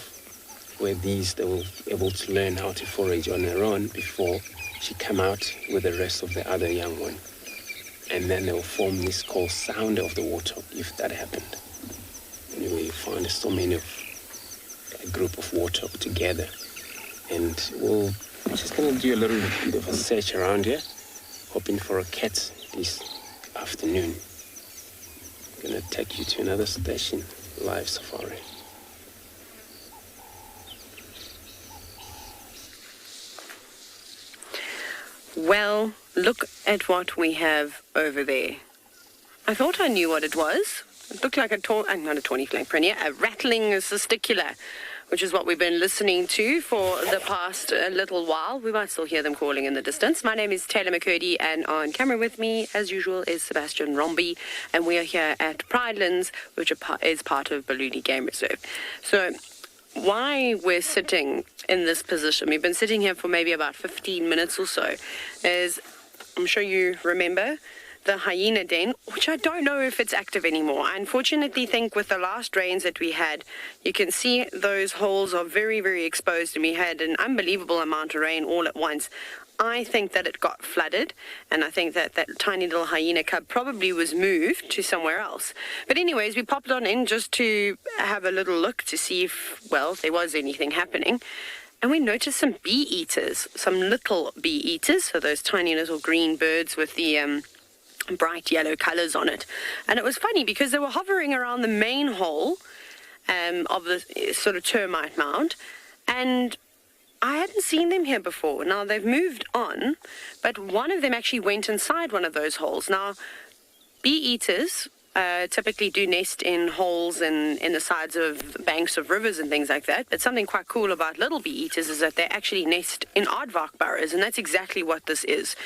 where they will be able to learn how to forage on their own before she come out with the rest of the other young one. And then they will form this called sound of the warthog, if that happened. Anyway, you find so many of a group of warthog together. And we're just going to do a little bit of a search around here, hoping for a cat this afternoon. I'm going to take you to another station, live safari. Well, look at what we have over there. I thought I knew what it was. It looked like not a tawny flag prenia, a rattling cisticola, which is what we've been listening to for the past little while. We might still hear them calling in the distance. My name is Taylor McCurdy, and on camera with me, as usual, is Sebastian Rombi, and we are here at Pridelands, which is part of Baluni Game Reserve. So why we're sitting in this position, we've been sitting here for maybe about 15 minutes or so, is, I'm sure you remember, the hyena den, which I don't know if it's active anymore. I unfortunately think with the last rains that we had, you can see those holes are very, very exposed, and we had an unbelievable amount of rain all at once. I think that it got flooded, and I think that that tiny little hyena cub probably was moved to somewhere else. But anyways, we popped on in just to have a little look to see if, well, there was anything happening. And we noticed some bee eaters, some little bee eaters, so those tiny little green birds with the bright yellow colors on it. And it was funny because they were hovering around the main hole of the sort of termite mound, and I hadn't seen them here before. Now they've moved on, but one of them actually went inside one of those holes. Now bee eaters typically do nest in holes in the sides of banks of rivers and things like that. But something quite cool about little bee eaters is that they actually nest in aardvark burrows, and that's exactly what this is.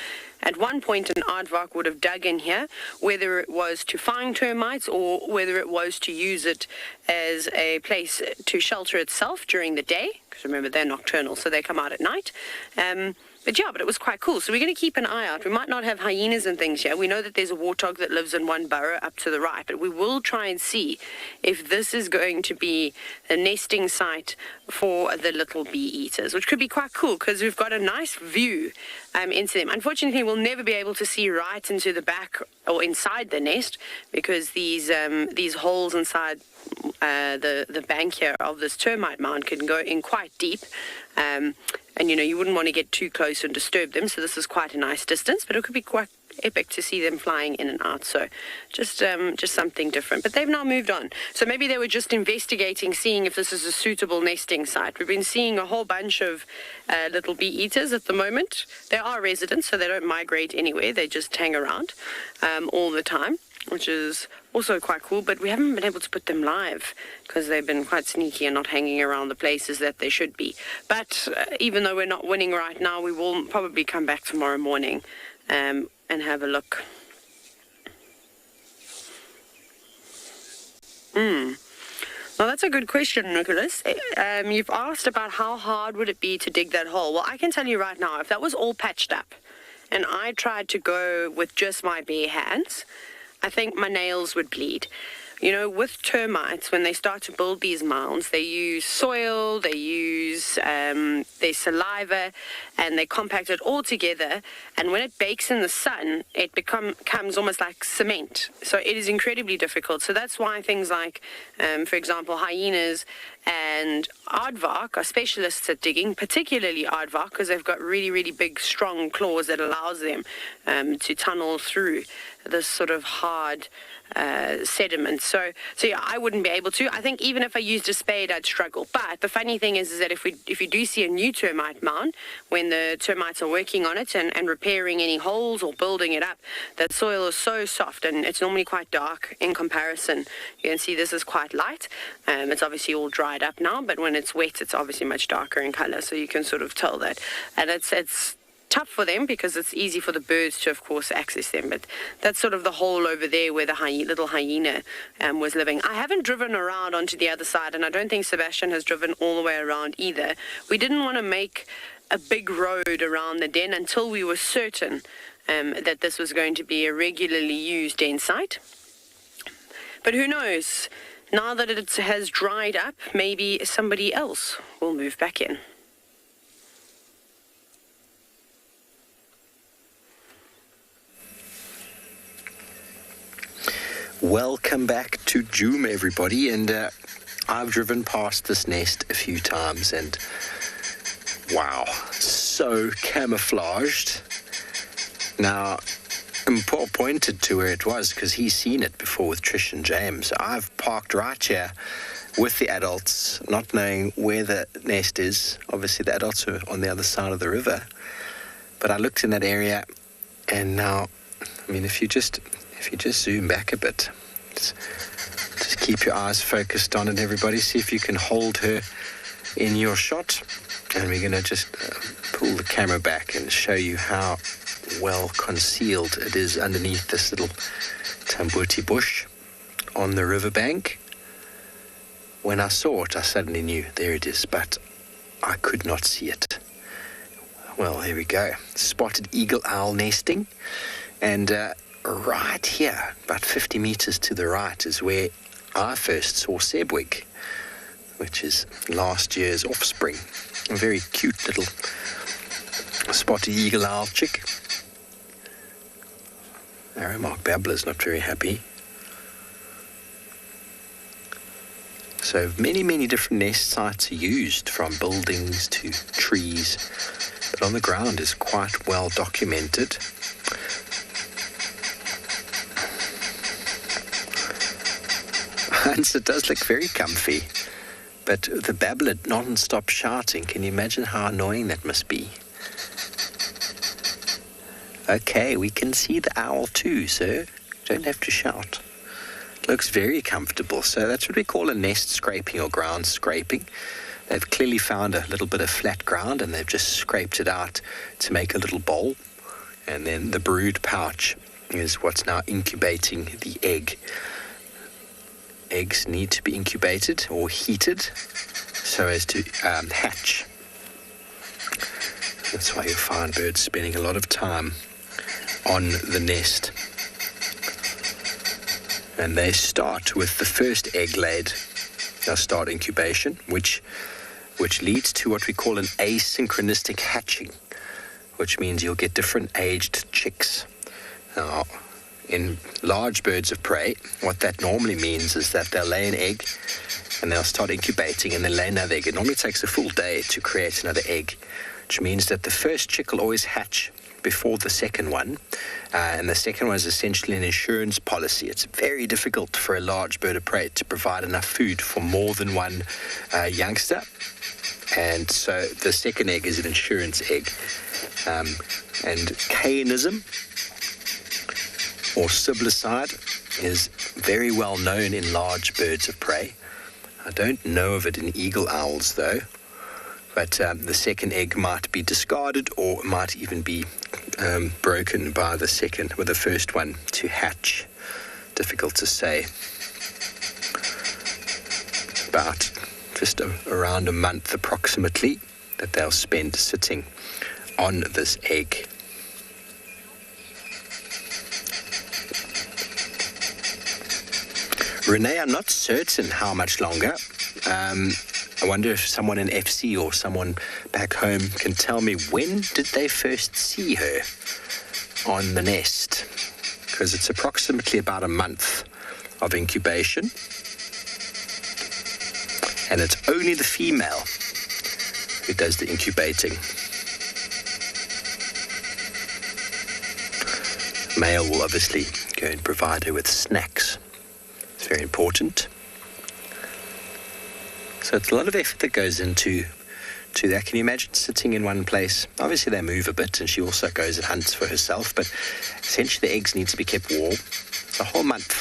At one point, an aardvark would have dug in here, whether it was to find termites or whether it was to use it as a place to shelter itself during the day, because remember, they're nocturnal, so they come out at night. But it was quite cool. So we're going to keep an eye out. We might not have hyenas and things here. We know that there's a warthog that lives in one burrow up to the right, but we will try and see if this is going to be a nesting site for the little bee eaters, which could be quite cool because we've got a nice view into them. Unfortunately, we'll never be able to see right into the back or inside the nest because these holes inside the bank here of this termite mound can go in quite deep. And, you wouldn't want to get too close and disturb them, so this is quite a nice distance, but it could be quite epic to see them flying in and out, so just something different. But they've now moved on, so maybe they were just investigating, seeing if this is a suitable nesting site. We've been seeing a whole bunch of little bee eaters at the moment. They are residents, so they don't migrate anywhere, they just hang around all the time, which is also quite cool, but we haven't been able to put them live because they've been quite sneaky and not hanging around the places that they should be. But even though we're not winning right now, we will probably come back tomorrow morning and have a look. Now that's a good question, Nicholas. You've asked about how hard would it be to dig that hole. Well, I can tell you right now, if that was all patched up and I tried to go with just my bare hands, I think my nails would bleed. With termites, when they start to build these mounds, they use soil, they use their saliva, and they compact it all together. And when it bakes in the sun, it becomes almost like cement. So it is incredibly difficult. So that's why things like, for example, hyenas and aardvark are specialists at digging, particularly aardvark, because they've got really, really big, strong claws that allows them to tunnel through this sort of hard sediment. So yeah, I wouldn't be able to. I think even if I used a spade, I'd struggle. But the funny thing is that if you do see a new termite mound, when the termites are working on it and repairing any holes or building it up, that soil is so soft and it's normally quite dark in comparison. You can see this is quite light. It's obviously all dried up now, but when it's wet, it's obviously much darker in color. So you can sort of tell that. And it's tough for them because it's easy for the birds to, of course, access them. But that's sort of the hole over there where the little hyena was living. I haven't driven around onto the other side, and I don't think Sebastian has driven all the way around either. We didn't want to make a big road around the den until we were certain that this was going to be a regularly used den site. But who knows? Now that it has dried up, maybe somebody else will move back in. Welcome back to Joom, everybody, and I've driven past this nest a few times, and wow, so camouflaged. Now, Paul pointed to where it was because he's seen it before with Trish and James. I've parked right here with the adults, not knowing where the nest is. Obviously, the adults are on the other side of the river, but I looked in that area, and now, I mean, if you just zoom back a bit, just keep your eyes focused on it, everybody. See if you can hold her in your shot, and we're going to just pull the camera back and show you how well concealed it is underneath this little tambuti bush on the riverbank. When I saw it, I suddenly knew, there it is, but I could not see it. Well, there we go. Spotted eagle owl nesting, and right here, about 50 meters to the right, is where I first saw Sebwig, which is last year's offspring. A very cute little spotted eagle owl chick. Arrowmark babbler's not very happy. So many different nest sites are used, from buildings to trees, but on the ground is quite well documented. And it does look very comfy, but the babbler non-stop shouting, can you imagine how annoying that must be? Okay, we can see the owl too, sir. Don't have to shout. Looks very comfortable. So that's what we call a nest scraping or ground scraping. They've clearly found a little bit of flat ground and they've just scraped it out to make a little bowl. And then the brood pouch is what's now incubating the egg. Eggs need to be incubated or heated so as to hatch. That's why you find birds spending a lot of time on the nest. And they start with the first egg laid. They'll start incubation, which leads to what we call an asynchronistic hatching, which means you'll get different aged chicks. Now, in large birds of prey, what that normally means is that they'll lay an egg and they'll start incubating and then lay another egg. It normally takes a full day to create another egg, which means that the first chick will always hatch before the second one, and the second one is essentially an insurance policy. It's very difficult for a large bird of prey to provide enough food for more than one youngster, and so the second egg is an insurance egg. And canism or siblicide is very well known in large birds of prey. I don't know of it in eagle owls though, but the second egg might be discarded or might even be broken by the first one to hatch. Difficult to say. About just around a month approximately that they'll spend sitting on this egg. Renee, I'm not certain how much longer. I wonder if someone in FC or someone back home can tell me, when did they first see her on the nest? Because it's approximately about a month of incubation. And it's only the female who does the incubating. Male will obviously go and provide her with snacks. It's very important. So it's a lot of effort that goes into that. Can you imagine sitting in one place? Obviously they move a bit and she also goes and hunts for herself, but essentially the eggs need to be kept warm. It's a whole month.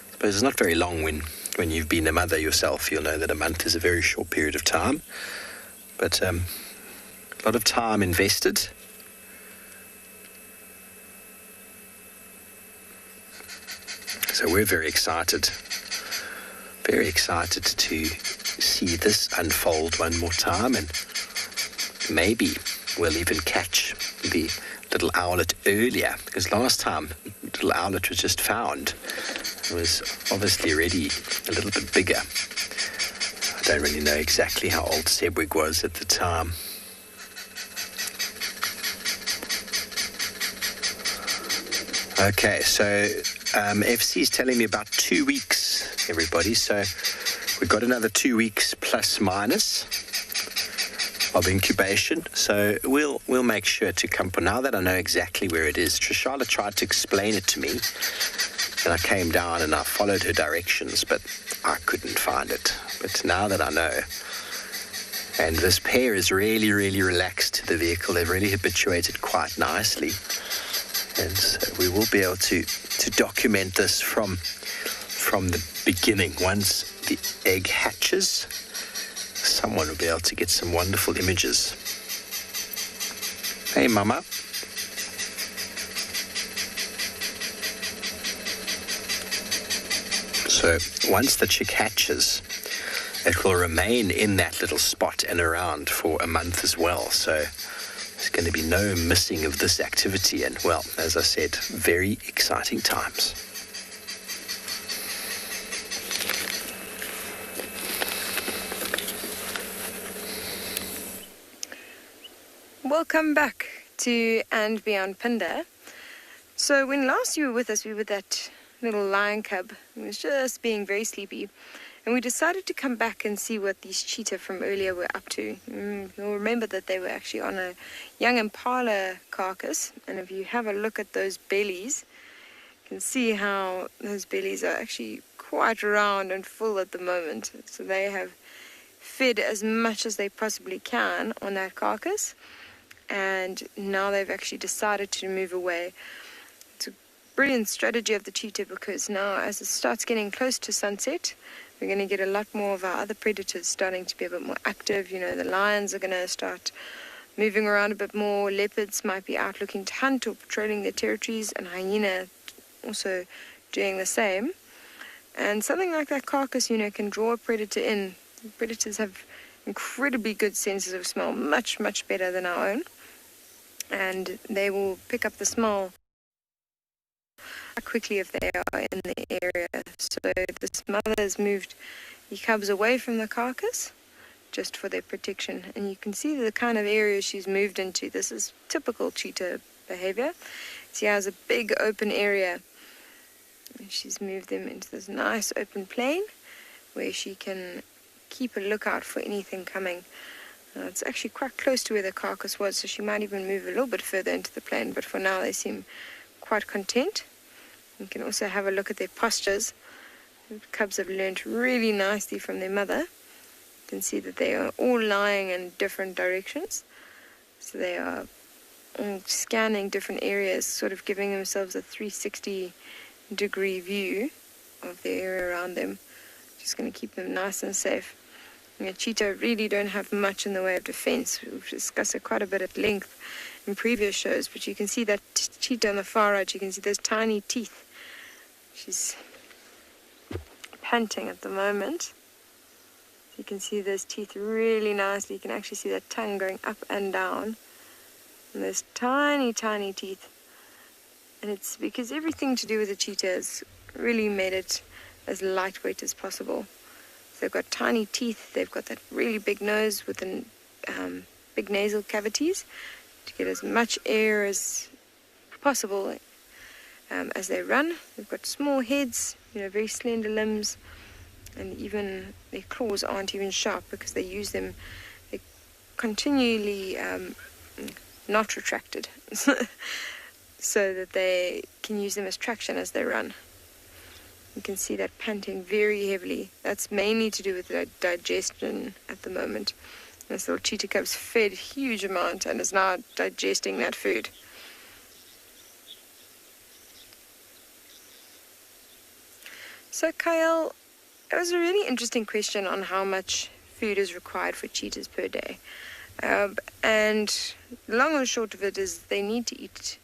I suppose it's not very long when you've been a mother yourself. You'll know that a month is a very short period of time. But a lot of time invested. So we're very excited to see this unfold one more time, and maybe we'll even catch the little owlet earlier, because last time the little owlet was just found. It was obviously already a little bit bigger. I don't really know exactly how old Sebwig was at the time. Okay, so FC is telling me about 2 weeks, everybody. So we've got another 2 weeks plus minus of incubation. So we'll make sure to come. But now that I know exactly where it is, Trishala tried to explain it to me, and I came down and I followed her directions, but I couldn't find it. But now that I know, and this pair is really, really relaxed to the vehicle. They've really habituated quite nicely. And so we will be able to document this from the beginning. Once the egg hatches, someone will be able to get some wonderful images. Hey, Mama. So once the chick hatches, it will remain in that little spot and around for a month as well. So there's going to be no missing of this activity. And, well, as I said, very exciting times. Welcome back to And Beyond Phinda. So when last you were with us, we were with that little lion cub. He was just being very sleepy. And we decided to come back and see what these cheetah from earlier were up to. You'll remember that they were actually on a young impala carcass. And if you have a look at those bellies, you can see how those bellies are actually quite round and full at the moment. So they have fed as much as they possibly can on that carcass. And now they've actually decided to move away. It's a brilliant strategy of the cheetah, because now as it starts getting close to sunset, we're going to get a lot more of our other predators starting to be a bit more active. You know, the lions are going to start moving around a bit more. Leopards might be out looking to hunt or patrolling their territories, and hyena also doing the same. And something like that carcass, you know, can draw a predator in. Predators have incredibly good senses of smell, much, much better than our own. And they will pick up the smell quickly if they are in the area. So this mother has moved the cubs away from the carcass just for their protection. And you can see the kind of area she's moved into. This is typical cheetah behavior. She has a big open area. And she's moved them into this nice open plain where she can keep a lookout for anything coming. It's actually quite close to where the carcass was, so she might even move a little bit further into the plain, but for now they seem quite content. You can also have a look at their postures. The cubs have learned really nicely from their mother. You can see that they are all lying in different directions. So they are all scanning different areas, sort of giving themselves a 360-degree view of the area around them. Just going to keep them nice and safe. You know, cheetah really don't have much in the way of defense. We've discussed it quite a bit at length in previous shows, but you can see that cheetah on the far right. You can see those tiny teeth. She's panting at the moment. You can see those teeth really nicely. You can actually see that tongue going up and down. And those tiny, tiny teeth. And it's because everything to do with the cheetah has really made it as lightweight as possible. They've got tiny teeth. They've got that really big nose with big nasal cavities to get as much air as possible as they run. They've got small heads, you know, very slender limbs, and even their claws aren't even sharp because they use them. They're continually not retracted so that they can use them as traction as they run. You can see that panting very heavily. That's mainly to do with the digestion at the moment. This little cheetah cub's fed a huge amount and is now digesting that food. So Kyle, it was a really interesting question on how much food is required for cheetahs per day. And the long and short of it is they need to eat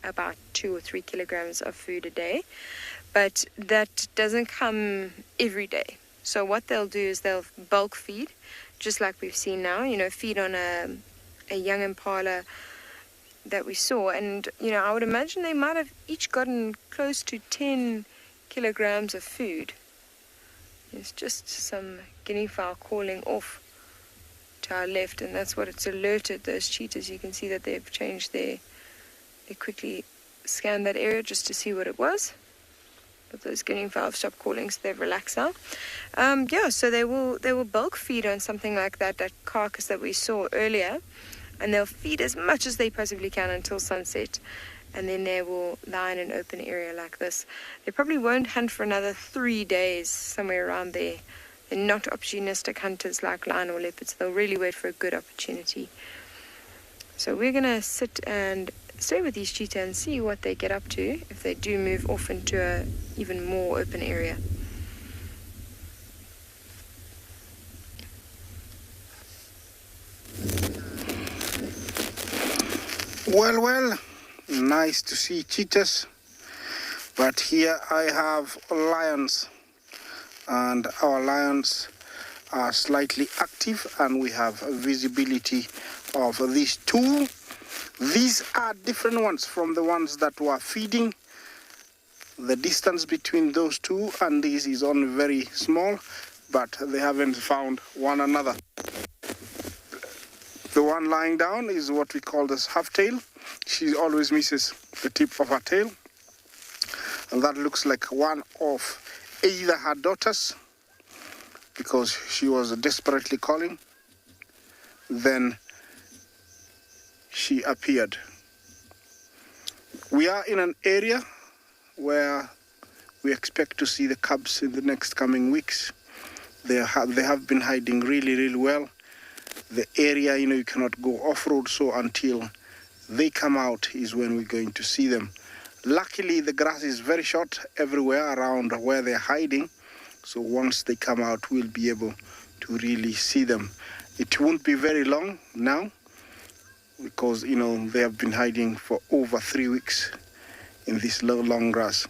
about 2 or 3 kilograms of food a day. But that doesn't come every day. So what they'll do is they'll bulk feed, just like we've seen now, you know, feed on a young impala that we saw. And, you know, I would imagine they might have each gotten close to 10 kilograms of food. There's just some guinea fowl calling off to our left, and that's what it's alerted those cheetahs. You can see that they've changed they quickly scanned that area just to see what it was. But those guinea fowl have stopped calling, so they've relaxed now. So they will bulk feed on something like that carcass that we saw earlier, and they'll feed as much as they possibly can until sunset, and then they will lie in an open area like this. They probably won't hunt for another 3 days, somewhere around there. They're not opportunistic hunters like lion or leopards. They'll really wait for a good opportunity. So we're going to sit and stay with these cheetah and see what they get up to if they do move off into a even more open area. Well, nice to see cheetahs, but here I have lions, and our lions are slightly active, and we have visibility of these two. These are different ones from the ones that were feeding. The distance between those two and these is only very small, but they haven't found one another. The one lying down is what we call this half-tail. She always misses the tip of her tail. And that looks like one of either her daughters, because she was desperately calling. Then she appeared. We are in an area where we expect to see the cubs in the next coming weeks. They have been hiding really well. The area, you cannot go off-road, so until they come out is when we're going to see them. Luckily, the grass is very short everywhere around where they're hiding, so once they come out, we'll be able to really see them. It won't be very long now, because, they have been hiding for over 3 weeks in this long grass.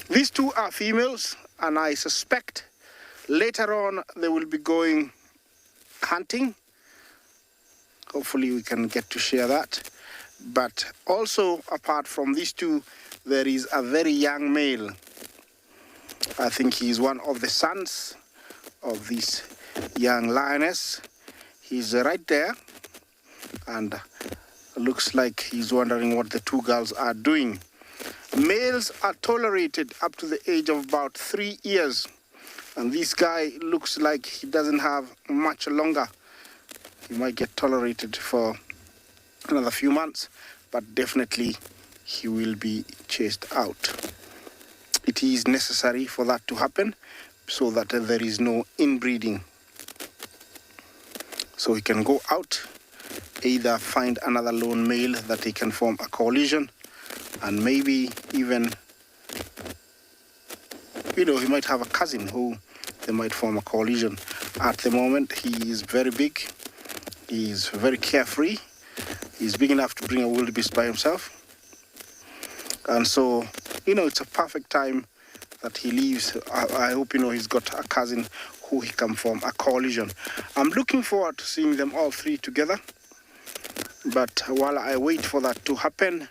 These two are females, and I suspect later on they will be going hunting. Hopefully we can get to share that. But also, apart from these two, there is a very young male. I think he's one of the sons of this young lioness. He's right there, and looks like he's wondering what the two girls are doing. Males are tolerated up to the age of about 3 years, and this guy looks like he doesn't have much longer. He might get tolerated for another few months, but definitely he will be chased out. It is necessary for that to happen so that there is no inbreeding. So he can go out, either find another lone male that he can form a coalition, and maybe even, he might have a cousin who they might form a coalition. At the moment, he is very big. He is very carefree. He's big enough to bring a wildebeest by himself. And so, it's a perfect time that he leaves. I hope, he's got a cousin who he can form a coalition. I'm looking forward to seeing them all three together. But while I wait for that to happen,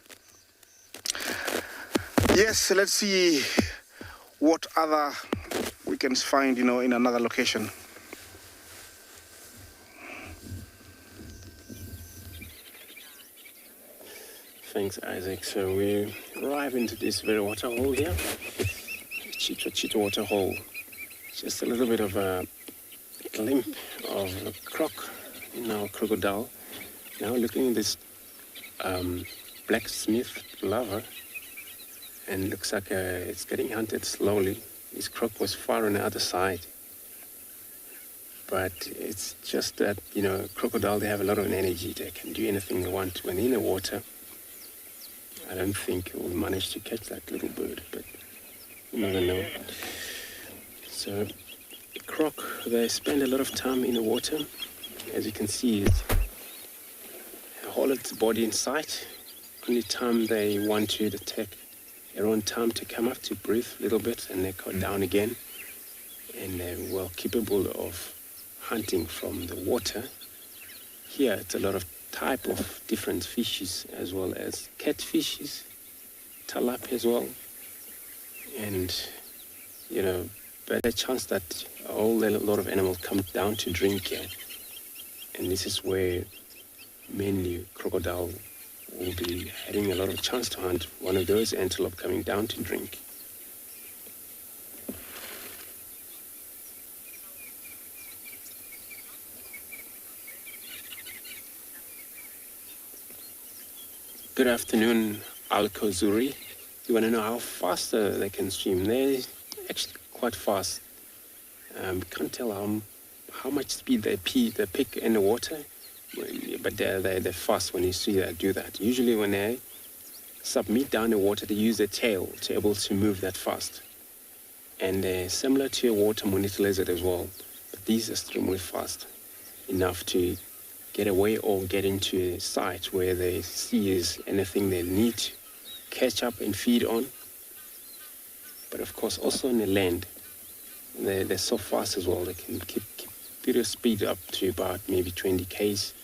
yes, let's see what other we can find, in another location. Thanks, Isaac. So we arrive into this very waterhole here. Cheetah waterhole. Just a little bit of a glimpse of a croc, crocodile. Now looking at this blacksmith lover, and looks like it's getting hunted slowly. This croc was far on the other side. But it's just that, crocodile, they have a lot of energy. They can do anything they want when in the water. I don't think we'll manage to catch that little bird, but you never know. So the croc, they spend a lot of time in the water. As you can see, it hold its body in sight. Only time they want to take their own time to come up to breathe a little bit, and they go down again. And they're well capable of hunting from the water. Here it's a lot of type of different fishes, as well as catfishes, tilapia as well, and better chance that a lot of animals come down to drink here. And this is where mainly crocodile will be having a lot of chance to hunt one of those antelope coming down to drink. Good afternoon, Al-Khozuri. You want to know how fast they can swim? They're actually quite fast. Can't tell how much speed they pick in the water, but they're fast when you see them do that. Usually when they submit down the water, they use their tail to be able to move that fast. And they're similar to a water monitor lizard as well, but these are extremely fast enough to get away or get into a site where they see is anything they need to catch up and feed on. But of course, also on the land, they're so fast as well. They can keep their speed up to about maybe 20 k's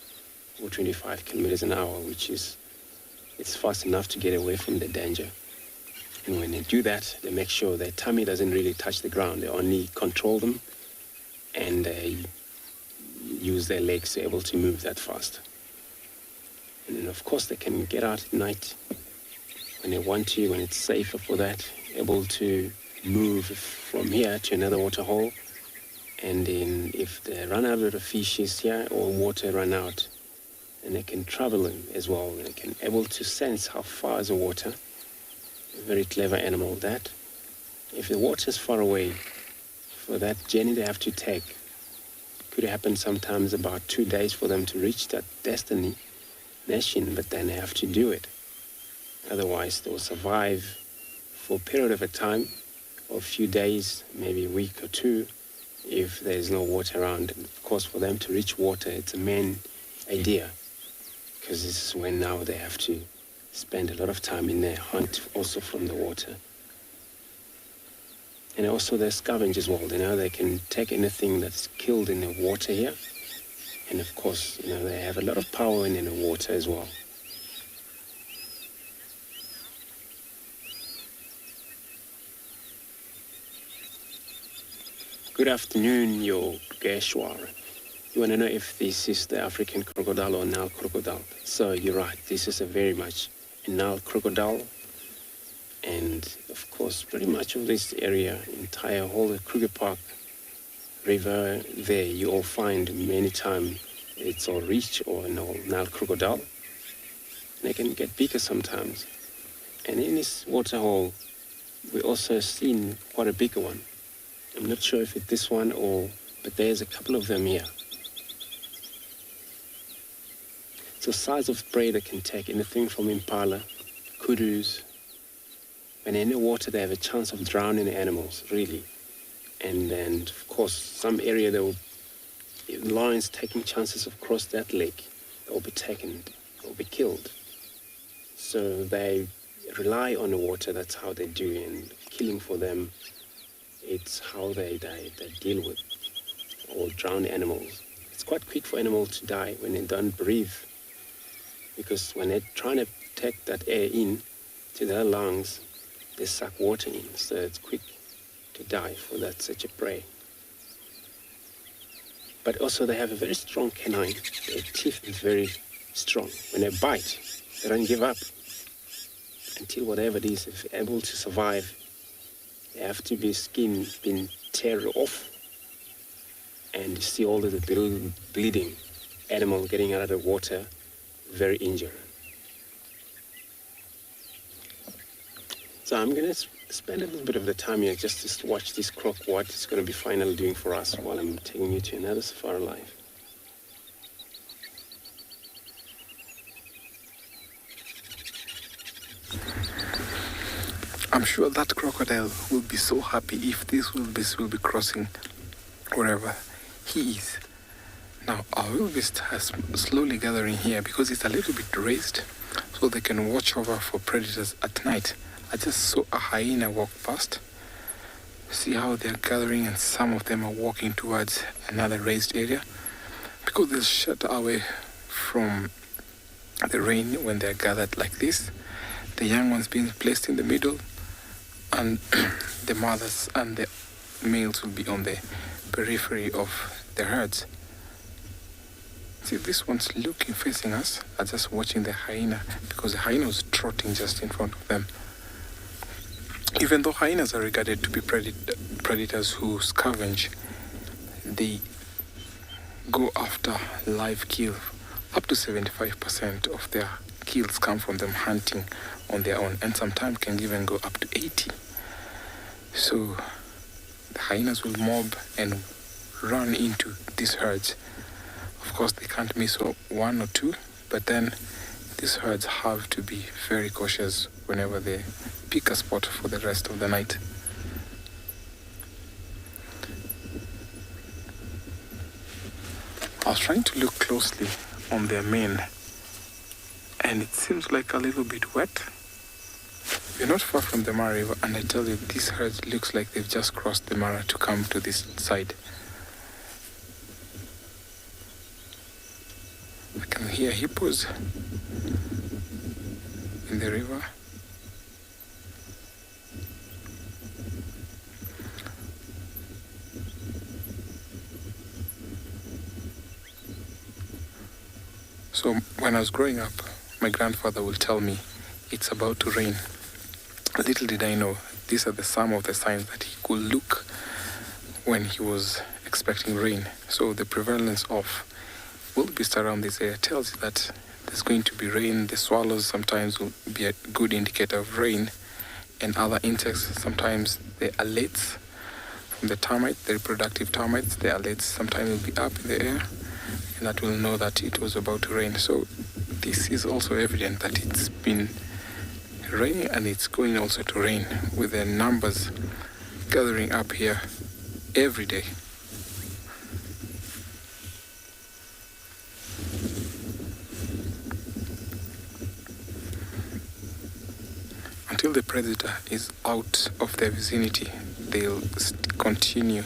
or 25 kilometers an hour, which is it's fast enough to get away from the danger. And when they do that, they make sure their tummy doesn't really touch the ground. They only control them and they use their legs to be able to move that fast. And then of course they can get out at night when they want to, when it's safer for that, able to move from here to another water hole. And then if they run out of the fishes here or water run out, then they can travel as well. They can able to sense how far is the water. A very clever animal that. If the water is far away, for that journey they have to take, could happen sometimes about 2 days for them to reach that destination, but then they have to do it. Otherwise, they'll survive for a period of a time, or a few days, maybe a week or two, if there's no water around. And of course, for them to reach water, it's a main idea, because this is when now they have to spend a lot of time in their hunt, also from the water. And also they scavenge as well. They can take anything that's killed in the water here. And of course, they have a lot of power in the water as well. Good afternoon, your Geshwar. You want to know if this is the African crocodile or Nile crocodile. So you're right, this is a very much a Nile crocodile. And of course, pretty much of this area, entire whole Kruger Park river there, you all find many times it's all reach or an old Nile crocodile. They can get bigger sometimes. And in this water hole, we also seen quite a bigger one. I'm not sure if it's this one but there's a couple of them here. So size of prey that can take anything from impala, kudus. When in the water, they have a chance of drowning the animals, really. And then, of course, some area lions taking chances of cross that lake, they'll be taken, they'll be killed. So they rely on the water, that's how they do, and killing for them, it's how they deal with or drown animals. It's quite quick for animals to die when they don't breathe, because when they're trying to take that air in to their lungs, they suck water in, so it's quick to die for such a prey. But also they have a very strong canine. Their teeth is very strong. When they bite, they don't give up until whatever it is, if they're able to survive, they have to be skin being tear off, and you see all the bleeding animal getting out of the water, very injured. So I'm going to spend a little bit of the time here just to watch this croc, what it's going to be finally doing for us while I'm taking you to another safari live. I'm sure that crocodile will be so happy if this wildebeest will be crossing wherever he is. Now, our wildebeest has slowly gathering here because it's a little bit raised, so they can watch over for predators at night. I just saw a hyena walk past. See how they're gathering, and some of them are walking towards another raised area because they'll shelter away from the rain when they're gathered like this. The young ones being placed in the middle, and the mothers and the males will be on the periphery of the herds. See, this one's facing us, are just watching the hyena because the hyena was trotting just in front of them. Even though hyenas are regarded to be predators who scavenge, they go after live kill. Up to 75% of their kills come from them hunting on their own, and sometimes can even go up to 80. So the hyenas will mob and run into these herds. Of course, they can't miss one or two, but then these herds have to be very cautious whenever they pick a spot for the rest of the night. I was trying to look closely on their mane, and it seems like a little bit wet. We're not far from the Mara River, and I tell you, this herd looks like they've just crossed the Mara to come to this side. I can hear hippos in the river. So when I was growing up, my grandfather would tell me it's about to rain. Little did I know, these are some of the signs that he could look when he was expecting rain. So the prevalence of wildebeest around this area tells you that there's going to be rain. The swallows sometimes will be a good indicator of rain, and other insects, sometimes the alates from the termite, the reproductive termites, the alates sometimes will be up in the air, and that will know that it was about to rain. So this is also evident that it's been raining, and it's going also to rain, with the numbers gathering up here every day. Until the predator is out of their vicinity, they'll continue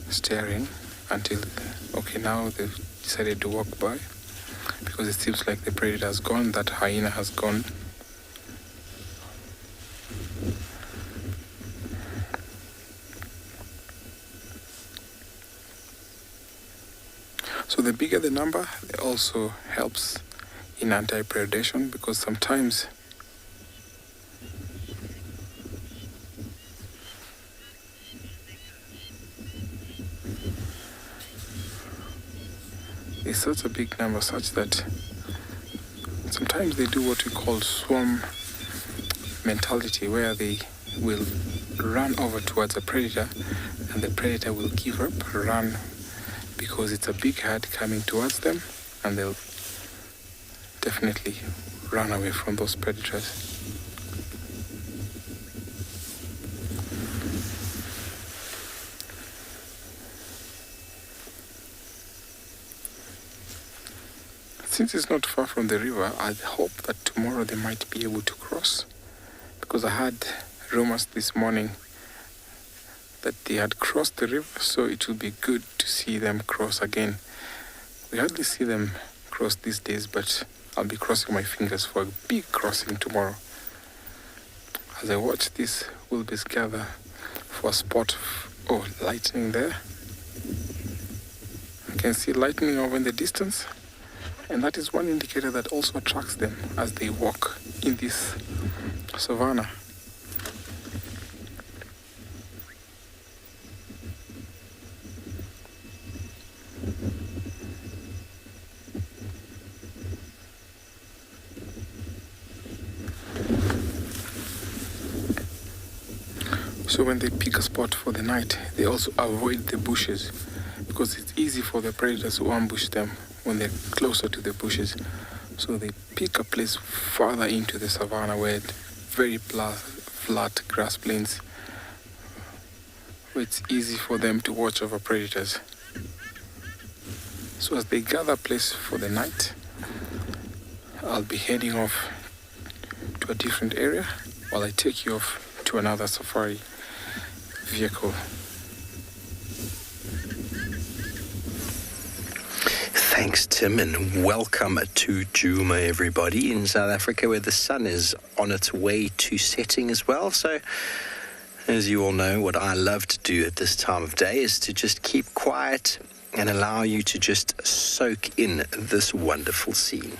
staring until, okay, now they've decided to walk by, because it seems like the predator has gone, that hyena has gone. So the bigger the number, it also helps in anti-predation, because sometimes it's such a big number such that sometimes they do what we call swarm mentality, where they will run over towards a predator, and the predator will give up, run, because it's a big herd coming towards them, and they'll definitely run away from those predators. Since it's not far from the river, I hope that tomorrow they might be able to cross, because I had rumors this morning that they had crossed the river, so it will be good to see them cross again. We hardly see them cross these days, but I'll be crossing my fingers for a big crossing tomorrow. As I watch this wildebeest gather for a spot, lightning there. I can see lightning over in the distance, and that is one indicator that also attracts them as they walk in this savanna. So when they pick a spot for the night, they also avoid the bushes, because it's easy for the predators to ambush them when they're closer to the bushes. So they pick a place farther into the savanna where it's very flat grass plains, where it's easy for them to watch over predators. So as they gather a place for the night, I'll be heading off to a different area while I take you off to another safari vehicle. Thanks, Tim, and welcome to Djuma, everybody, in South Africa, where the sun is on its way to setting as well. So, as you all know, what I love to do at this time of day is to just keep quiet and allow you to just soak in this wonderful scene.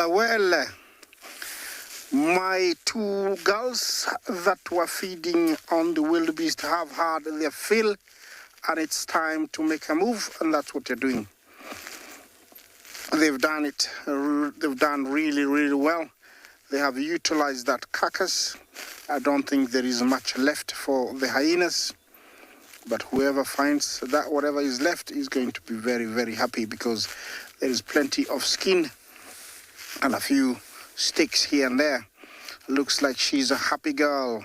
Well, my two girls that were feeding on the wildebeest have had their fill, and it's time to make a move, and that's what they're doing. They've done it. They've done really, really well. They have utilized that carcass. I don't think there is much left for the hyenas, but whoever finds that, whatever is left, is going to be very, very happy, because there is plenty of skin and a few sticks here and there. Looks like she's a happy girl.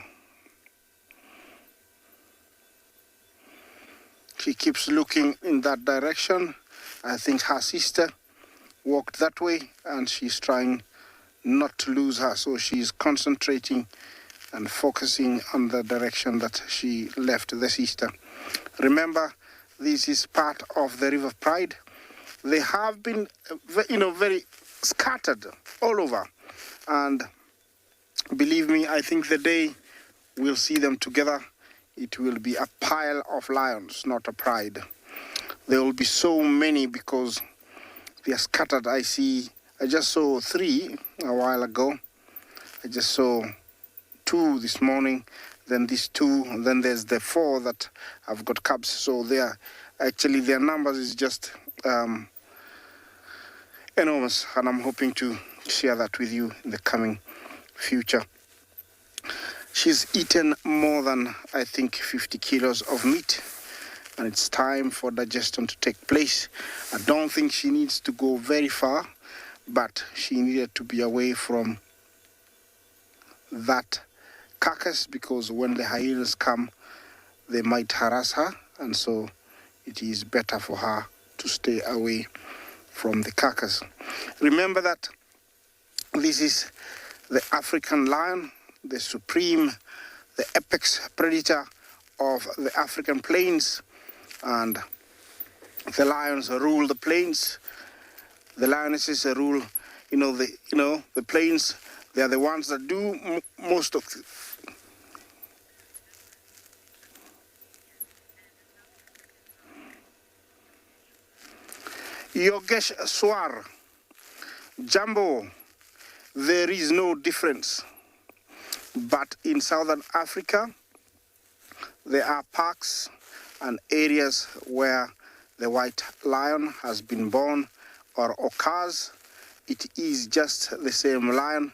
She keeps looking in that direction. I think her sister walked that way, and she's trying not to lose her, so she's concentrating and focusing on the direction that she left the sister. Remember, this is part of the River Pride. They have been, very scattered all over, and believe me, I think the day we'll see them together, it will be a pile of lions, not a pride. There will be so many because they are scattered. I just saw 3 a while ago. I just saw 2 this morning, then these 2, and then there's the 4 that have got cubs. So their numbers is just enormous, and I'm hoping to share that with you in the coming future. She's eaten more than, I think, 50 kilos of meat, and it's time for digestion to take place. I don't think she needs to go very far, but she needed to be away from that carcass, because when the hyenas come, they might harass her, and so it is better for her to stay away from the carcass. Remember that this is the African lion, the supreme, the apex predator of the African plains, and the lions rule the plains. The lionesses rule, the plains. They are the ones that do most of Yogesh Swar, Jumbo, there is no difference. But in Southern Africa, there are parks and areas where the white lion has been born or occurs. It is just the same lion,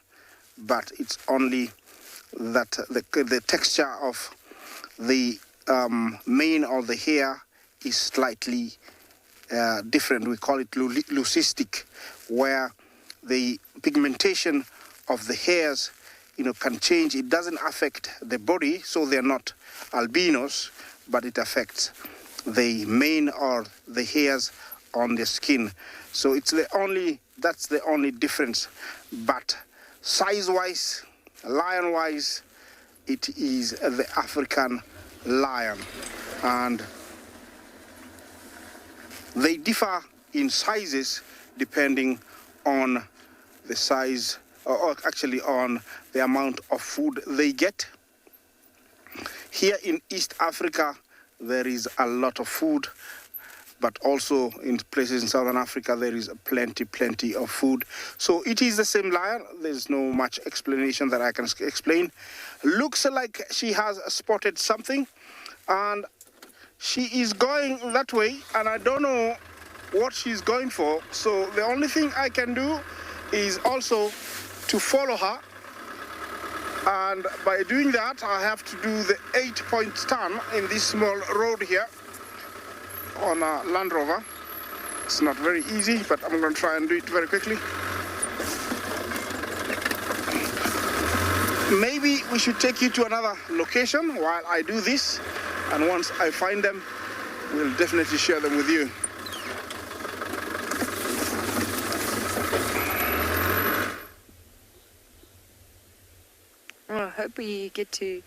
but it's only that the texture of the mane or the hair is slightly different. We call it leucistic, where the pigmentation of the hairs can change. It doesn't affect the body, so they're not albinos, but it affects the mane or the hairs on the skin. So that's the only difference. But size-wise, lion-wise, it is the African lion. And they differ in sizes depending on the size, or actually on the amount of food they get. Here in East Africa, there is a lot of food, but also in places in Southern Africa, there is plenty of food. So it is the same lion. There's no much explanation that I can explain. Looks like she has spotted something, and she is going that way, and I don't know what she's going for. So the only thing I can do is also to follow her, and by doing that I have to do the 8-point turn in this small road here on a Land Rover. It's not very easy, but I'm going to try and do it very quickly. Maybe we should take you to another location while I do this, and once I find them, we'll definitely share them with you. I hope we get to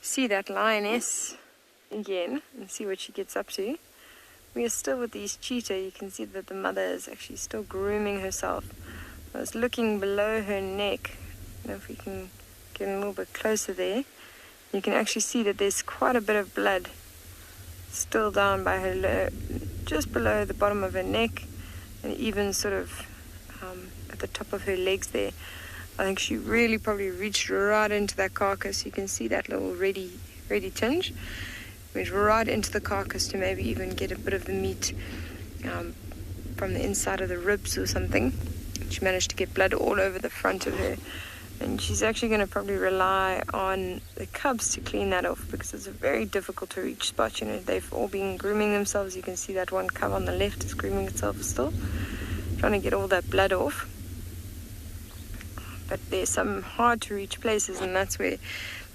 see that lioness again and see what she gets up to. We are still with these cheetah. You can see that the mother is actually still grooming herself. I was looking below her neck. I don't know if we can get a little bit closer there. You can actually see that there's quite a bit of blood still down by her, just below the bottom of her neck, and even sort of at the top of her legs there. I think she really probably reached right into that carcass. You can see that little ready tinge. Went right into the carcass to maybe even get a bit of the meat from the inside of the ribs or something. She managed to get blood all over the front of her. And she's actually going to probably rely on the cubs to clean that off, because it's a very difficult to reach spot. You know, they've all been grooming themselves. You can see that one cub on the left is grooming itself still, trying to get all that blood off. But there's some hard to reach places, and that's where it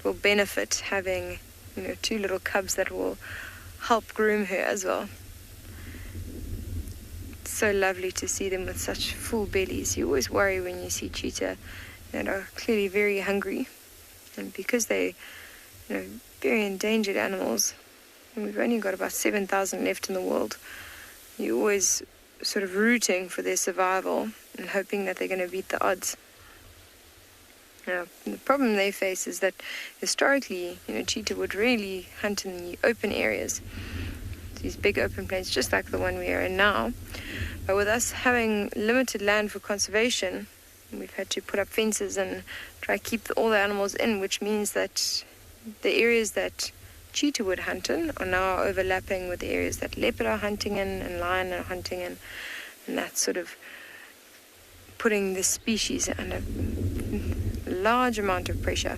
will benefit having, you know, two little cubs that will help groom her as well. It's so lovely to see them with such full bellies. You always worry when you see cheetah that are clearly very hungry, and because they, you know, very endangered animals, and we've only got about 7,000 left in the world, you're always sort of rooting for their survival and hoping that they're going to beat the odds. Now, the problem they face is that historically, you know, cheetah would really hunt in the open areas, these big open plains, just like the one we are in now. But with us having limited land for conservation, we've had to put up fences and try to keep all the animals in, which means that the areas that cheetah would hunt in are now overlapping with the areas that leopard are hunting in and lion are hunting in, and that's sort of putting the species under a large amount of pressure.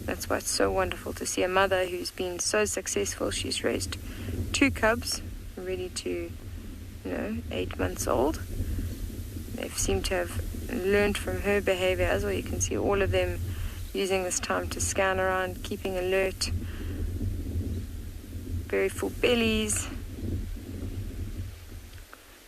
That's why it's so wonderful to see a mother who's been so successful. She's raised 2 cubs, ready to, 8 months old. They seem to have learned from her behavior as well. You can see all of them using this time to scan around, keeping alert, very full bellies.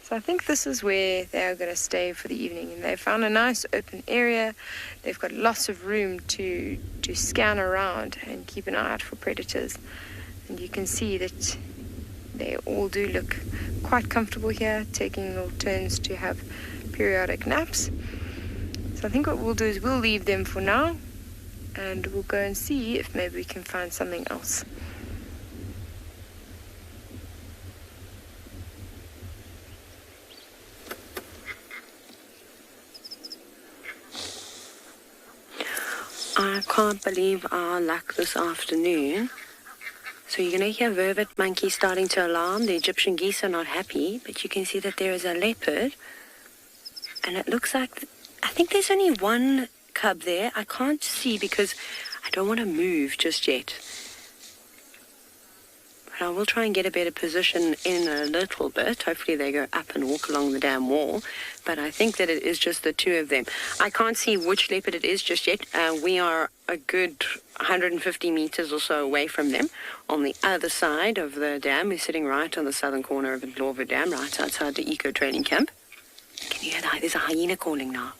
So I think this is where they are going to stay for the evening, and they found a nice open area. They've got lots of room to scan around and keep an eye out for predators, and you can see that they all do look quite comfortable here, taking little turns to have periodic naps. So I think what we'll do is we'll leave them for now, and we'll go and see if maybe we can find something else. I can't believe our luck this afternoon. So you're going to hear vervet monkeys starting to alarm. The Egyptian geese are not happy, but you can see that there is a leopard. And it looks like, I think there's only one cub there. I can't see because I don't want to move just yet. But I will try and get a better position in a little bit. Hopefully they go up and walk along the damn wall. But I think that it is just the 2 of them. I can't see which leopard it is just yet. We are a good 150 meters or so away from them. On the other side of the dam, we're sitting right on the southern corner of the LAUR Dam, right outside the eco training camp. Can you hear that? There's a hyena calling now.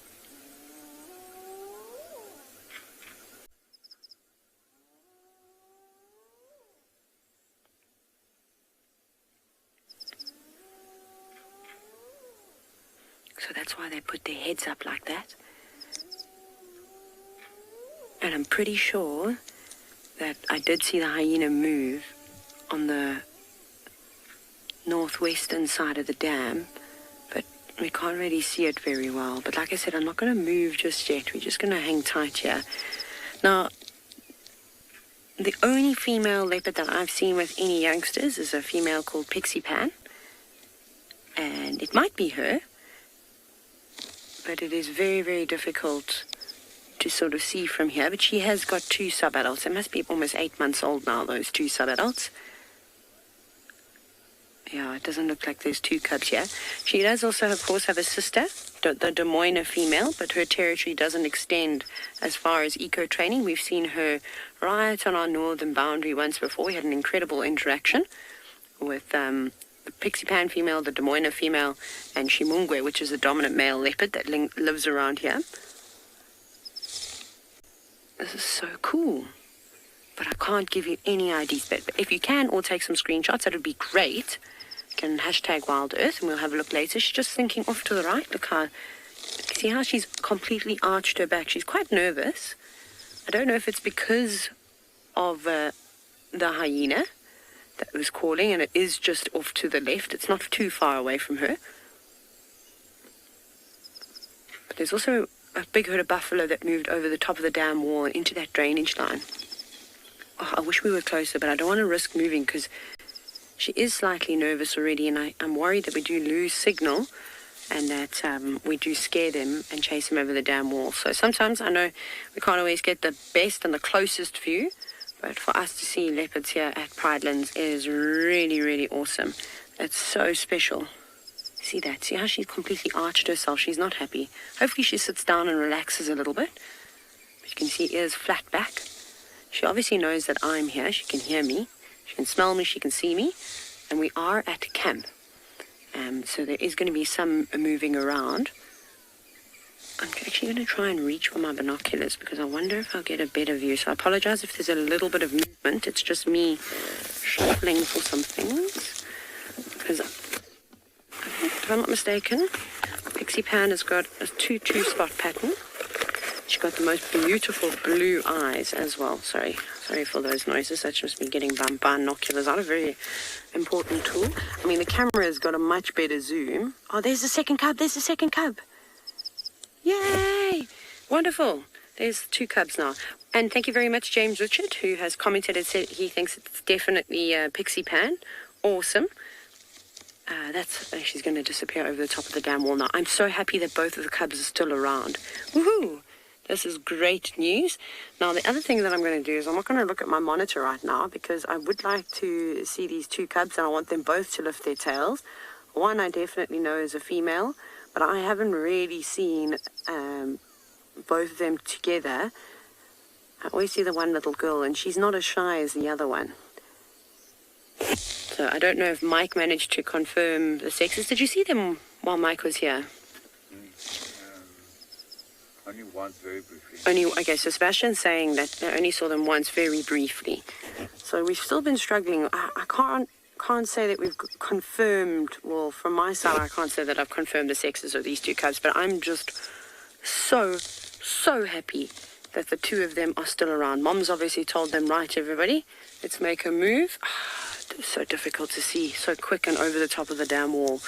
So that's why they put their heads up like that. And I'm pretty sure that I did see the hyena move on the northwestern side of the dam, but we can't really see it very well. But like I said, I'm not going to move just yet. We're just going to hang tight here. Now, the only female leopard that I've seen with any youngsters is a female called Pixie Pan. And it might be her, but it is very, very difficult to sort of see from here. But she has got 2 sub-adults. It must be almost 8 months old now, those 2 sub-adults. Yeah, it doesn't look like there's 2 cubs here. She does also, of course, have a sister, the Des Moines female, but her territory doesn't extend as far as eco-training. We've seen her right on our northern boundary once before. We had an incredible interaction with the Pixie Pan female, the Des Moines female, and Shimungwe, which is a dominant male leopard that lives around here. This is so cool. But I can't give you any IDs. But if you can, or take some screenshots, that would be great. You can hashtag Wild Earth, and we'll have a look later. She's just thinking off to the right. Look how, see how she's completely arched her back. She's quite nervous. I don't know if it's because of the hyena that was calling, and it is just off to the left. It's not too far away from her. But there's also a big herd of buffalo that moved over the top of the dam wall and into that drainage line. Oh, I wish we were closer, but I don't want to risk moving because she is slightly nervous already, and I'm worried that we do lose signal and that we do scare them and chase them over the dam wall. So sometimes I know we can't always get the best and the closest view, but for us to see leopards here at Pridelands is really, really awesome. It's so special. See that? See how she's completely arched herself? She's not happy. Hopefully she sits down and relaxes a little bit. But you can see ears flat back. She obviously knows that I'm here. She can hear me. She can smell me. She can see me. And we are at camp. So there is going to be some moving around. I'm actually going to try and reach for my binoculars because I wonder if I'll get a better view. So I apologize if there's a little bit of movement. It's just me shuffling for some things. Because, if I'm not mistaken, Pixie Pan has got a two-spot pattern. She's got the most beautiful blue eyes as well. Sorry for those noises. That's just me getting binoculars out. A very important tool. I mean, the camera has got a much better zoom. Oh, there's the second cub. There's the second cub. Yay! Wonderful. There's 2 cubs now. And thank you very much, James Richard, who has commented and said he thinks it's definitely Pixie Pan. Awesome. She's going to disappear over the top of the dam wall now. I'm so happy that both of the cubs are still around. Woohoo! This is great news. Now, the other thing that I'm going to do is I'm not going to look at my monitor right now because I would like to see these 2 cubs and I want them both to lift their tails. One I definitely know is a female, but I haven't really seen both of them together. I always see the one little girl and she's not as shy as the other one. So I don't know if Mike managed to confirm the sexes. Did you see them while Mike was here? Only once, very briefly. Okay, so Sebastian's saying that they only saw them once very briefly. So we've still been struggling. I can't say that we've confirmed, well, from my side, I can't say that I've confirmed the sexes of these 2 cubs, but I'm just so happy that the 2 of them are still around. Mom's obviously told them, right, everybody, let's make a move. It's so difficult to see, so quick and over the top of the dam wall.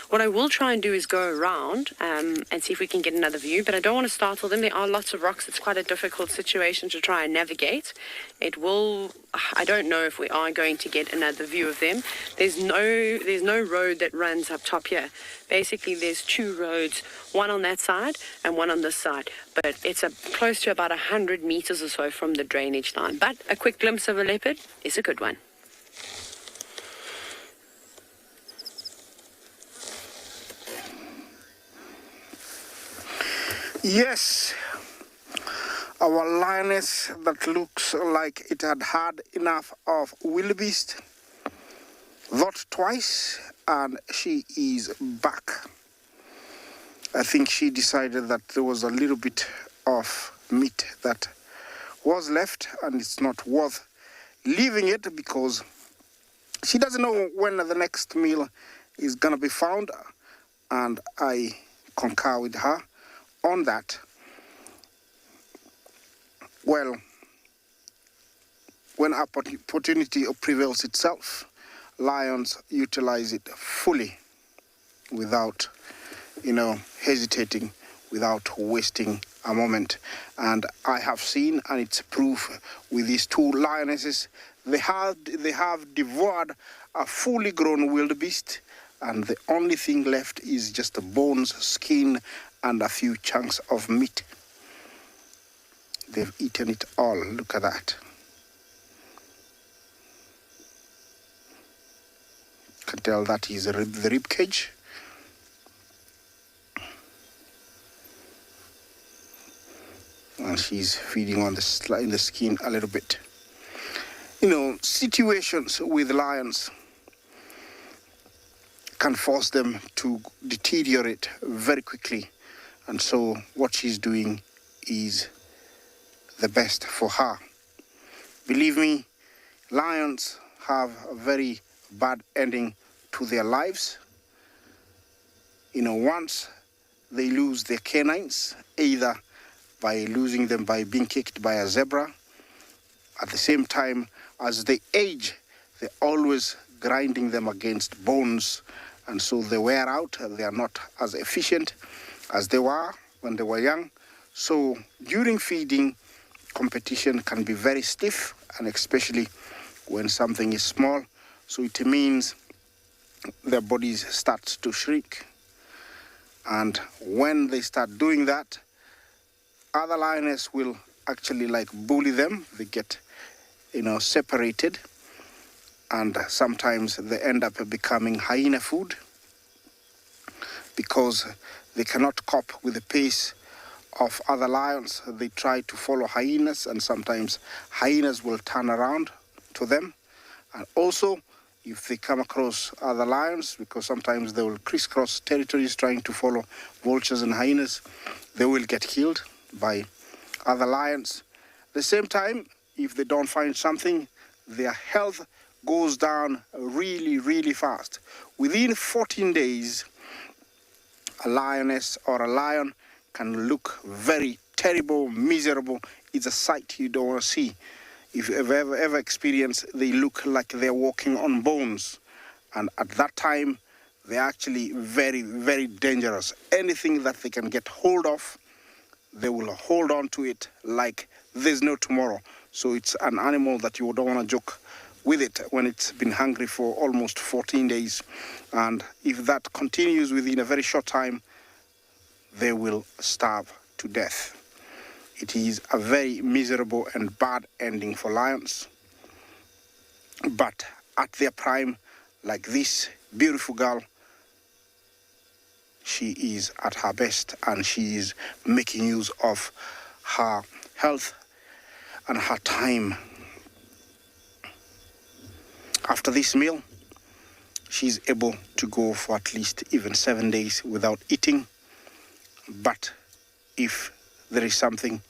What I will try and do is go around and see if we can get another view, but I don't want to startle them. There are lots of rocks. It's quite a difficult situation to try and navigate. I don't know if we are going to get another view of them. There's no road that runs up top here. Basically, there's 2 roads, one on that side and one on this side, but it's close to about 100 meters or so from the drainage line. But a quick glimpse of a leopard is a good one. Yes, our lioness that looks like it had had enough of wildebeest, thought twice, and she is back. I think she decided that there was a little bit of meat that was left and it's not worth leaving it because she doesn't know when the next meal is going to be found, and I concur with her on that. Well, when opportunity prevails itself, lions utilize it fully without, hesitating, without wasting a moment. And I have seen, and it's proof with these 2 lionesses, they have devoured a fully grown wildebeest, and the only thing left is just the bones, skin, and a few chunks of meat. They've eaten it all. Look at that. You can tell that is the rib cage. And she's feeding on the skin a little bit. Situations with lions can force them to deteriorate very quickly. And so what she's doing is the best for her. Believe me, lions have a very bad ending to their lives. Once they lose their canines, either by losing them by being kicked by a zebra, at the same time as they age, they're always grinding them against bones, and so they wear out. They are not as efficient as they were when they were young. So during feeding, competition can be very stiff, and especially when something is small. So it means their bodies start to shrink. And when they start doing that, other lioness will actually like bully them. They get, separated. And sometimes they end up becoming hyena food because they cannot cope with the pace of other lions. They try to follow hyenas, and sometimes hyenas will turn around to them. And also, if they come across other lions, because sometimes they will crisscross territories trying to follow vultures and hyenas, they will get killed by other lions. At the same time, if they don't find something, their health goes down really, really fast. Within 14 days, a lioness or a lion can look very terrible, miserable. It's a sight you don't want to see. If you've ever experienced, they look like they're walking on bones. And at that time, they're actually very, very dangerous. Anything that they can get hold of, they will hold on to it like there's no tomorrow. So it's an animal that you don't want to joke with it when it's been hungry for almost 14 days. And if that continues within a very short time, they will starve to death. It is a very miserable and bad ending for lions. But at their prime, like this beautiful girl, she is at her best, and she is making use of her health and her time. After this meal, she's able to go for at least even 7 days without eating. But if there is something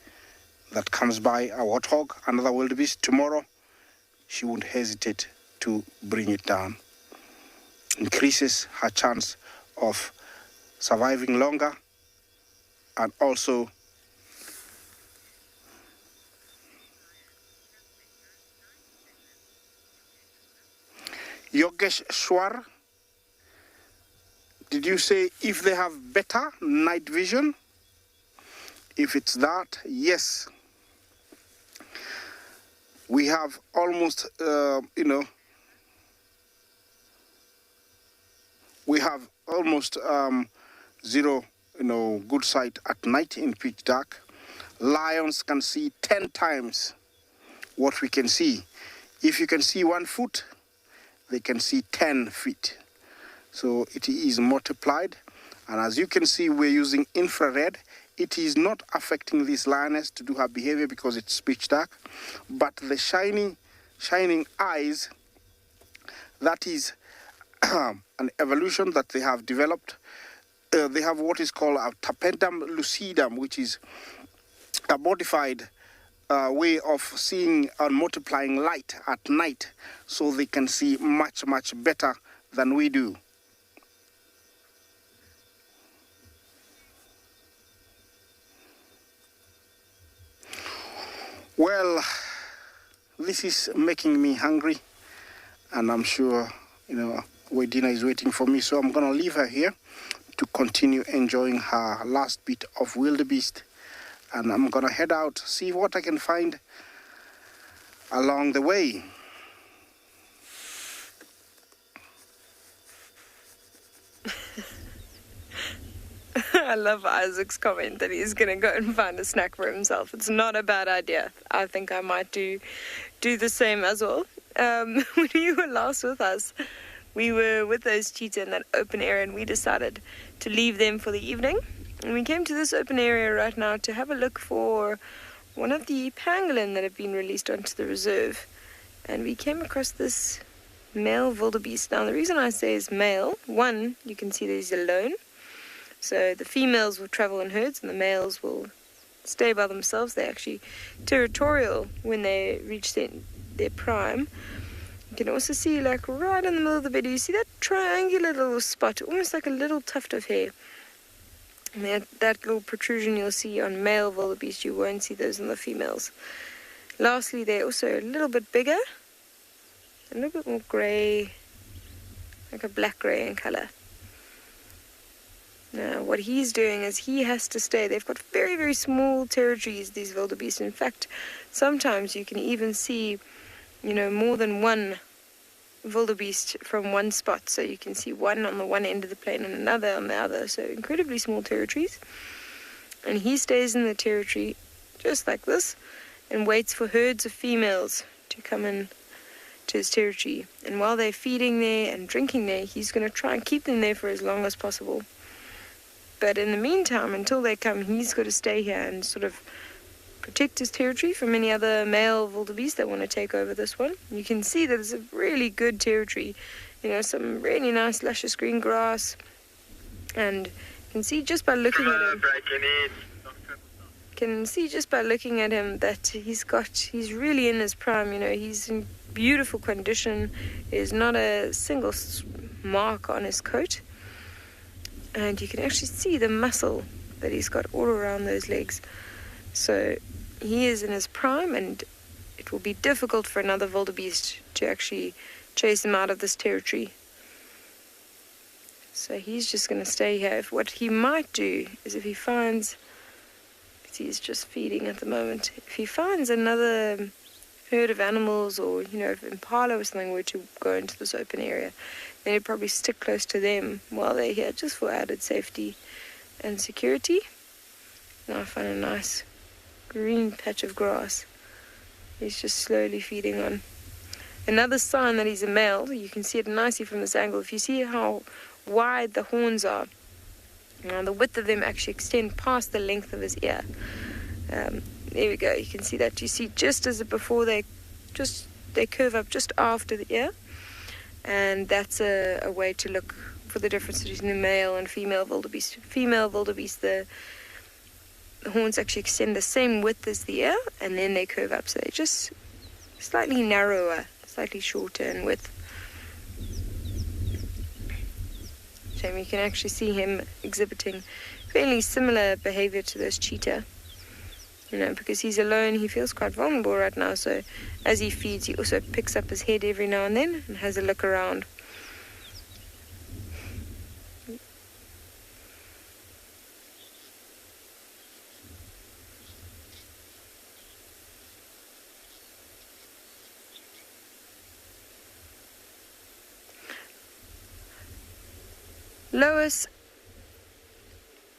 that comes by, a warthog, another wildebeest, tomorrow, she won't hesitate to bring it down. Increases her chance of surviving longer, and also Yogeshwar, did you say if they have better night vision? If it's that, yes. We have almost, we have almost zero, good sight at night in pitch dark. Lions can see 10 times what we can see. If you can see 1 foot, they can see 10 feet. So it is multiplied. And as you can see, we're using infrared. It is not affecting this lioness to do her behavior because it's pitch dark. But the shining eyes, that is an evolution that they have developed. They have what is called a tapetum lucidum, which is a modified way of seeing and multiplying light at night, so they can see much, much better than we do. Well, this is making me hungry, and I'm sure, where dinner is waiting for me, so I'm going to leave her here to continue enjoying her last bit of wildebeest. And I'm going to head out, see what I can find along the way. I love Isaac's comment that he's going to go and find a snack for himself. It's not a bad idea. I think I might do the same as well. When you were last with us, we were with those cheetah in that open area, and we decided to leave them for the evening. And we came to this open area right now to have a look for one of the pangolin that have been released onto the reserve. And we came across this male wildebeest. Now, the reason I say is male, one, you can see that he's alone. So the females will travel in herds and the males will stay by themselves. They're actually territorial when they reach their prime. You can also see, like, right in the middle of the body, you see that triangular little spot, almost like a little tuft of hair. And that little protrusion you'll see on male wildebeest, you won't see those on the females. Lastly, they're also a little bit bigger, a little bit more grey, like a black grey in colour. Now, what he's doing is he has to stay. They've got very, very small territories, these wildebeest. In fact, sometimes you can even see, more than one wildebeest from one spot. So you can see one on the one end of the plain and another on the other. So incredibly small territories. And he stays in the territory just like this and waits for herds of females to come in to his territory. And while they're feeding there and drinking there, he's going to try and keep them there for as long as possible. But in the meantime, until they come, he's got to stay here and sort of protect his territory from any other male wildebeest that want to take over this one. You can see that it's a really good territory. Some really nice luscious green grass. And you can see just by looking at him, that he's really in his prime. He's in beautiful condition. There's not a single mark on his coat. And you can actually see the muscle that he's got all around those legs. So he is in his prime, and it will be difficult for another wildebeest to actually chase him out of this territory. So he's just going to stay here. What he might do is, if he finds, he's just feeding at the moment, if he finds another herd of animals, or if impala or something were to go into this open area, then he'd probably stick close to them while they're here, just for added safety and security. Now I find a nice green patch of grass he's just slowly feeding on. Another sign that he's a male, you can see it nicely from this angle. If you see how wide the horns are, the width of them actually extend past the length of his ear. There we go, you can see that. You see just as before they curve up just after the ear. And that's a way to look for the difference between the male and female wildebeest. Female wildebeest, the horns actually extend the same width as the ear, and then they curve up. So they're just slightly narrower, slightly shorter in width. So you can actually see him exhibiting fairly similar behavior to this cheetah. Because he's alone, he feels quite vulnerable right now. So as he feeds, he also picks up his head every now and then and has a look around. Lois,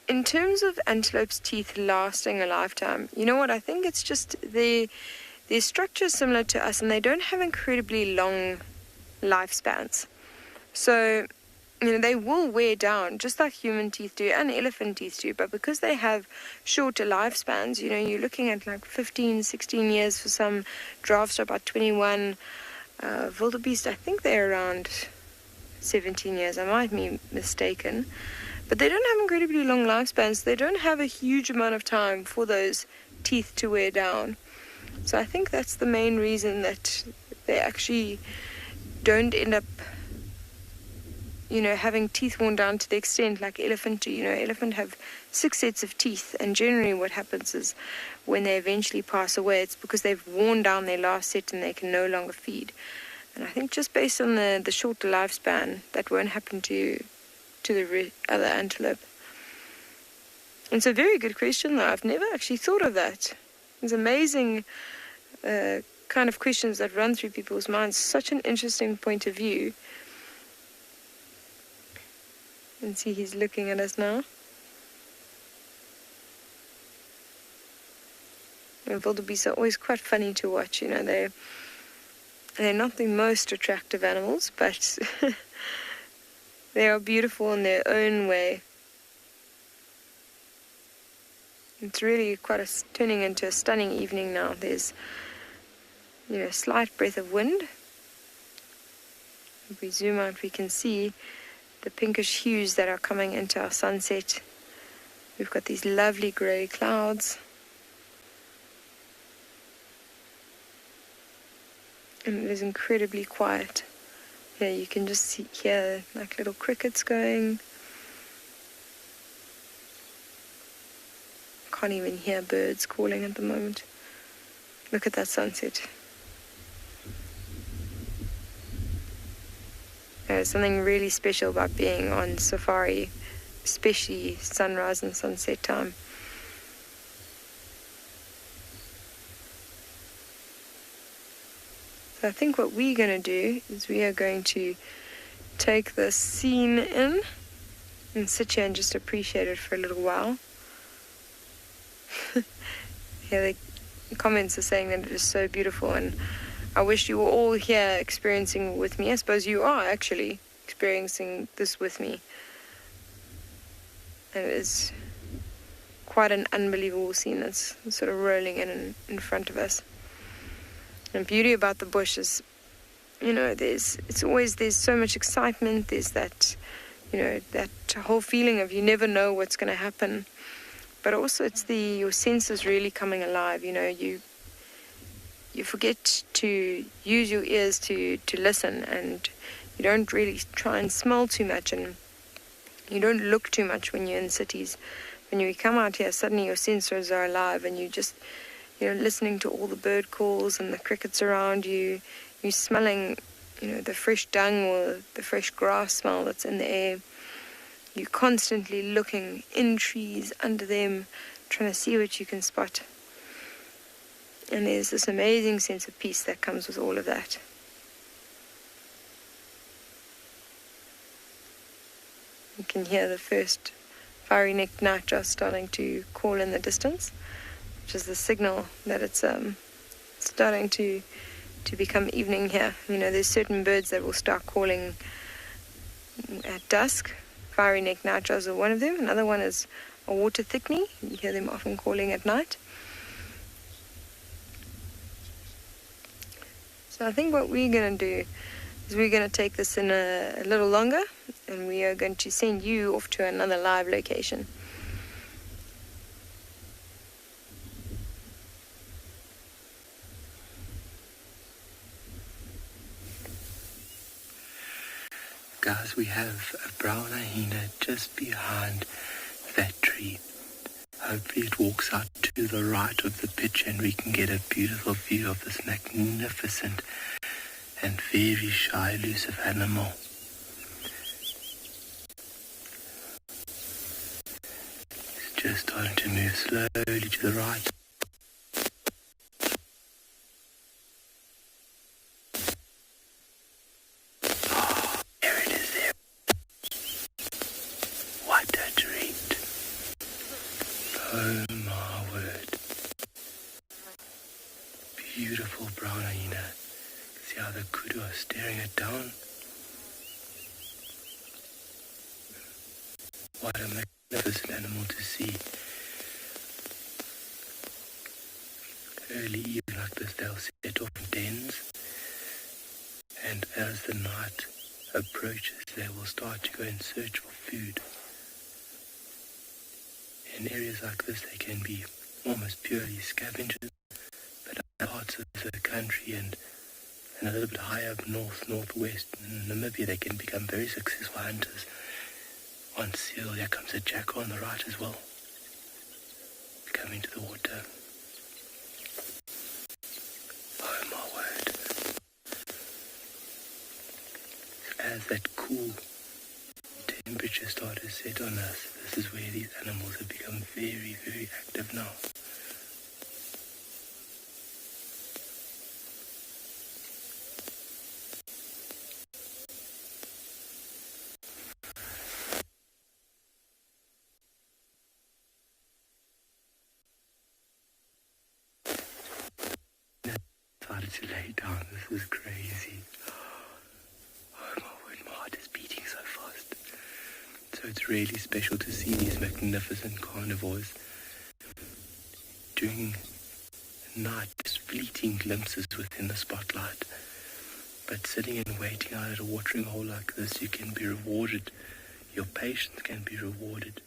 in terms of antelope's teeth lasting a lifetime, you know what? I think it's just their structure is similar to us, and they don't have incredibly long lifespans. So, they will wear down, just like human teeth do and elephant teeth do. But because they have shorter lifespans, you're looking at like 15, 16 years for some. Giraffes are about 21. Wildebeest, I think they're around 17 years. I might be mistaken. But they don't have incredibly long lifespans. They don't have a huge amount of time for those teeth to wear down. So I think that's the main reason that they actually don't end up, having teeth worn down to the extent like elephant do. Elephant have 6 sets of teeth, and generally what happens is when they eventually pass away, it's because they've worn down their last set and they can no longer feed. And I think just based on the shorter lifespan, that won't happen to the other antelope. It's a very good question, though. I've never actually thought of that. It's amazing kind of questions that run through people's minds. Such an interesting point of view. And see, he's looking at us now. And wildebeest are always quite funny to watch. They're not the most attractive animals, but they are beautiful in their own way. It's really turning into a stunning evening now. There's, a slight breath of wind. If we zoom out, we can see the pinkish hues that are coming into our sunset. We've got these lovely grey clouds. And it is incredibly quiet. Yeah, you can just hear like little crickets going. Can't even hear birds calling at the moment. Look at that sunset. There's something really special about being on safari especially sunrise and sunset time. So I think what we're going to do is we are going to take this scene in and sit here and just appreciate it for a little while. Yeah, the comments are saying that it is so beautiful, and I wish you were all here experiencing with me. I suppose you are actually experiencing this with me. And it is quite an unbelievable scene that's sort of rolling in front of us. And the beauty about the bush is, you know, there's so much excitement. There's that, you know, that whole feeling of you never know what's going to happen. But also it's your senses really coming alive. You know, you forget to use your ears to listen, and you don't really try and smell too much, and you don't look too much when you're in cities. When you come out here, suddenly your senses are alive, and you just, you know, listening to all the bird calls and the crickets around you. You're smelling, you know, the fresh dung or the fresh grass smell that's in the air. You're constantly looking in trees, under them, trying to see what you can spot. And there's this amazing sense of peace that comes with all of that. You can hear the first fiery-necked nightjar starting to call in the distance, which is the signal that it's starting to become evening here. You know, there's certain birds that will start calling at dusk. Fiery-necked nightjars are one of them. Another one is a water thickney. You hear them often calling at night. So I think what we're going to do is we're going to take this in a little longer, and we are going to send you off to another live location. Guys, we have a brown hyena just behind that tree. Hopefully it walks out to the right of the pitch and we can get a beautiful view of this magnificent and very shy, elusive animal. It's just starting to move slowly to the right. Oh my word. Beautiful brown hyena. See how the kudu are staring it down? What a magnificent animal to see. Early evening like this, they'll set off in dens, and as the night approaches, they will start to go in search for food. In areas like this, they can be almost purely scavengers, but other parts of the country and a little bit higher up north, northwest, in Namibia, they can become very successful hunters. On seal, there comes a jackal on the right as well, coming to the water. Oh my word. As that cool temperature started to set on us, this is where these animals have become very, very active now. Decided to lay down. This is crazy. Oh my word, my heart is beating so fast. So it's really special to see these magnificent carnivores during night, just fleeting glimpses within the spotlight. But sitting and waiting out at a watering hole like this, you can be rewarded. Your patience can be rewarded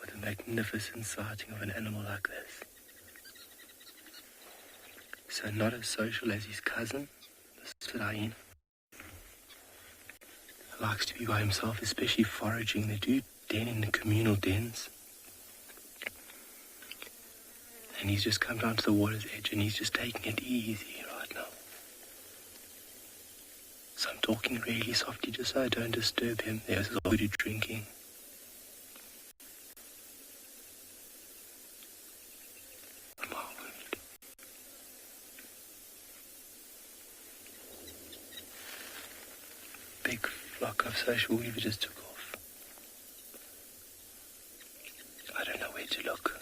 with a magnificent sighting of an animal like this. So not as social as his cousin, the hyena. Likes to be by himself, especially foraging. They do den in the communal dens. And he's just come down to the water's edge and he's just taking it easy right now. So I'm talking really softly just so I don't disturb him. There's his already drinking. big flock of social weaver just took off. I don't know where to look.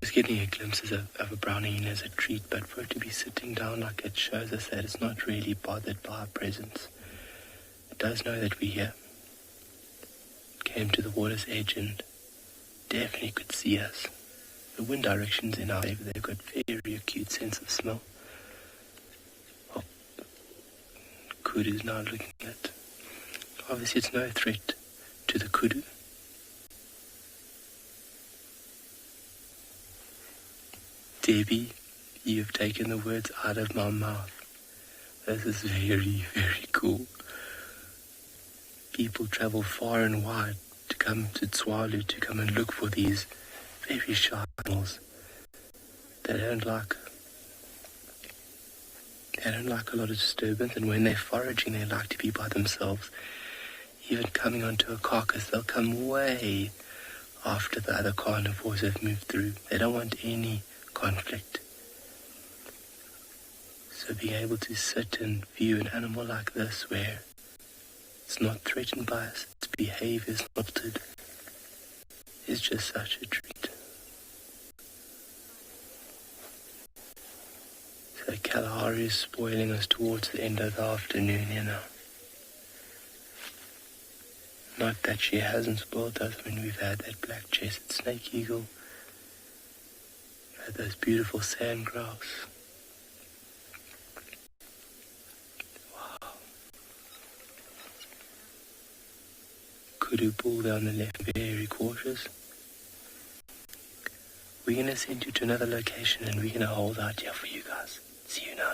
Just getting a glimpses of a brown hyena is a treat, but for it to be sitting down like it shows us that it's not really bothered by our presence. It does know that we're here. It came to the water's edge and definitely could see us. The wind direction's in our favor. They've got very acute sense of smell. Oh, kudu's now looking at. Obviously it's no threat to the kudu. Debbie, you've taken the words out of my mouth. This is very, very cool. People travel far and wide to come to Tswalu to come and look for these very shy animals. They don't like a lot of disturbance, and when they're foraging, they like to be by themselves. Even coming onto a carcass, they'll come way after the other carnivores have moved through. They don't want any conflict. So being able to sit and view an animal like this where it's not threatened by us, its behavior is not altered, is just such a treat. So Kalahari is spoiling us towards the end of the afternoon, you know. Not that she hasn't spoiled us when we've had that black-chested snake eagle, those beautiful sand grouse. Wow. Kudu bull down the left, very cautious. We're going to send you to another location and we're going to hold out here for you guys. See you now.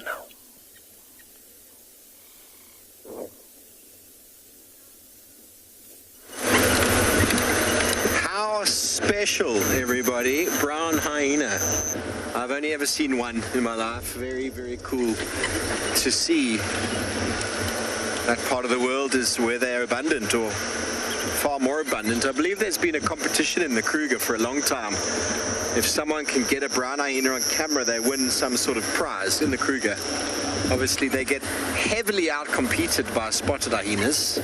How special, everybody. Brown hyena. I've only ever seen one in my life. Very, very cool to see. That part of the world is where they're abundant, or far more abundant. I believe there's been a competition in the Kruger for a long time. If someone can get a brown hyena on camera, they win some sort of prize in the Kruger. Obviously, they get heavily outcompeted by spotted hyenas.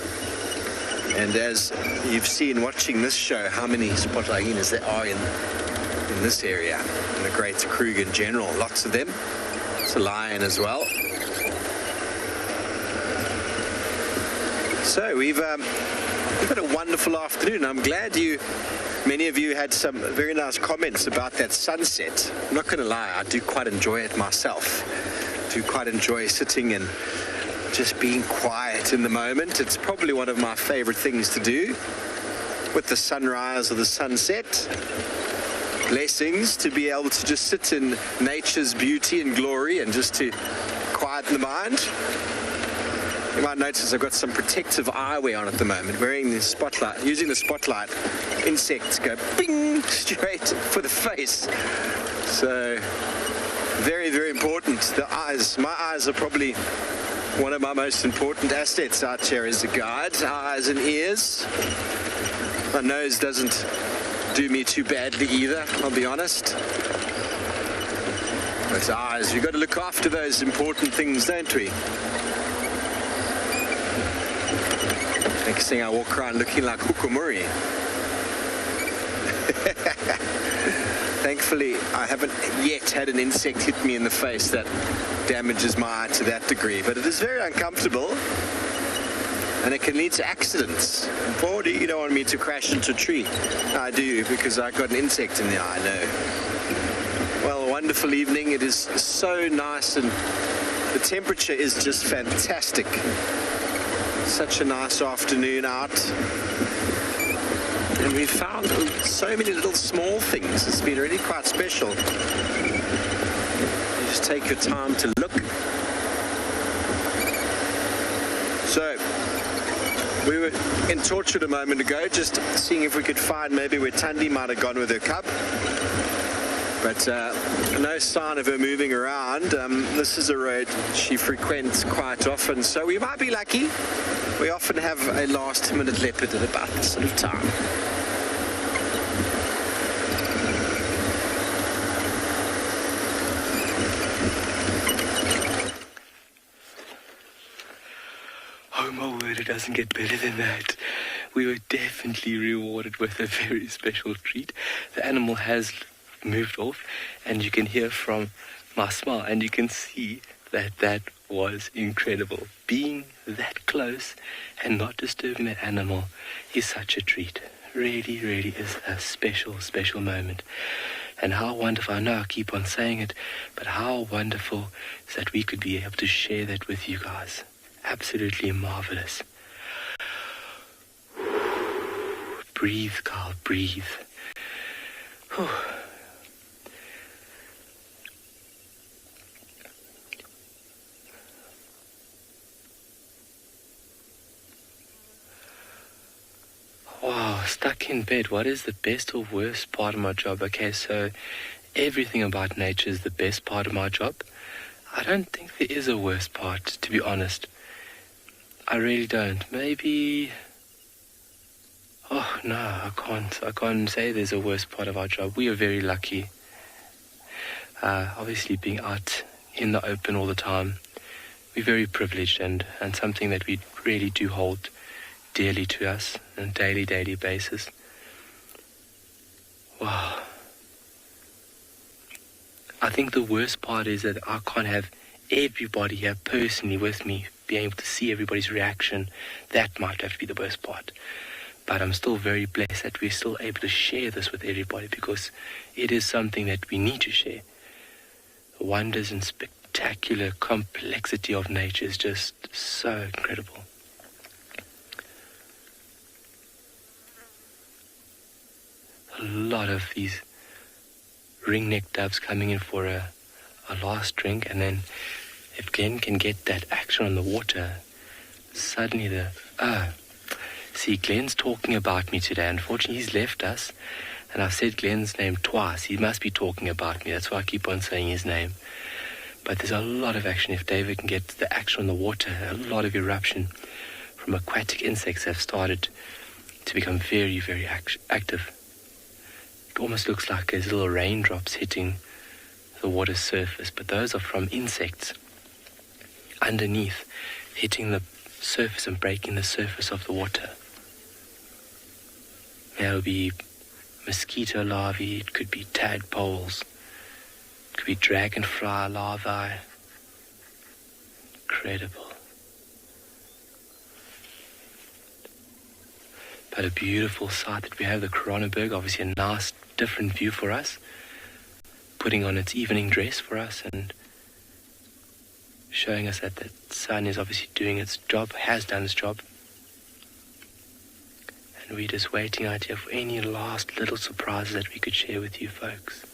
And as you've seen watching this show, how many spotted hyenas there are in this area, in the Greater Kruger in general. Lots of them. It's a lion as well. So we've had a wonderful afternoon. I'm glad many of you had some very nice comments about that sunset. I'm not going to lie, I do quite enjoy it myself. I do quite enjoy sitting and just being quiet in the moment. It's probably one of my favorite things to do with the sunrise or the sunset. Blessings to be able to just sit in nature's beauty and glory and just to quieten the mind. You might notice I've got some protective eyewear on at the moment, wearing the spotlight, using the spotlight. Insects go bing straight for the face. So very, very important. The eyes, my eyes are probably one of my most important assets out here as a guide. Eyes and ears. My nose doesn't do me too badly either, I'll be honest. But eyes, you've got to look after those important things, don't we? Next thing I walk around looking like Hukumuri. Thankfully, I haven't yet had an insect hit me in the face that damages my eye to that degree, but it is very uncomfortable and it can lead to accidents. Boy, you don't want me to crash into a tree. I do, because I got an insect in the eye, no. Well, a wonderful evening. It is so nice and the temperature is just fantastic. Such a nice afternoon out. And we've found so many little small things. It's been really quite special. You just take your time to look. So, we were in Tortured a moment ago, just seeing if we could find maybe where Tandi might have gone with her cub. But no sign of her moving around. This is a road she frequents quite often, so we might be lucky. We often have a last-minute leopard at about this sort of time. Oh my word, it doesn't get better than that. We were definitely rewarded with a very special treat. The animal has moved off, and you can hear from my smile, and you can see that was incredible. Being that close and not disturbing that animal is such a treat. Really, really is a special, special moment. And how wonderful, I know I keep on saying it, but how wonderful is that we could be able to share that with you guys. Absolutely marvelous. Breathe, Carl, breathe. Whew. Wow, stuck in bed. What is the best or worst part of my job? Okay, so everything about nature is the best part of my job. I don't think there is a worst part, to be honest. I really don't. Maybe... Oh, no, I can't say there's a worst part of our job. We are very lucky. Obviously, being out in the open all the time, we're very privileged and something that we really do hold dearly to us on a daily basis. Wow. I think the worst part is that I can't have everybody here personally with me, being able to see everybody's reaction. That might have to be the worst part. But I'm still very blessed that we're still able to share this with everybody, because it is something that we need to share. The wonders and spectacular complexity of nature is just so incredible. A lot of these ring-necked doves coming in for a last drink, and then if Glenn can get that action on the water, suddenly see, Glenn's talking about me today. Unfortunately, he's left us, and I've said Glenn's name twice. He must be talking about me. That's why I keep on saying his name. But there's a lot of action. If David can get the action on the water, a lot of eruption from aquatic insects have started to become very, very active. It almost looks like there's little raindrops hitting the water's surface, but those are from insects underneath, hitting the surface and breaking the surface of the water. There'll be mosquito larvae, it could be tadpoles, it could be dragonfly larvae. Incredible. But a beautiful sight that we have, the Coronaberg, obviously a nice different view for us, putting on its evening dress for us and showing us that the sun is obviously doing its job, has done its job. And we're just waiting out here for any last little surprises that we could share with you folks.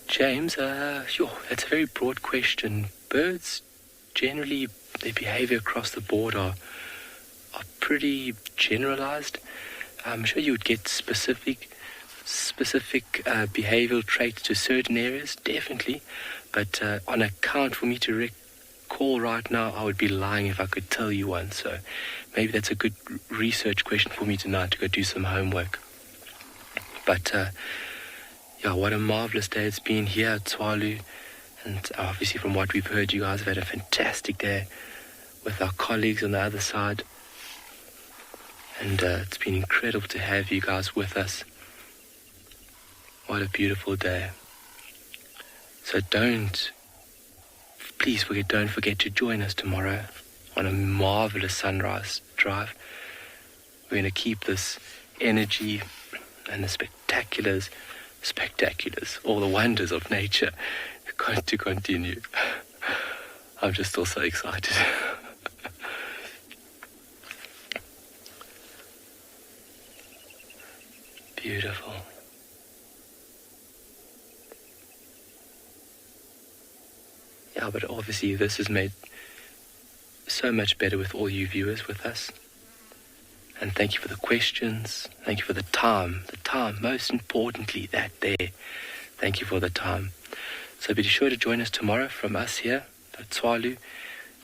James, that's a very broad question. Birds, generally, their behavior across the board are pretty generalized. I'm sure you would get specific behavioral traits to certain areas, definitely. But on account for me to recall right now, I would be lying if I could tell you one. So maybe that's a good research question for me tonight to go do some homework. But yeah, what a marvelous day it's been here at Tswalu. And obviously from what we've heard, you guys have had a fantastic day with our colleagues on the other side. And it's been incredible to have you guys with us. What a beautiful day. So don't forget to join us tomorrow on a marvelous sunrise drive. We're going to keep this energy and the spectaculars, all the wonders of nature to continue. I'm just still so excited. Beautiful. Yeah, but obviously this is made so much better with all you viewers with us. And thank you for the questions. Thank you for the time. Most importantly, that there. Thank you for the time. So be sure to join us tomorrow from us here at Tswalu.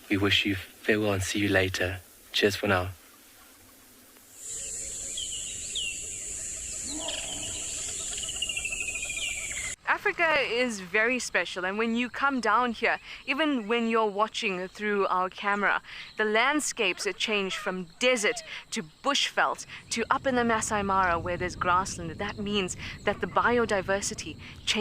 We wish you farewell and see you later. Cheers for now. Africa is very special, and when you come down here, even when you're watching through our camera, the landscapes change from desert to bushveld to up in the Masai Mara where there's grassland. That means that the biodiversity changes.